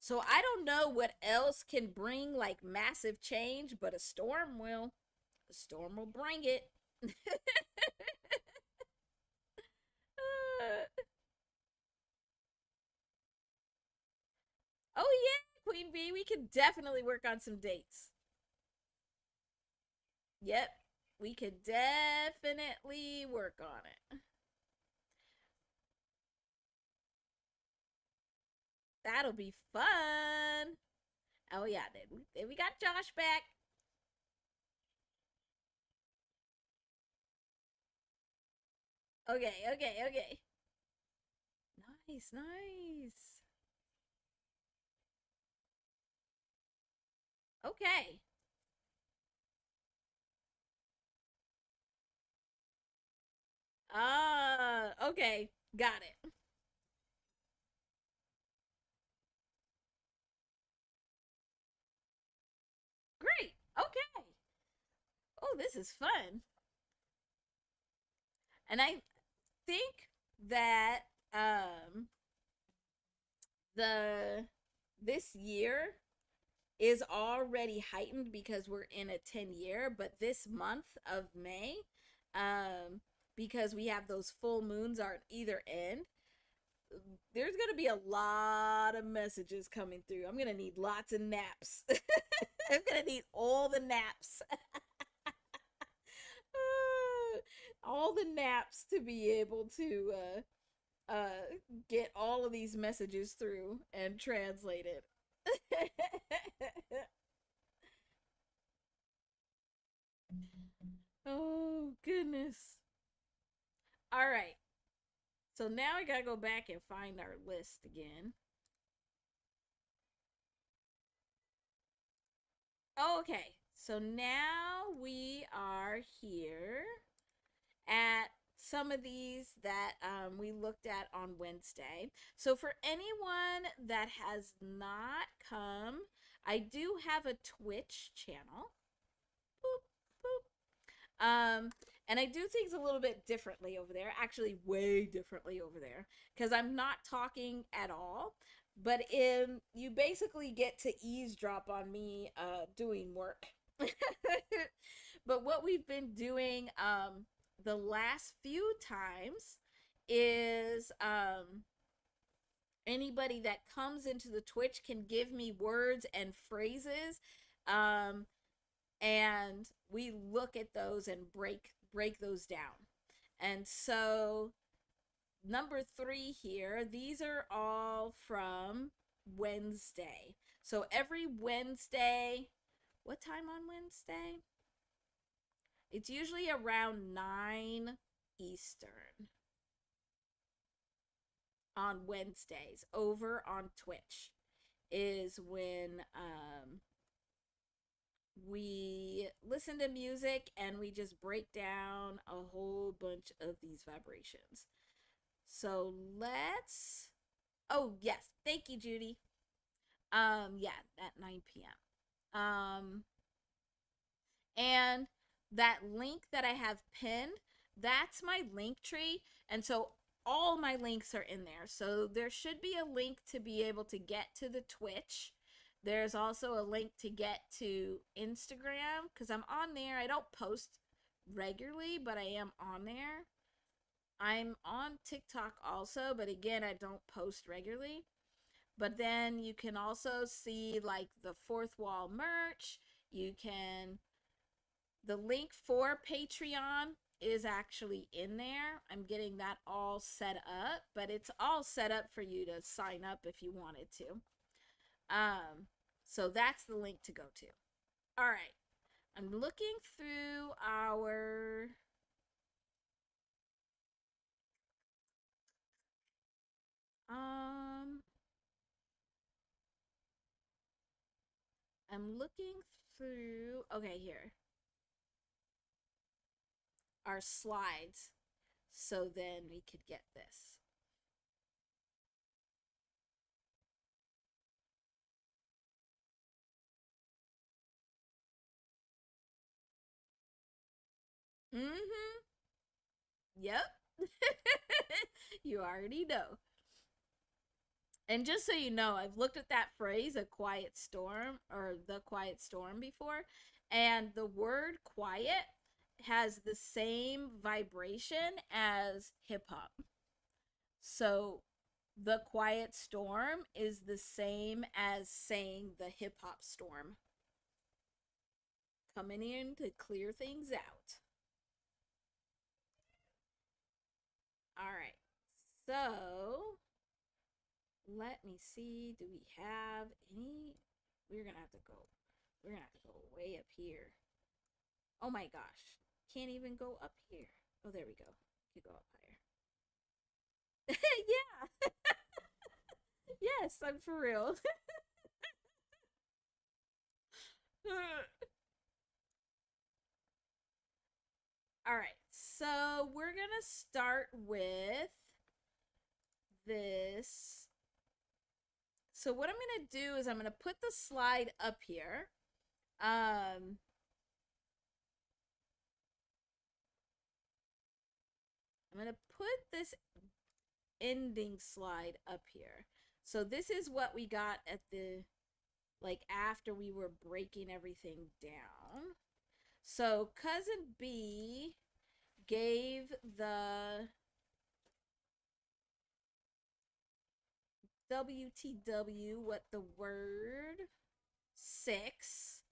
So I don't know what else can bring like massive change, but a storm will. A storm will bring it. Oh yeah, Queen Bee, we can definitely work on some dates. Yep, we could definitely work on it. That'll be fun. Oh yeah, then we got Josh back. Okay, okay, okay. Nice, nice. Okay. Okay. Got it. Great. Okay. Oh, this is fun. And I think that the this year is already heightened because we're in a 10 year, but this month of May, um, because we have those full moons on either end, there's going to be a lot of messages coming through. I'm going to need lots of naps. I'm going to need all the naps. All the naps to be able to get all of these messages through and translate it. Oh goodness. All right. So now I gotta go back and find our list again. Okay. So now we are here at some of these that we looked at on Wednesday. So for anyone that has not come, I do have a Twitch channel. Boop, boop. And I do things a little bit differently over there, actually way differently over there, because I'm not talking at all. But you basically get to eavesdrop on me doing work. But what we've been doing the last few times is anybody that comes into the Twitch can give me words and phrases, um, and we look at those and break those down. And so number 3 here, these are all from Wednesday. So every Wednesday, what time on Wednesday? It's usually around 9 Eastern on Wednesdays over on Twitch is when we listen to music and we just break down a whole bunch of these vibrations. So let's. Oh yes, thank you, Judy. Yeah, at 9 p.m. And that link that I have pinned, that's my link tree, and so all my links are in there. So there should be a link to be able to get to the Twitch. There's also a link to get to Instagram because I'm on there. I don't post regularly, but I am on there. I'm on TikTok also, but again, I don't post regularly. But then you can also see like the fourth wall merch. You can, the link for Patreon is actually in there. I'm getting that all set up, but it's all set up for you to sign up if you wanted to. So that's the link to go to. All right. I'm looking through our I'm looking through, okay, here. Our slides so then we could get this. Mm-hmm. Yep. You already know. And just so you know, I've looked at that phrase, a quiet storm or the quiet storm before, and the word quiet has the same vibration as hip hop. So the quiet storm is the same as saying the hip hop storm. Coming in to clear things out. All right. So let me see. Do we have any? We're gonna have to go. We're gonna have to go way up here. Oh my gosh. Can't even go up here. Oh, there we go. Can go up higher. Yeah. Yes, I'm for real. All right. So we're gonna start with this. So what I'm gonna do is I'm gonna put the slide up here. I'm gonna put this ending slide up here. So this is what we got at the, like, after we were breaking everything down. So cousin B gave the WTW, what the word, 6.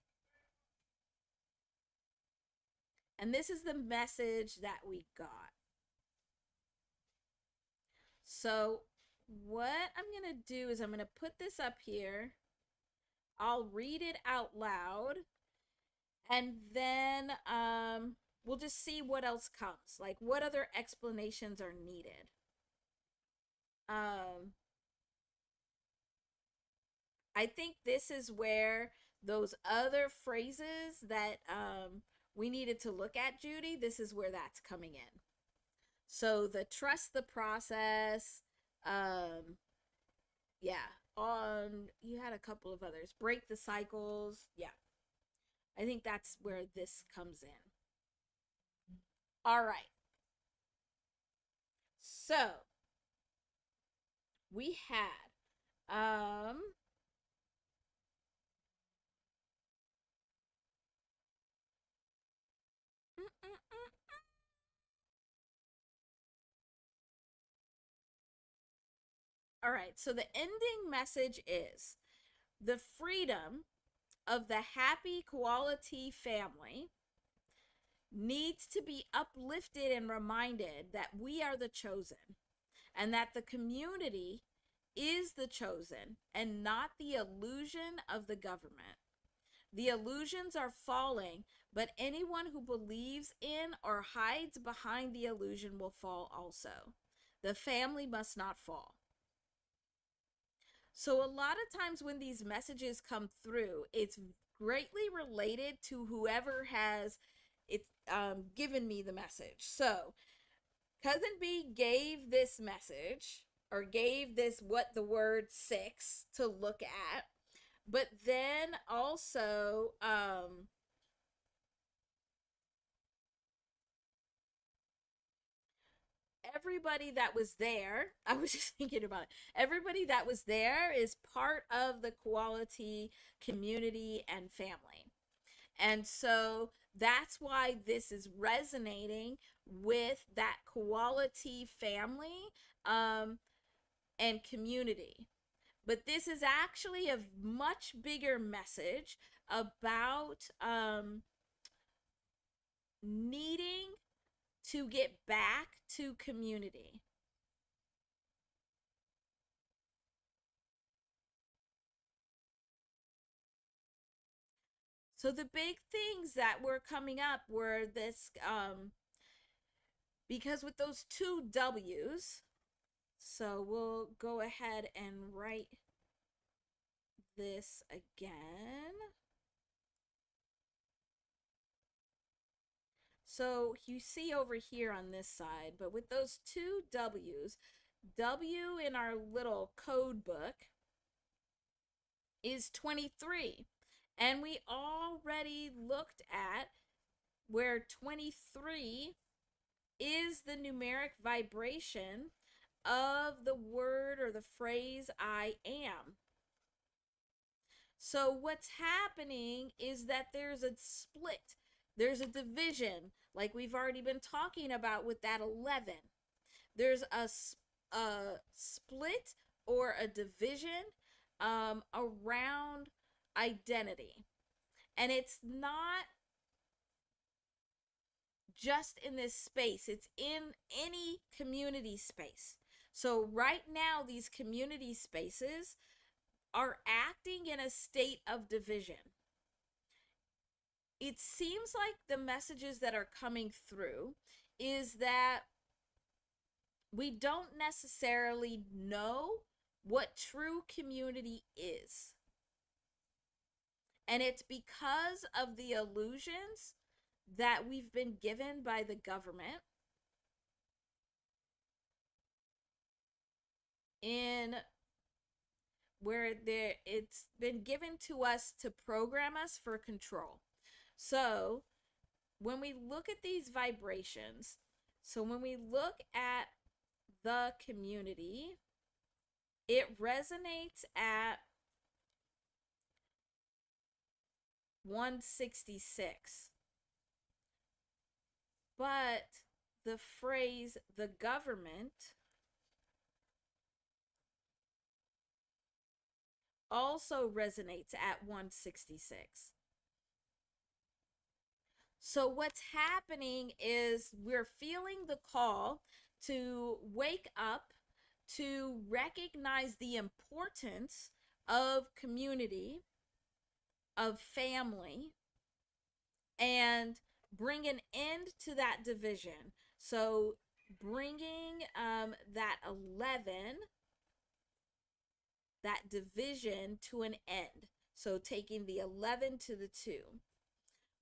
And this is the message that we got. So what I'm going to do is I'm going to put this up here. I'll read it out loud. And then we'll just see what else comes. Like what other explanations are needed. I think this is where those other phrases that we needed to look at, Judy, this is where that's coming in. So the trust the process, yeah, on, you had a couple of others. Break the cycles, yeah. I think that's where this comes in. All right. So we had all right, so the ending message is the freedom of the happy quality family needs to be uplifted and reminded that we are the chosen. and that the community is the chosen and not the illusion of the government. The illusions are falling, but anyone who believes in or hides behind the illusion will fall also. The family must not fall. So, a lot of times when these messages come through, it's greatly related to whoever has given me the message. So, Cousin B gave this message or gave this what the word six to look at, but then also everybody that was there, I was just thinking about it. Everybody that was there is part of the quality community and family. And so that's why this is resonating with that quality family and community. But this is actually a much bigger message about needing to get back to community. So the big things that were coming up were this because with those two W's, so we'll go ahead and write this again. So you see over here on this side, but with those two W's, W in our little code book is 23. And we already looked at where 23 is the numeric vibration of the word or the phrase I am. So what's happening is that there's a split, there's a division, like we've already been talking about with that 11. There's a split or a division around identity. And it's not just in this space, it's in any community space. So, right now, these community spaces are acting in a state of division. It seems like the messages that are coming through is that we don't necessarily know what true community is. And it's because of the illusions that we've been given by the government in where it's been given to us to program us for control. So when we look at these vibrations, so when we look at the community, it resonates at 166. But the phrase the government also resonates at 166. So what's happening is we're feeling the call to wake up, to recognize the importance of community, of family, and bring an end to that division. So bringing that 11, that division to an end. So taking the 11 to the 2.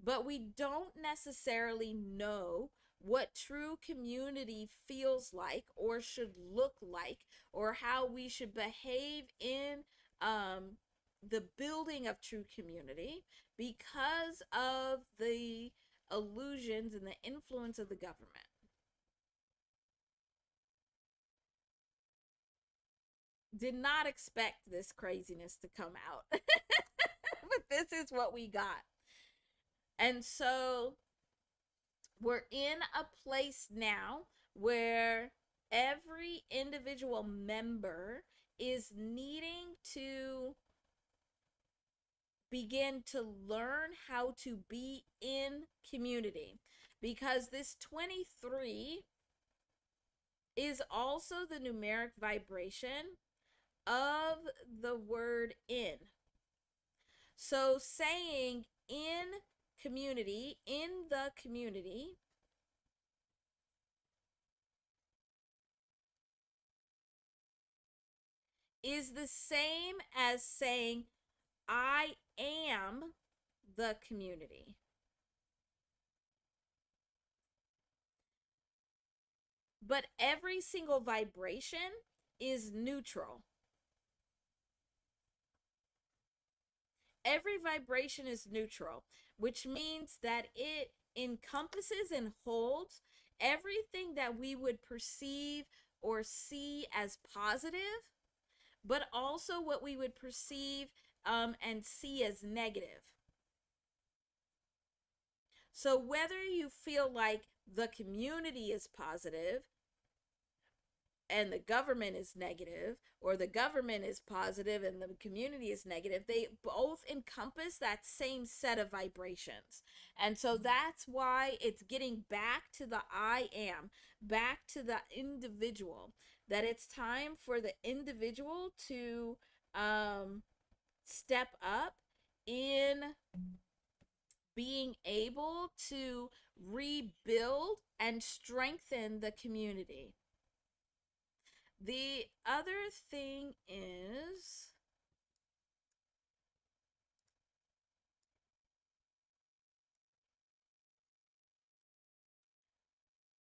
But we don't necessarily know what true community feels like or should look like, or how we should behave in the building of true community, because of the illusions and the influence of the government. Did not expect this craziness to come out, but this is what we got. And so we're in a place now where every individual member is needing to begin to learn how to be in community, because this 23 is also the numeric vibration of the word in. So saying in the community, is the same as saying I am the community. But every single vibration is neutral. Every vibration is neutral, which means that it encompasses and holds everything that we would perceive or see as positive, but also what we would perceive and see as negative. So whether you feel like the community is positive and the government is negative, or the government is positive and the community is negative, they both encompass that same set of vibrations. And so that's why it's getting back to the I am, back to the individual, that it's time for the individual to step up in being able to rebuild and strengthen the community. The other thing is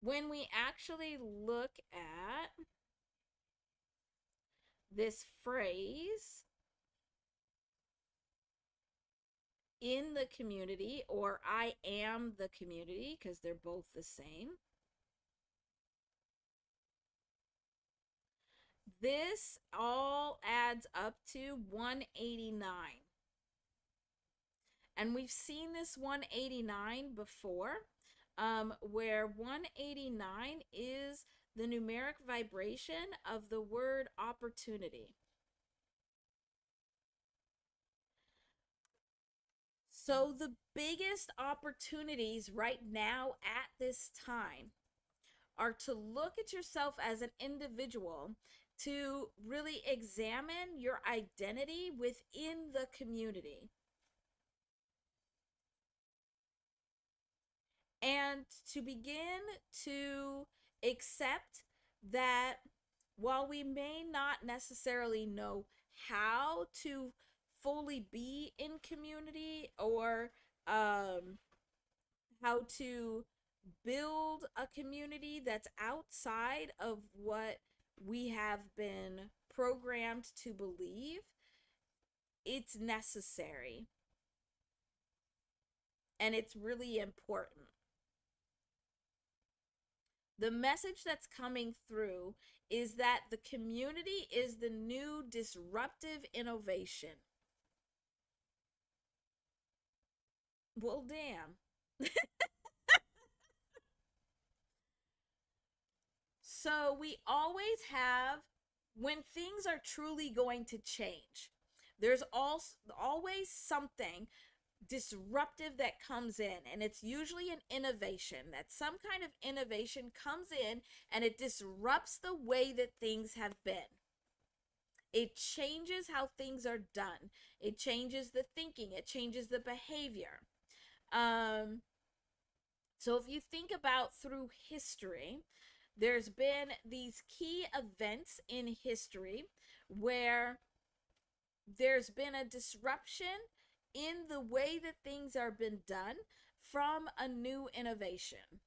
when we actually look at this phrase in the community, or I am the community, because they're both the same, this all adds up to 189. And we've seen this 189 before, where 189 is the numeric vibration of the word opportunity. So the biggest opportunities right now at this time are to look at yourself as an individual, to really examine your identity within the community, and to begin to accept that while we may not necessarily know how to fully be in community, or how to build a community that's outside of what we have been programmed to believe, it's necessary and it's really important. The message that's coming through is that the community is the new disruptive innovation. Well, damn. So we always have, when things are truly going to change, there's also always something disruptive that comes in, and it's usually an innovation, that some kind of innovation comes in and it disrupts the way that things have been. It changes how things are done, it changes the thinking, it changes the behavior. So if you think about through history, there's been these key events in history where there's been a disruption in the way that things are been done from a new innovation,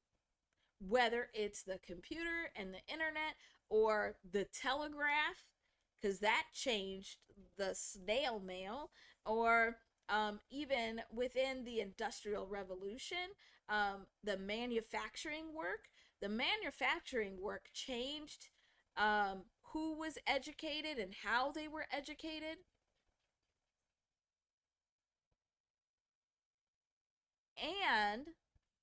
whether it's the computer and the internet, or the telegraph, because that changed the snail mail, or even within the Industrial Revolution, the manufacturing work. The manufacturing work changed who was educated and how they were educated. And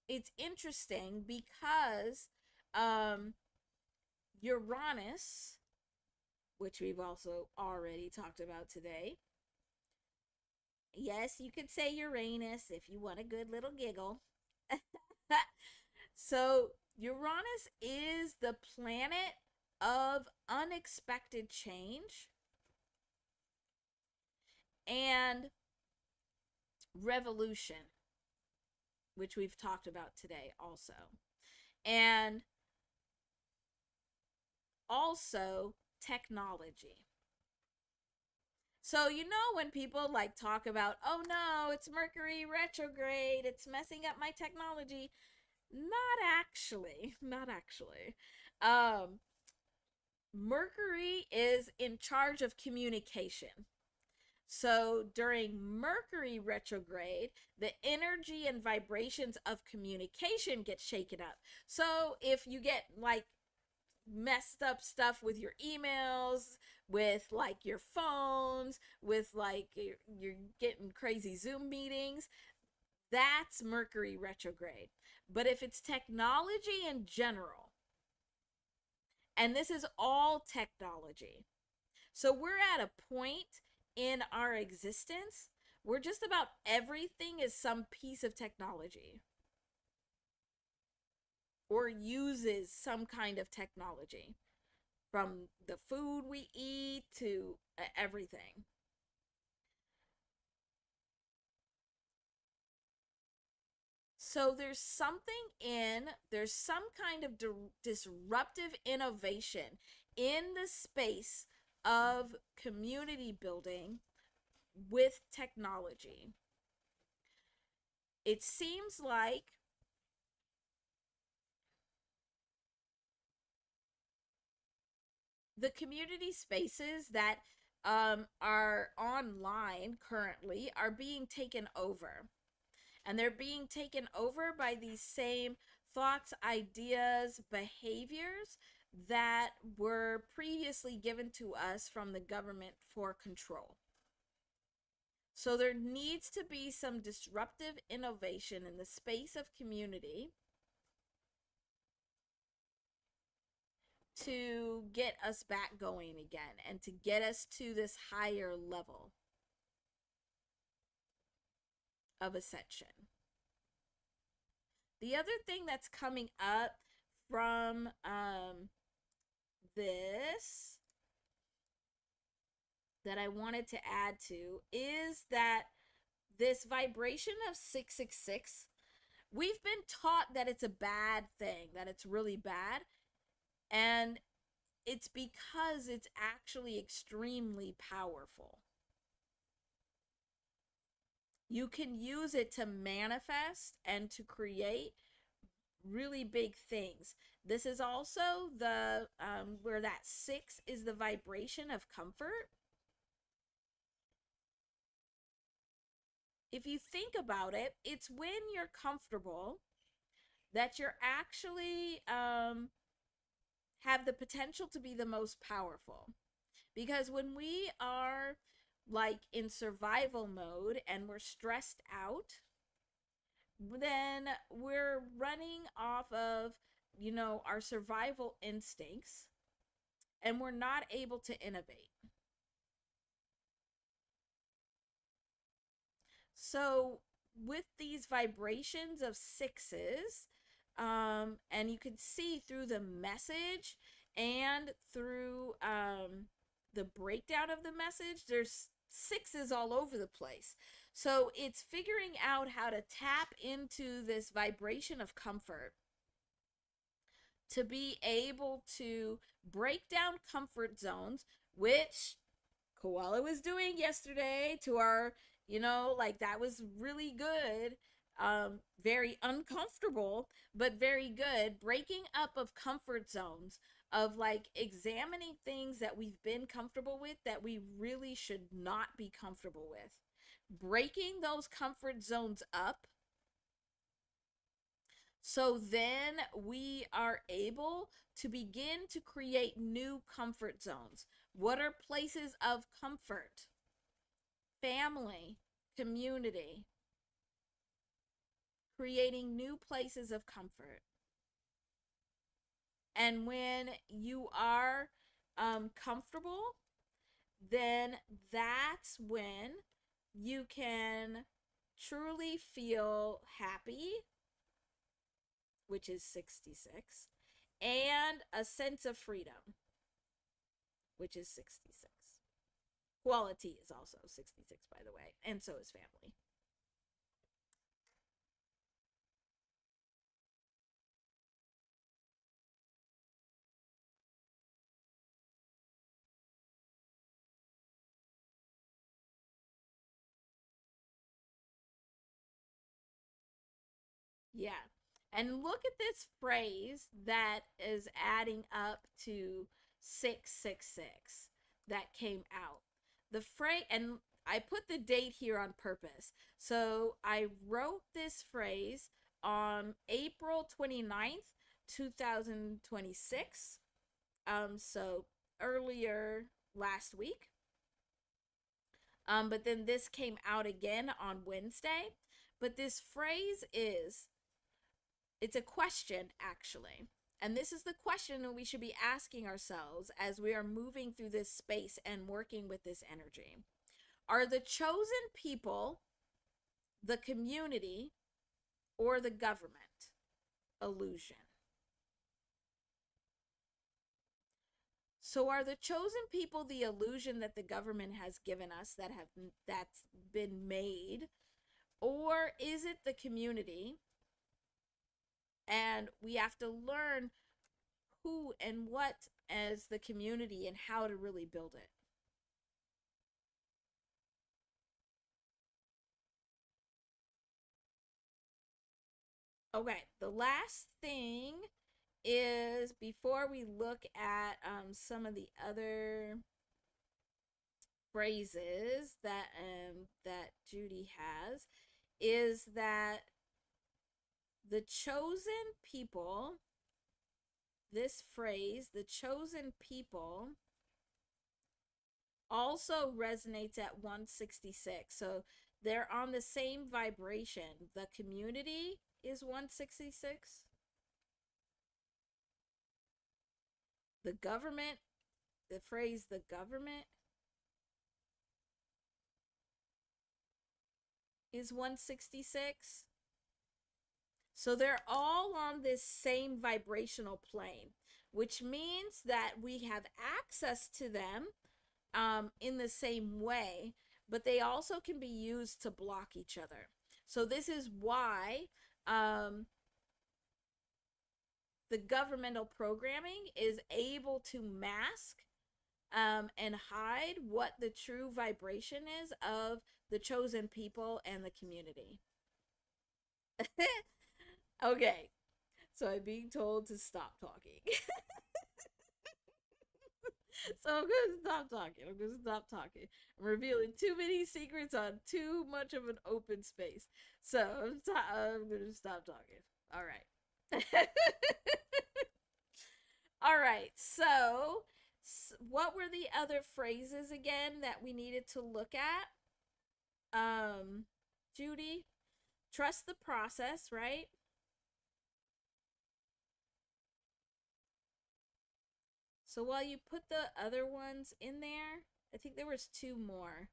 it's interesting because Uranus, which we've also already talked about today. Yes, you could say Uranus if you want a good little giggle. So, Uranus is the planet of unexpected change and revolution, which we've talked about today also. And also technology. So, when people like talk about, oh no, it's Mercury retrograde, it's messing up my technology. Not actually. Not actually. Um, Mercury is in charge of communication. So during Mercury retrograde, the energy and vibrations of communication get shaken up. So if you get like messed up stuff with your emails, with like your phones, with like you're getting crazy Zoom meetings, that's Mercury retrograde. But if it's technology in general, and this is all technology, so we're at a point in our existence where just about everything is some piece of technology or uses some kind of technology, from the food we eat to everything. So there's some kind of disruptive innovation in the space of community building with technology. It seems like the community spaces that are online currently are being taken over. And they're being taken over by these same thoughts, ideas, behaviors that were previously given to us from the government for control. So there needs to be some disruptive innovation in the space of community to get us back going again and to get us to this higher level of ascension. The other thing that's coming up from this that I wanted to add to is that this vibration of 666, we've been taught that it's a bad thing, that it's really bad. And it's because it's actually extremely powerful. You can use it to manifest and to create really big things. This is also the where that 6 is the vibration of comfort. If you think about it, it's when you're comfortable that you're actually have the potential to be the most powerful. Because when we are like in survival mode and we're stressed out, then we're running off of, our survival instincts, and we're not able to innovate. So, with these vibrations of 6s, and you can see through the message and through the breakdown of the message, there's 6s all over the place. So it's figuring out how to tap into this vibration of comfort to be able to break down comfort zones, which Koala was doing yesterday to our, like that was really good. Very uncomfortable, but very good. Breaking up of comfort zones, of like examining things that we've been comfortable with that we really should not be comfortable with. Breaking those comfort zones up, so then we are able to begin to create new comfort zones. What are places of comfort? Family, community, creating new places of comfort. And when you are comfortable, then that's when you can truly feel happy, which is 66, and a sense of freedom. which is 66. Quality is also 66, by the way, and so is family. Yeah. And look at this phrase that is adding up to 666 that came out. The phrase, and I put the date here on purpose. So I wrote this phrase on April 29th, 2026. So earlier last week. But then this came out again on Wednesday. But this phrase is, it's a question, actually. And this is the question that we should be asking ourselves as we are moving through this space and working with this energy. Are the chosen people the community or the government? Illusion. So are the chosen people the illusion that the government has given us that's been made, or is it the community? And we have to learn who and what as the community and how to really build it. Okay, the last thing is before we look at some of the other phrases that Judy has, is that the chosen people, this phrase, the chosen people, also resonates at 166. So they're on the same vibration. The community is 166. The government, the phrase the government is 166. So they're all on this same vibrational plane, which means that we have access to them in the same way, but they also can be used to block each other. So this is why the governmental programming is able to mask and hide what the true vibration is of the chosen people and the community. Okay, so I'm being told to stop talking. So I'm gonna stop talking. I'm gonna stop talking. I'm revealing too many secrets on too much of an open space. So I'm gonna stop talking. All right. All right. So, what were the other phrases again that we needed to look at? Judy, trust the process, right? So while you put the other ones in there, I think there was two more.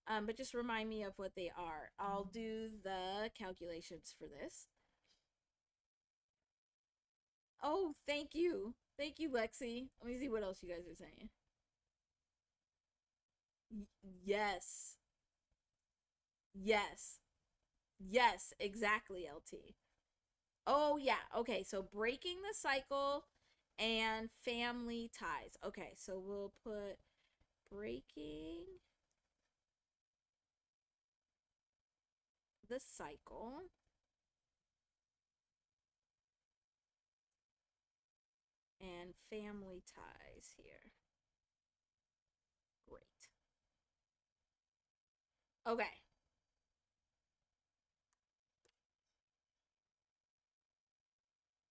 But just remind me of what they are. I'll do the calculations for this. Oh, thank you. Thank you, Lexi. Let me see what else you guys are saying. Yes. Yes. Yes, exactly, LT. Oh, yeah. Okay, so breaking the cycle and family ties. Okay, so we'll put breaking the cycle and family ties here. Great. Okay.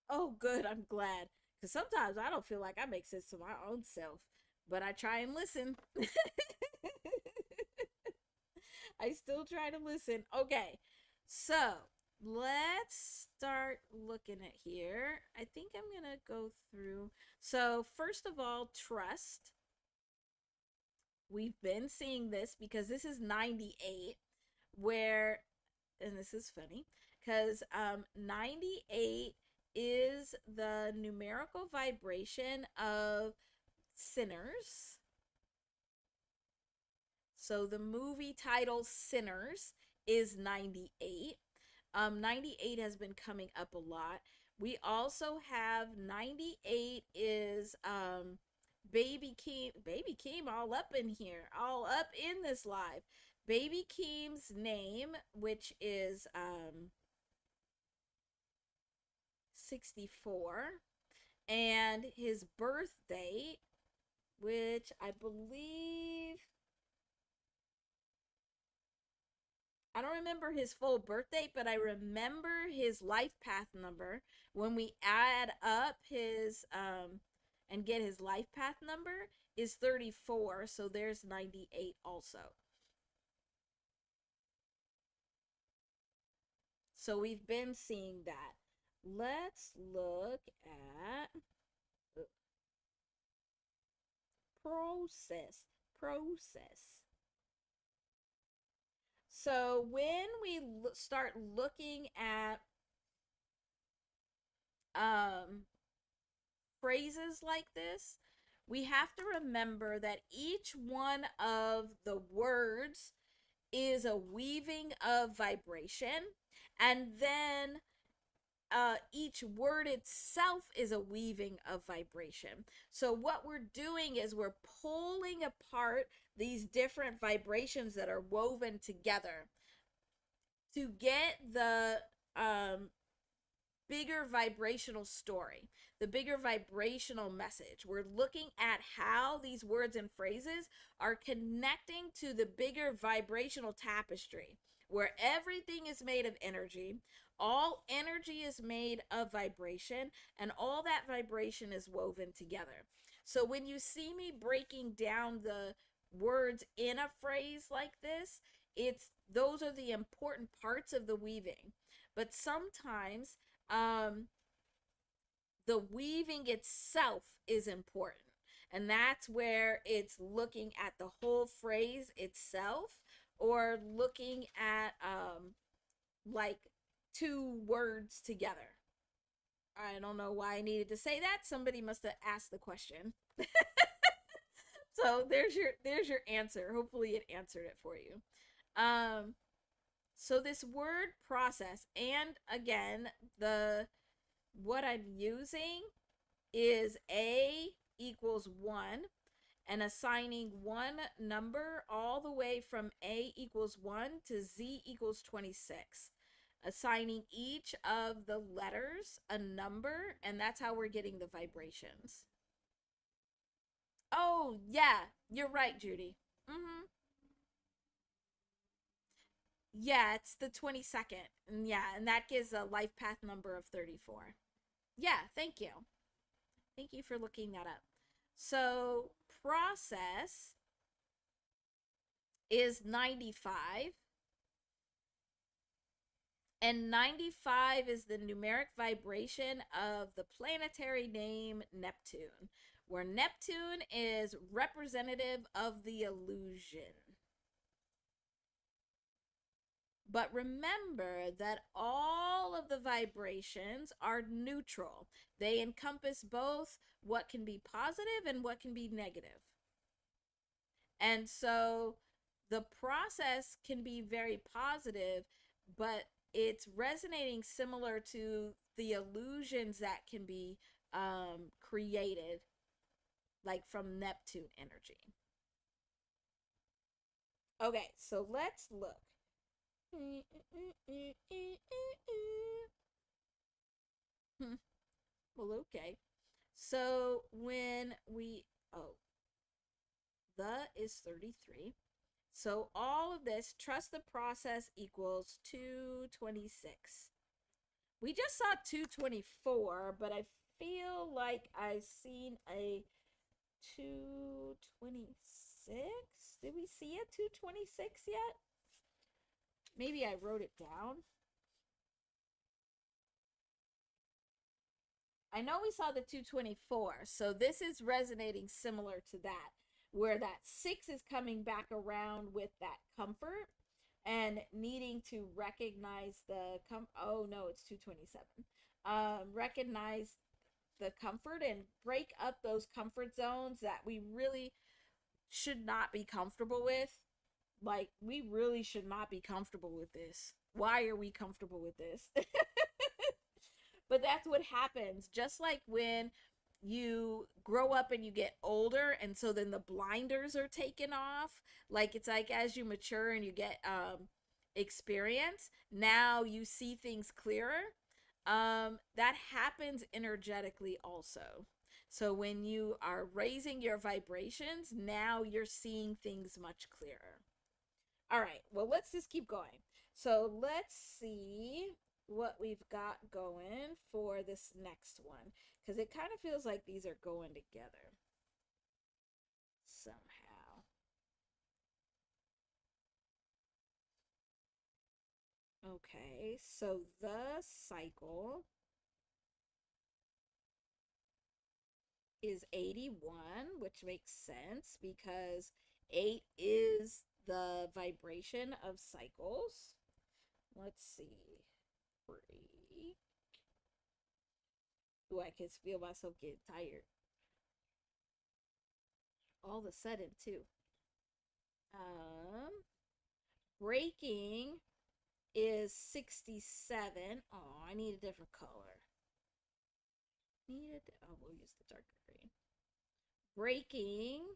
Oh, good. I'm glad. Because sometimes I don't feel like I make sense to my own self, but I try and listen. I still try to listen. Okay. So let's start looking at here. I think I'm going to go through. So, first of all, trust. We've been seeing this because this is 98, where, and this is funny, because 98 is the numerical vibration of sinners. So the movie title Sinners is 98. 98 has been coming up a lot. We also have 98 is Baby Keem all up in here, all up in this live. Baby Keem's name, which is 64, and his birth date, which I believe, I don't remember his full birth date, but I remember his life path number. When we add up his and get his life path number is 34, so there's 98 also. So we've been seeing that. Let's look at process. Process. So when we start looking at um, phrases like this, we have to remember that each one of the words is a weaving of vibration, and then each word itself is a weaving of vibration. So, what we're doing is we're pulling apart these different vibrations that are woven together to get the bigger vibrational story, the bigger vibrational message. We're looking at how these words and phrases are connecting to the bigger vibrational tapestry, where everything is made of energy. All energy is made of vibration, and all that vibration is woven together. So when you see me breaking down the words in a phrase like this, it's those are the important parts of the weaving. But sometimes um, the weaving itself is important. And that's where it's looking at the whole phrase itself, or looking at like two words together. I don't know why I needed to say that. Somebody must have asked the question. So there's your answer. Hopefully it answered it for you. Um so this word process, and again, the what I'm using is A equals 1, and assigning one number all the way from A equals 1 to Z equals 26. Assigning each of the letters a number, and that's how we're getting the vibrations. Oh, yeah, you're right, Judy. Mm-hmm. Yeah, it's the 22nd. And yeah, and that gives a life path number of 34. Yeah, thank you. Thank you for looking that up. So, process is 95, and 95 is the numeric vibration of the planetary name Neptune, where Neptune is representative of the illusion. But remember that all of the vibrations are neutral. They encompass both what can be positive and what can be negative. And so the process can be very positive, but it's resonating similar to the illusions that can be created, like from Neptune energy. Okay, so let's look. Well, okay. So when we, oh, the is 33. So all of this, trust the process equals 226. We just saw 224, but I feel like I've seen a 226. Did we see a 226 yet? Maybe I wrote it down. I know we saw the 224, so this is resonating similar to that, where that 6 is coming back around with that comfort and needing to recognize the oh no, it's 227. Recognize the comfort and break up those comfort zones that we really should not be comfortable with. Like, we really should not be comfortable with this. Why are we comfortable with this? But that's what happens. Just like when you grow up and you get older, and so then the blinders are taken off. Like, it's like as you mature and you get experience, now you see things clearer. That happens energetically also. So when you are raising your vibrations, now you're seeing things much clearer. All right, well, let's just keep going. So let's see what we've got going for this next one, because it kind of feels like these are going together somehow. Okay, so the cycle is 81, which makes sense because 8 is the vibration of cycles. Let's see. Break. Ooh, I can feel myself getting tired. All of a sudden, too. Um, Breaking is 67. Oh, I need a different color. Oh, we'll use the darker green. Breaking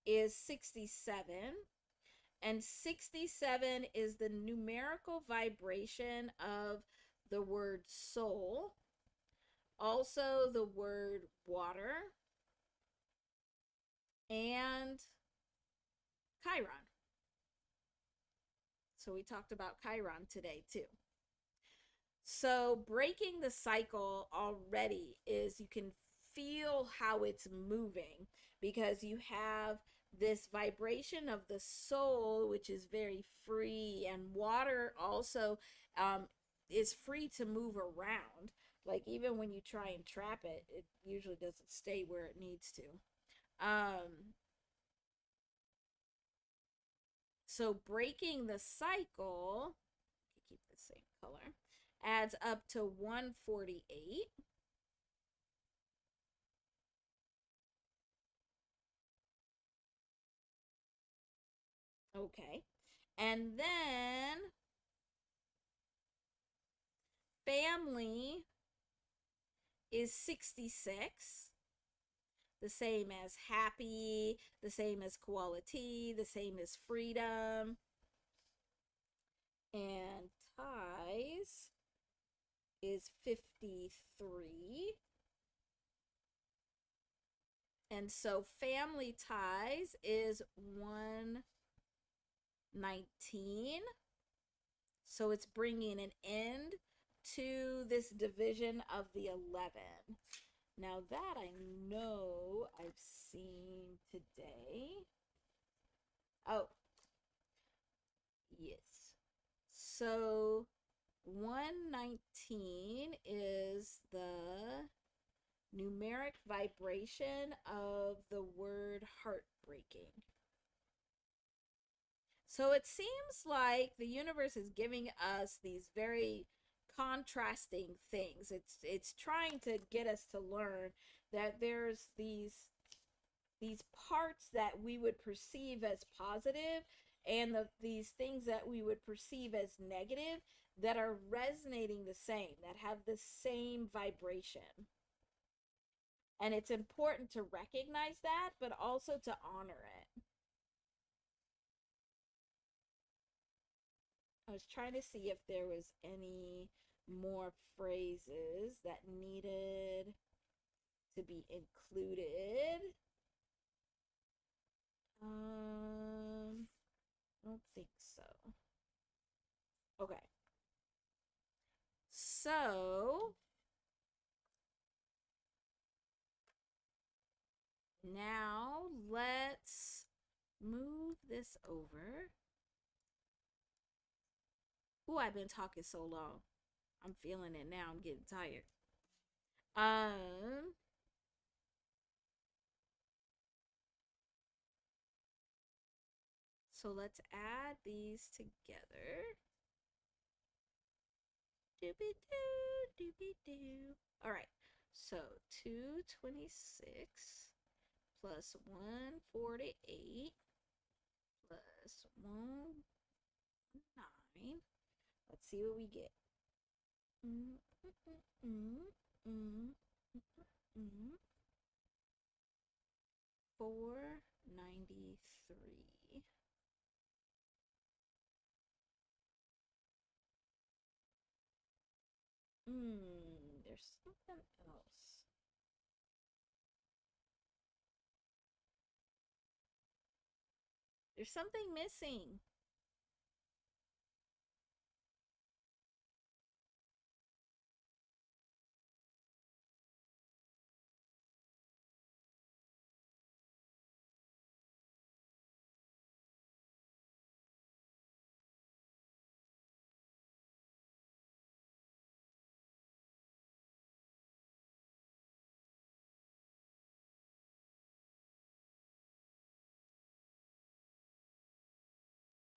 is 67. And 67 is the numerical vibration of the word soul, also the word water, and Chiron. So we talked about Chiron today too. So breaking the cycle already is you can feel how it's moving because you have this vibration of the soul, which is very free, and water also is free to move around. Like, even when you try and trap it, it usually doesn't stay where it needs to. So breaking the cycle, keep the same color, adds up to 148. Okay. And then family is 66. The same as happy, the same as quality, the same as freedom. And ties is 53. And so family ties is 119. So it's bringing an end to this division of the 11. Now that I know I've seen today. Oh, yes. So 119 is the numeric vibration of the word heartbreaking. So it seems like the universe is giving us these very contrasting things. It's trying to get us to learn that there's these parts that we would perceive as positive, and these things that we would perceive as negative that are resonating the same, that have the same vibration. And it's important to recognize that, but also to honor it. I was trying to see if there was any more phrases that needed to be included. I don't think so. Okay. So now let's move this over. Ooh, I've been talking so long. I'm feeling it now. I'm getting tired. Um, so let's add these together. Doobie doo, doobie doo. All right. So 226 plus 148 plus 1, 9. Let's see what we get. Mm, mm, mm, mm, mm, mm. 493. There's something else. There's something missing.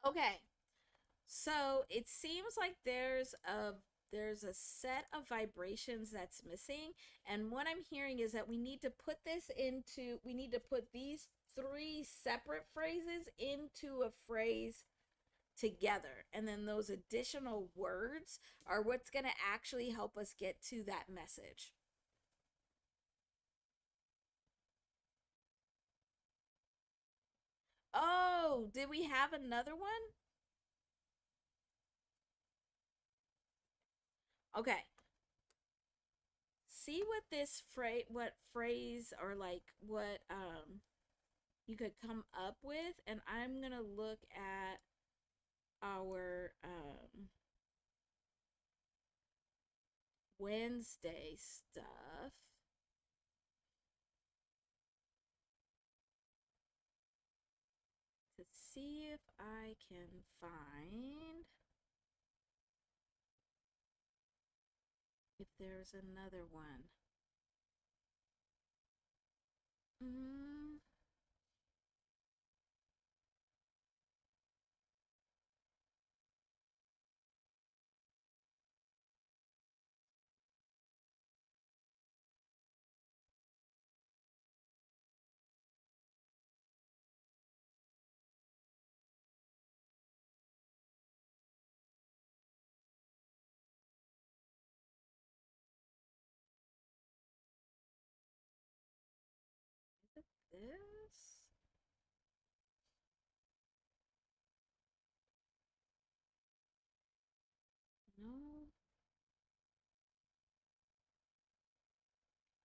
Okay, so it seems like there's a set of vibrations that's missing, and what I'm hearing is that we need to put these three separate phrases into a phrase together, and then those additional words are what's going to actually help us get to that message. Oh, did we have another one? Okay. See what phrase or like what you could come up with, and I'm going to look at our Wednesday stuff to see if I can find if there's another one. Mm, this? No,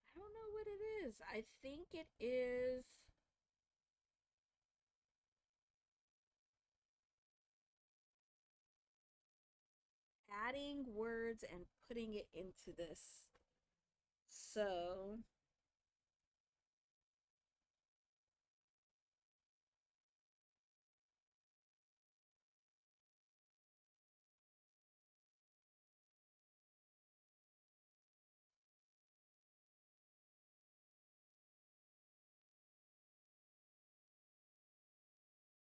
I don't know what it is. I think it is adding words and putting it into this. So,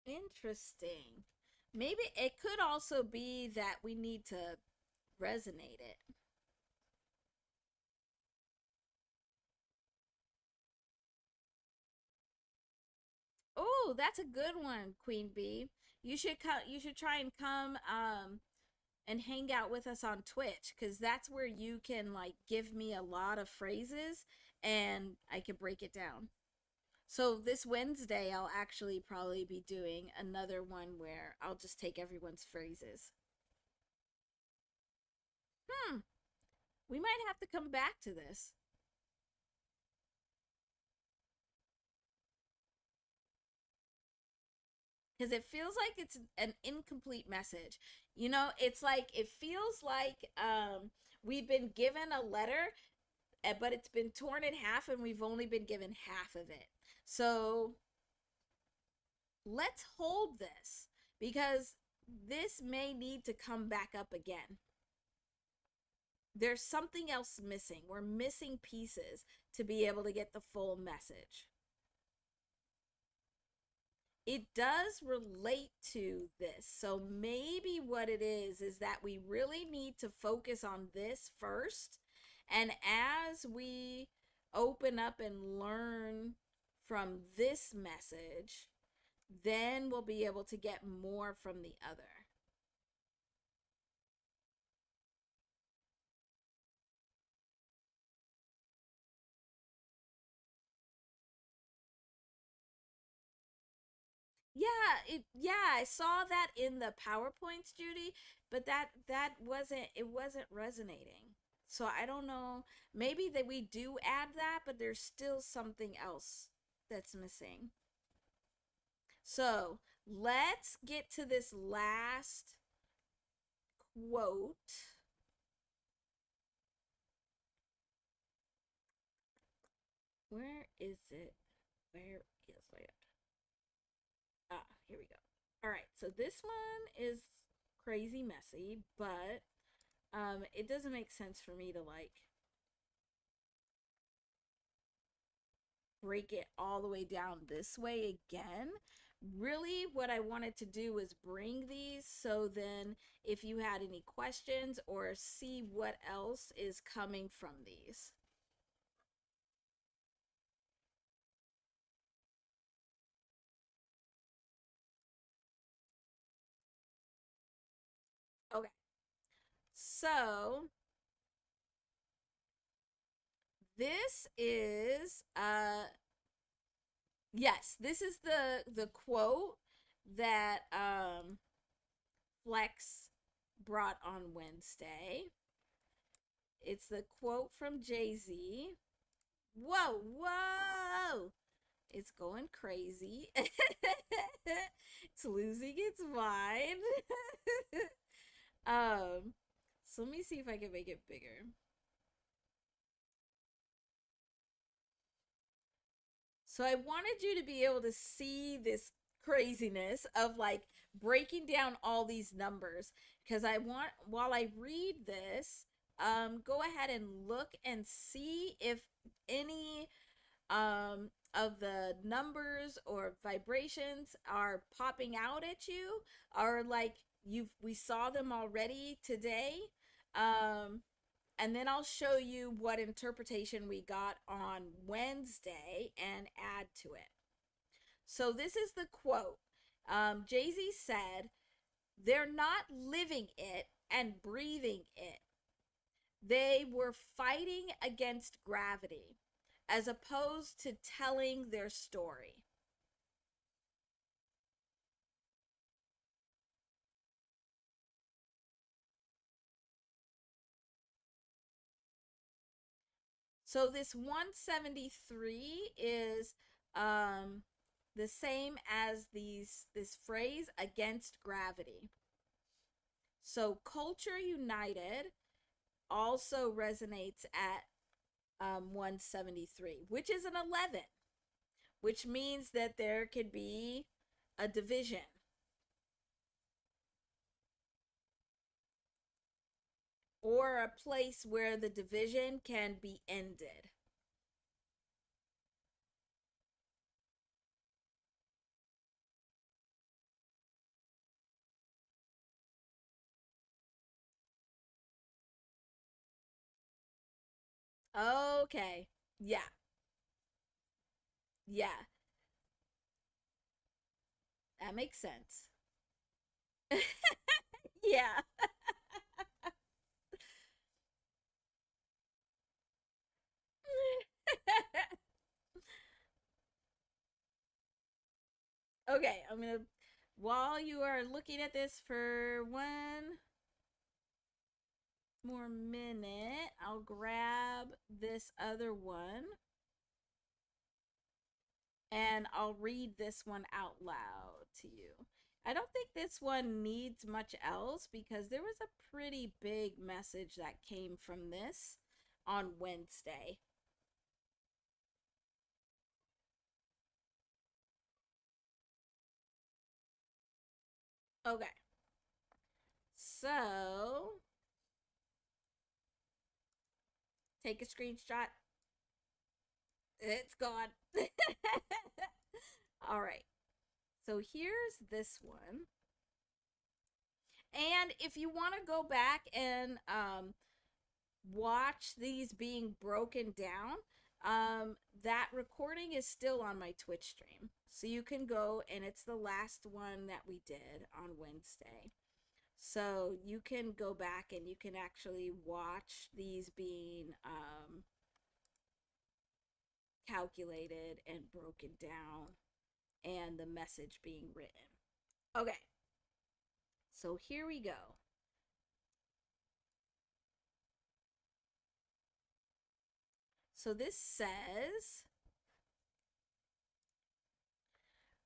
interesting. Maybe it could also be that we need to resonate it. Oh, that's a good one, Queen Bee. You should try and come and hang out with us on Twitch, cuz that's where you can like give me a lot of phrases and I can break it down. So this Wednesday I'll actually probably be doing another one where I'll just take everyone's phrases. Hmm, we might have to come back to this. Because it feels like it's an incomplete message. It's like it feels like we've been given a letter, but it's been torn in half, and we've only been given half of it. So let's hold this because this may need to come back up again. There's something else missing. We're missing pieces to be able to get the full message. It does relate to this. So maybe what it is that we really need to focus on this first. And as we open up and learn from this message, then we'll be able to get more from the other. Yeah, I saw that in the PowerPoints, Judy, but that wasn't resonating. So I don't know. Maybe that we do add that, but there's still something else that's missing. So let's get to this last quote. Where is it? Where is it? Ah, here we go. All right, so this one is crazy messy, but it doesn't make sense for me to like break it all the way down this way again. Really, what I wanted to do was bring these so then if you had any questions or see what else is coming from these. Okay, so this is yes, this is the quote that Flex brought on Wednesday. It's the quote from Jay-Z. Whoa, whoa! It's going crazy. It's losing its mind. So let me see if I can make it bigger. So I wanted you to be able to see this craziness of like breaking down all these numbers because I want while I read this, go ahead and look and see if any of the numbers or vibrations are popping out at you or like we saw them already today. Um and then I'll show you what interpretation we got on Wednesday and add to it. So, this is the quote. Jay Z said, "They're not living it and breathing it. They were fighting against gravity as opposed to telling their story." So, this 173 is the same as this phrase against gravity. So Culture United also resonates at 173, which is an 11, which means that there could be a division or a place where the division can be ended. Okay. Yeah. Yeah. That makes sense. Yeah. Okay, I'm going to while you are looking at this for one more minute, I'll grab this other one and I'll read this one out loud to you. I don't think this one needs much else because there was a pretty big message that came from this on Wednesday. Okay, so take a screenshot. It's gone. All right, so here's this one. And if you want to go back and watch these being broken down, That recording is still on my Twitch stream. So you can go, and it's the last one that we did on Wednesday. So you can go back and you can actually watch these being calculated and broken down and the message being written. Okay, so here we go. So this says,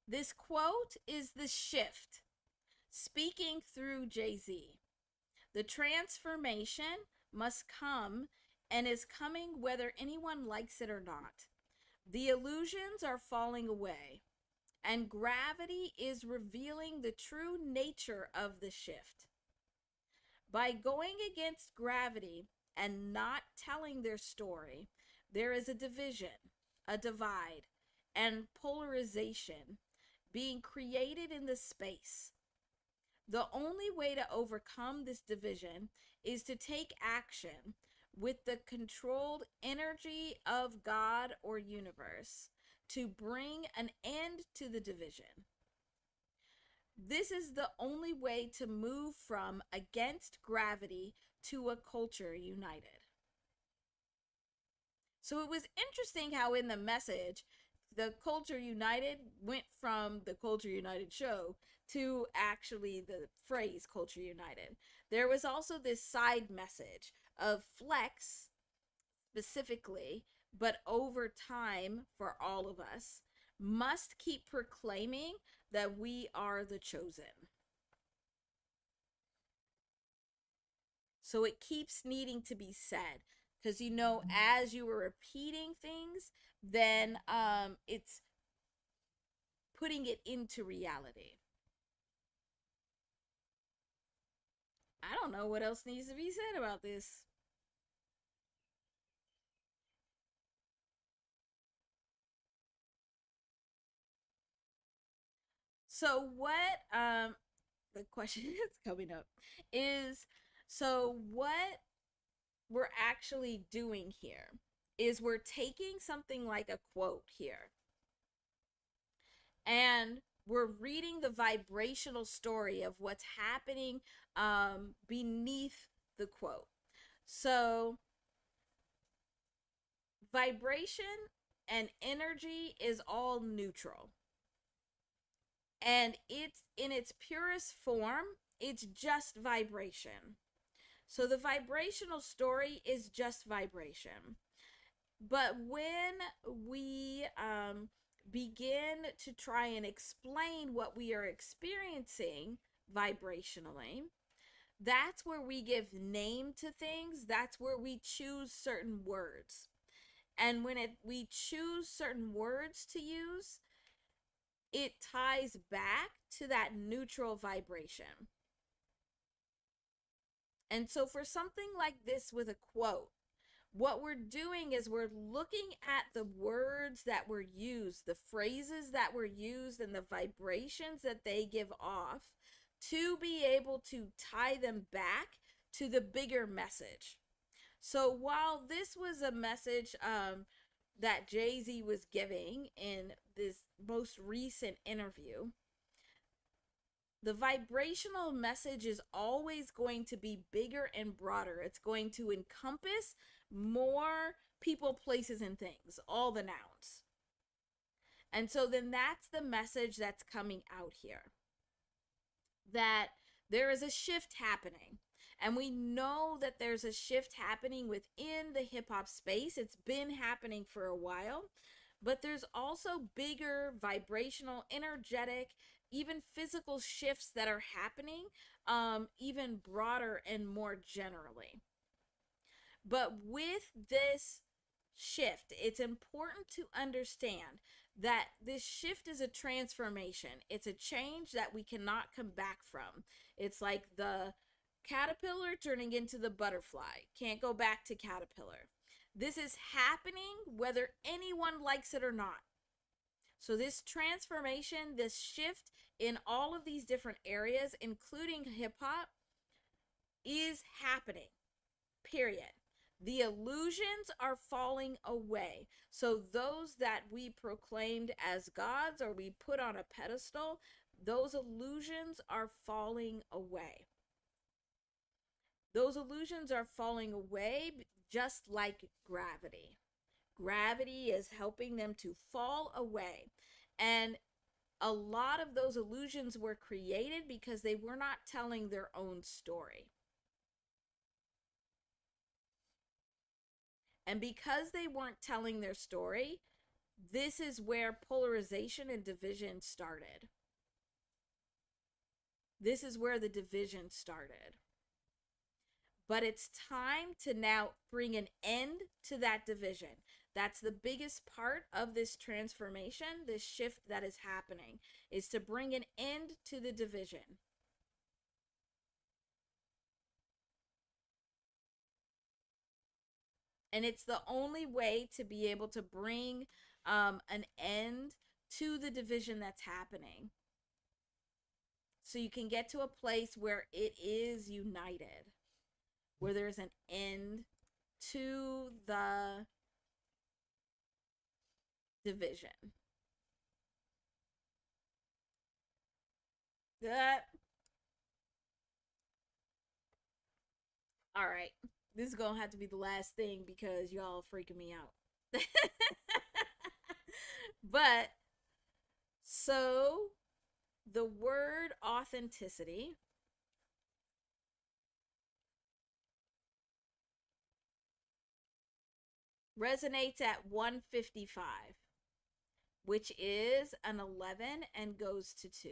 this quote is the shift speaking through Jay-Z. The transformation must come and is coming whether anyone likes it or not. The illusions are falling away, and gravity is revealing the true nature of the shift. By going against gravity and not telling their story, there is a division, a divide, and polarization being created in the space. The only way to overcome this division is to take action with the controlled energy of God or universe to bring an end to the division. This is the only way to move from against gravity to a culture united. So it was interesting how in the message, the Culture United went from the Culture United show to actually the phrase Culture United. There was also this side message of flex specifically, but over time for all of us, must keep proclaiming that we are the chosen. So it keeps needing to be said because as you were repeating things, then it's putting it into reality. I don't know what else needs to be said about this. So what the question that's coming up is, so what we're actually doing here is we're taking something like a quote here and we're reading the vibrational story of what's happening beneath the quote. So vibration and energy is all neutral, and it's in its purest form, it's just vibration. So the vibrational story is just vibration. But when we begin to try and explain what we are experiencing vibrationally, that's where we give name to things. That's where we choose certain words. And when we choose certain words to use, it ties back to that neutral vibration. And so for something like this with a quote, what we're doing is we're looking at the words that were used, the phrases that were used, and the vibrations that they give off to be able to tie them back to the bigger message. So while this was a message that Jay-Z was giving in this most recent interview, the vibrational message is always going to be bigger and broader. It's going to encompass more people, places, and things, all the nouns. And so then that's the message that's coming out here. That there is a shift happening. And we know that there's a shift happening within the hip hop space. It's been happening for a while. But there's also bigger vibrational, energetic, even physical shifts that are happening, even broader and more generally. But with this shift, it's important to understand that this shift is a transformation. It's a change that we cannot come back from. It's like the caterpillar turning into the butterfly. Can't go back to caterpillar. This is happening whether anyone likes it or not. So this transformation, this shift in all of these different areas, including hip hop, is happening. Period. The illusions are falling away. So those that we proclaimed as gods or we put on a pedestal, those illusions are falling away. Those illusions are falling away just like gravity. Gravity is helping them to fall away. And a lot of those illusions were created because they were not telling their own story. And because they weren't telling their story, this is where polarization and division started. This is where the division started. But it's time to now bring an end to that division. That's the biggest part of this transformation, this shift that is happening, is to bring an end to the division. And it's the only way to be able to bring an end to the division that's happening. So you can get to a place where it is united, where there's an end to the division. That. All right. This is going to have to be the last thing because y'all are freaking me out. But so the word authenticity resonates at 155, which is an 11 and goes to 2.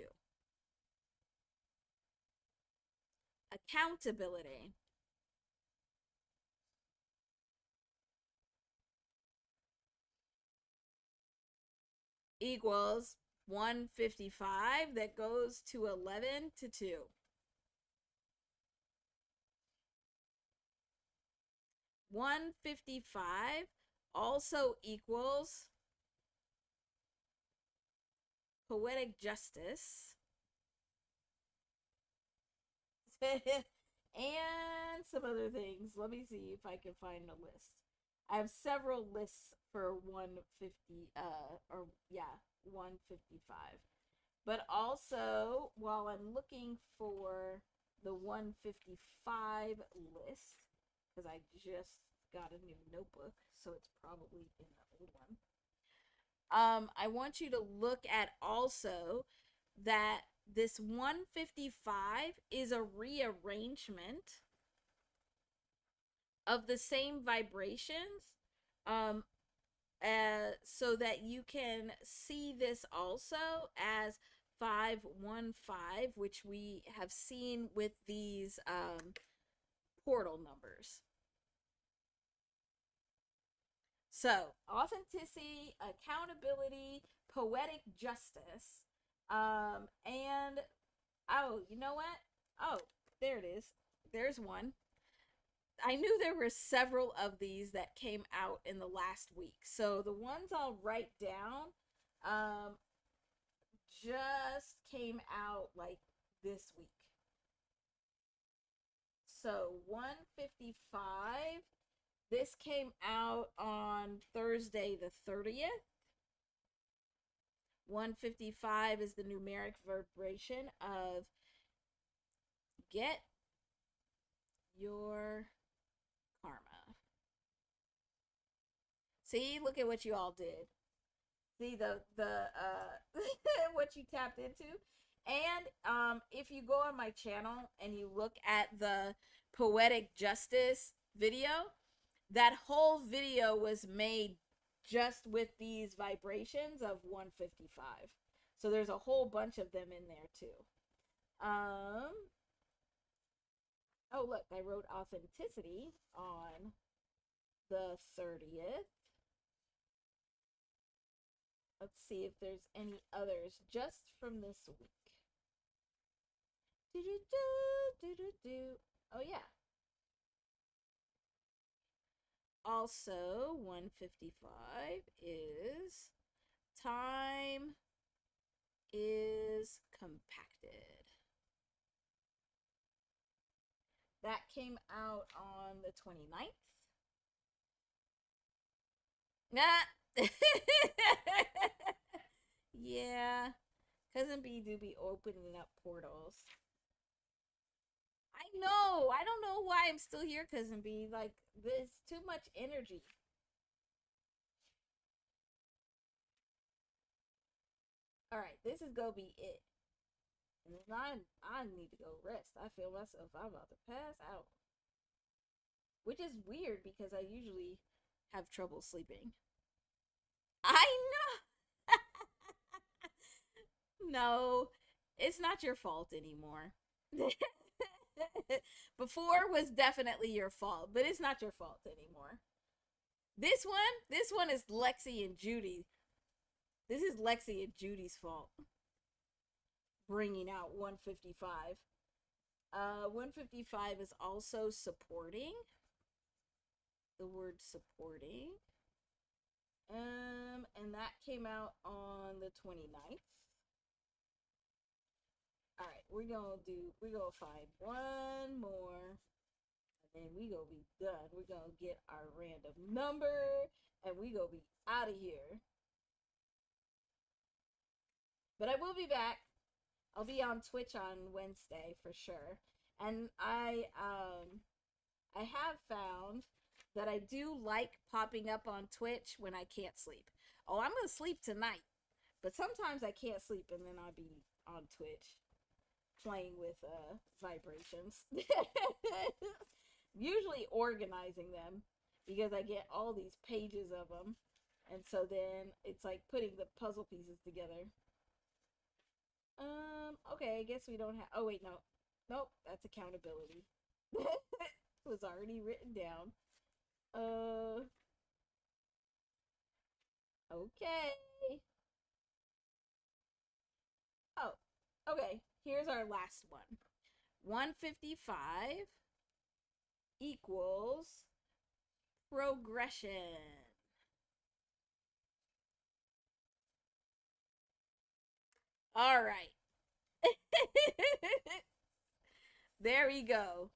Accountability equals 155 that goes to 11 to 2. 155 also equals poetic justice and some other things. Let me see if I can find a list. I have several lists for 150 or yeah, 155. But also, while I'm looking for the 155 list, because I just got a new notebook, so it's probably in the old one. I want you to look at also that this 155 is a rearrangement of the same vibrations, um, so that you can see this also as 515, which we have seen with these portal numbers. So, authenticity, accountability, poetic justice, and oh, you know what? Oh, there it is. There's one. I knew there were several of these that came out in the last week. So the ones I'll write down just came out like this week. So 155, this came out on Thursday the 30th. 155 is the numeric vibration of get your karma. See, look at what you all did. See the what you tapped into. And if you go on my channel and you look at the poetic justice video, that whole video was made just with these vibrations of 155. So there's a whole bunch of them in there too. Oh look, I wrote authenticity on the 30th. Let's see if there's any others just from this week. Oh yeah. Also, 155 is time is compacted. That came out on the 29th. Nah. Yeah. Cousin B do be opening up portals. I know. I don't know why I'm still here, Cousin B. Like, there's too much energy. All right, this is gonna be it. And then I need to go rest. I feel myself. I'm about to pass out, which is weird because I usually have trouble sleeping. I know. No, it's not your fault anymore. Before was definitely your fault, but it's not your fault anymore. This one is Lexi and Judy. This is Lexi and Judy's fault, bringing out 155. 155 is also supporting. The word supporting. And that came out on the 29th. All right, we're gonna find one more, and then we gonna be done. We're gonna get our random number, and we gonna be out of here. But I will be back. I'll be on Twitch on Wednesday for sure. And I have found that I do like popping up on Twitch when I can't sleep. Oh, I'm gonna sleep tonight, but sometimes I can't sleep, and then I'll be on Twitch playing with vibrations. Usually organizing them because I get all these pages of them, and so then it's like putting the puzzle pieces together. Okay, I guess we don't have. Oh wait, no, nope, that's accountability. It was already written down. Uh, okay. Oh, okay. Here's our last one. 155 equals progression. All right. There we go.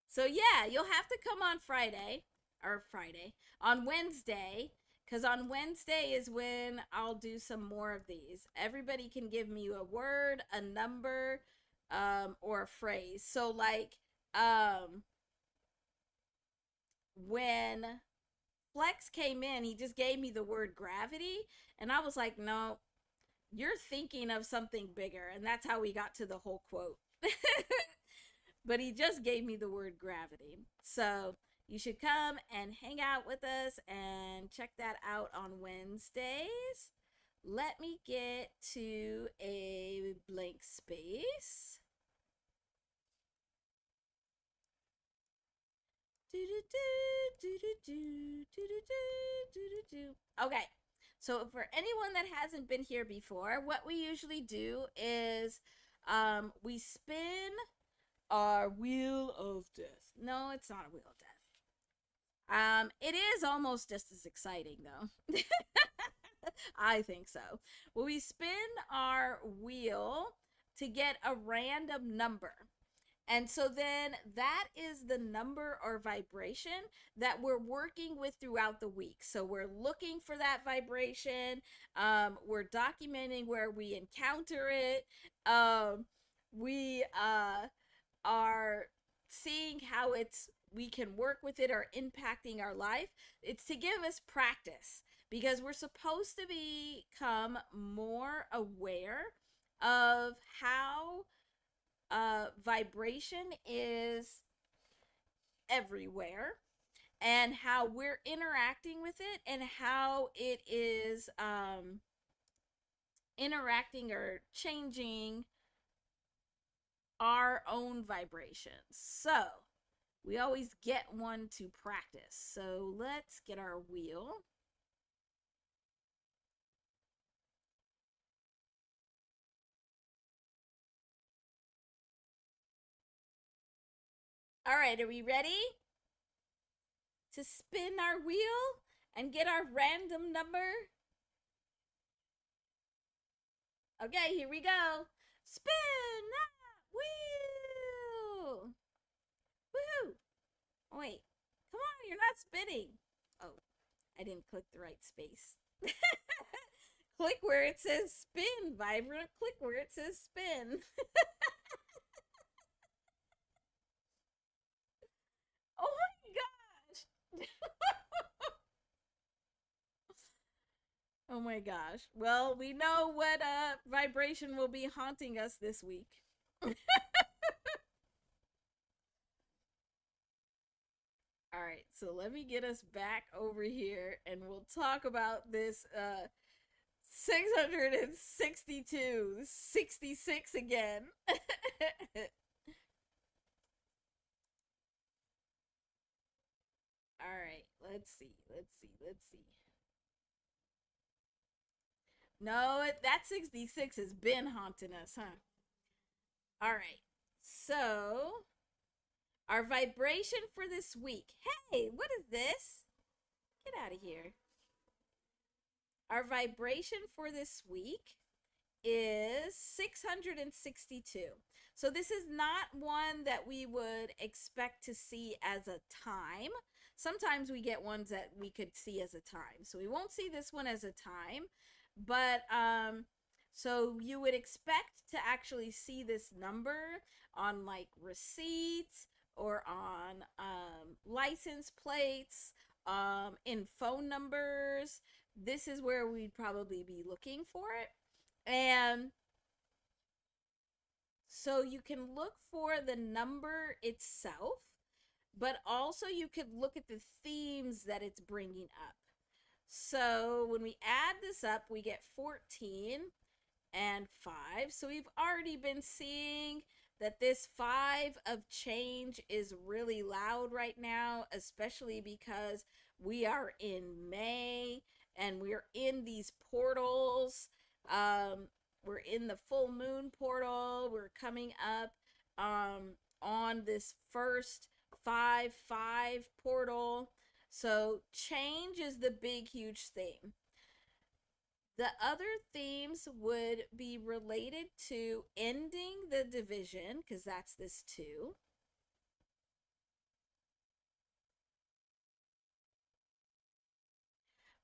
So yeah, you'll have to come on Friday, on Wednesday, because on Wednesday is when I'll do some more of these. Everybody can give me a word, a number, or a phrase. So like, when Flex came in, he just gave me the word gravity, and I was like, no, you're thinking of something bigger, and that's how we got to the whole quote. But he just gave me the word gravity. So you should come and hang out with us and check that out on Wednesdays. Let me get to a blank space. Okay, so for anyone that hasn't been here before, what we usually do is we spin our wheel of death. No, it's not a wheel of death. It is almost just as exciting though. I think so. Well, we spin our wheel to get a random number. And so then that is the number or vibration that we're working with throughout the week. So we're looking for that vibration. We're documenting where we encounter it. We are seeing how it's we can work with it or impacting our life. It's to give us practice because we're supposed to become more aware of how vibration is everywhere and how we're interacting with it and how it is interacting or changing our own vibrations. So we always get one to practice. So let's get our wheel. All right, are we ready to spin our wheel and get our random number? Okay, here we go. Spin that Woo! Woohoo! Oh, wait. Come on, you're not spinning. Oh, I didn't click the right space. Click where it says spin, Vibrant. Click where it says spin. Oh my gosh. Oh my gosh. Well, we know what vibration will be haunting us this week. All right, so let me get us back over here and we'll talk about this 662, 66 again. All right, let's see. Let's see. Let's see. No, that 66 has been haunting us, huh? All right. So, our vibration for this week. Hey, what is this? Get out of here. Our vibration for this week is 662. So this is not one that we would expect to see as a time. Sometimes we get ones that we could see as a time. So we won't see this one as a time, but so you would expect to actually see this number on like receipts or on license plates, in phone numbers. This is where we'd probably be looking for it. And so you can look for the number itself, but also you could look at the themes that it's bringing up. So when we add this up, we get 14 and 5. So we've already been seeing that this 5 of change is really loud right now, especially because we are in May and we're in these portals. We're in the full moon portal. We're coming up on this first 5-5 portal. So change is the big, huge theme. The other themes would be related to ending the division, because that's this 2.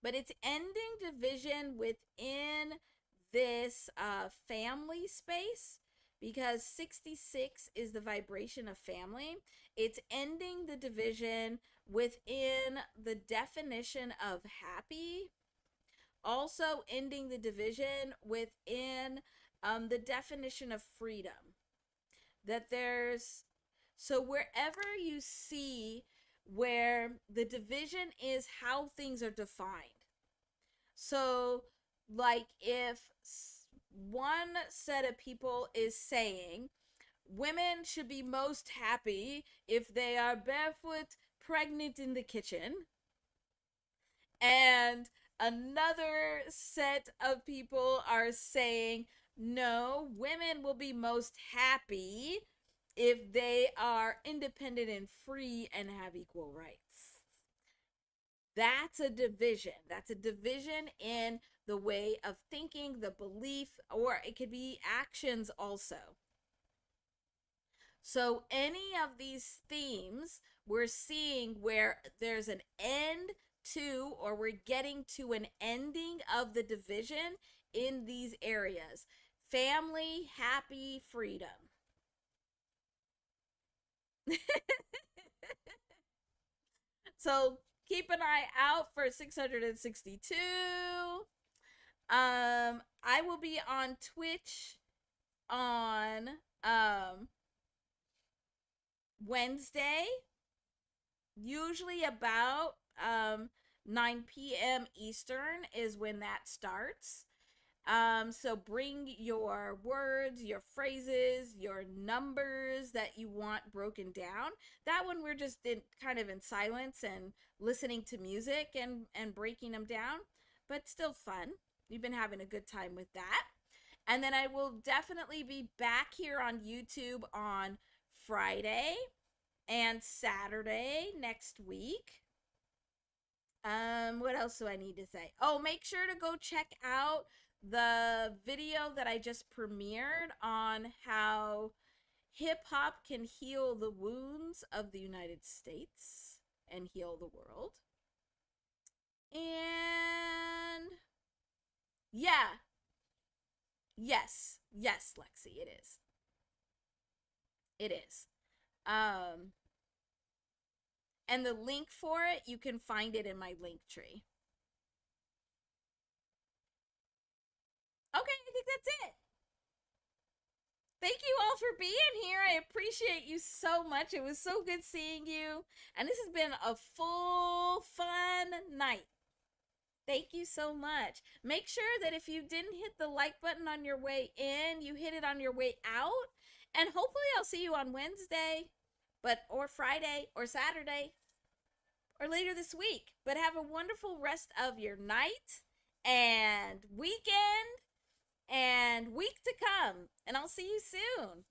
But it's ending division within this family space, because 66 is the vibration of family. It's ending the division within the definition of happy, also ending the division within the definition of freedom. That there's, so wherever you see where the division is how things are defined. So, like, if one set of people is saying women should be most happy if they are barefoot, pregnant in the kitchen, and another set of people are saying no, women will be most happy if they are independent and free and have equal rights. That's a division. That's a division in the way of thinking, the belief, or it could be actions also. So, any of these themes we're seeing where there's an end to, or we're getting to an ending of the division in these areas: family, happy, freedom. So keep an eye out for 662. I will be on Twitch on Wednesday, usually about 9 p.m. Eastern is when that starts. So bring your words, your phrases, your numbers that you want broken down. That one we're just kind of in silence and listening to music and breaking them down, but still fun. We've been having a good time with that. And then I will definitely be back here on YouTube on Friday and Saturday next week. What else do I need to say? Oh, make sure to go check out the video that I just premiered on how Hip hop can heal the wounds of the United States and heal the world. And yeah, yes, yes, Lexi, it is. It is. Um, and the link for it, you can find it in my link tree. Okay, I think that's it. Thank you all for being here. I appreciate you so much. It was so good seeing you. And this has been a full fun night. Thank you so much. Make sure that if you didn't hit the like button on your way in, you hit it on your way out. And hopefully I'll see you on Wednesday, or Friday or Saturday or later this week. But have a wonderful rest of your night and weekend and week to come. And I'll see you soon.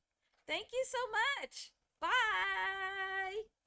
Thank you so much. Bye.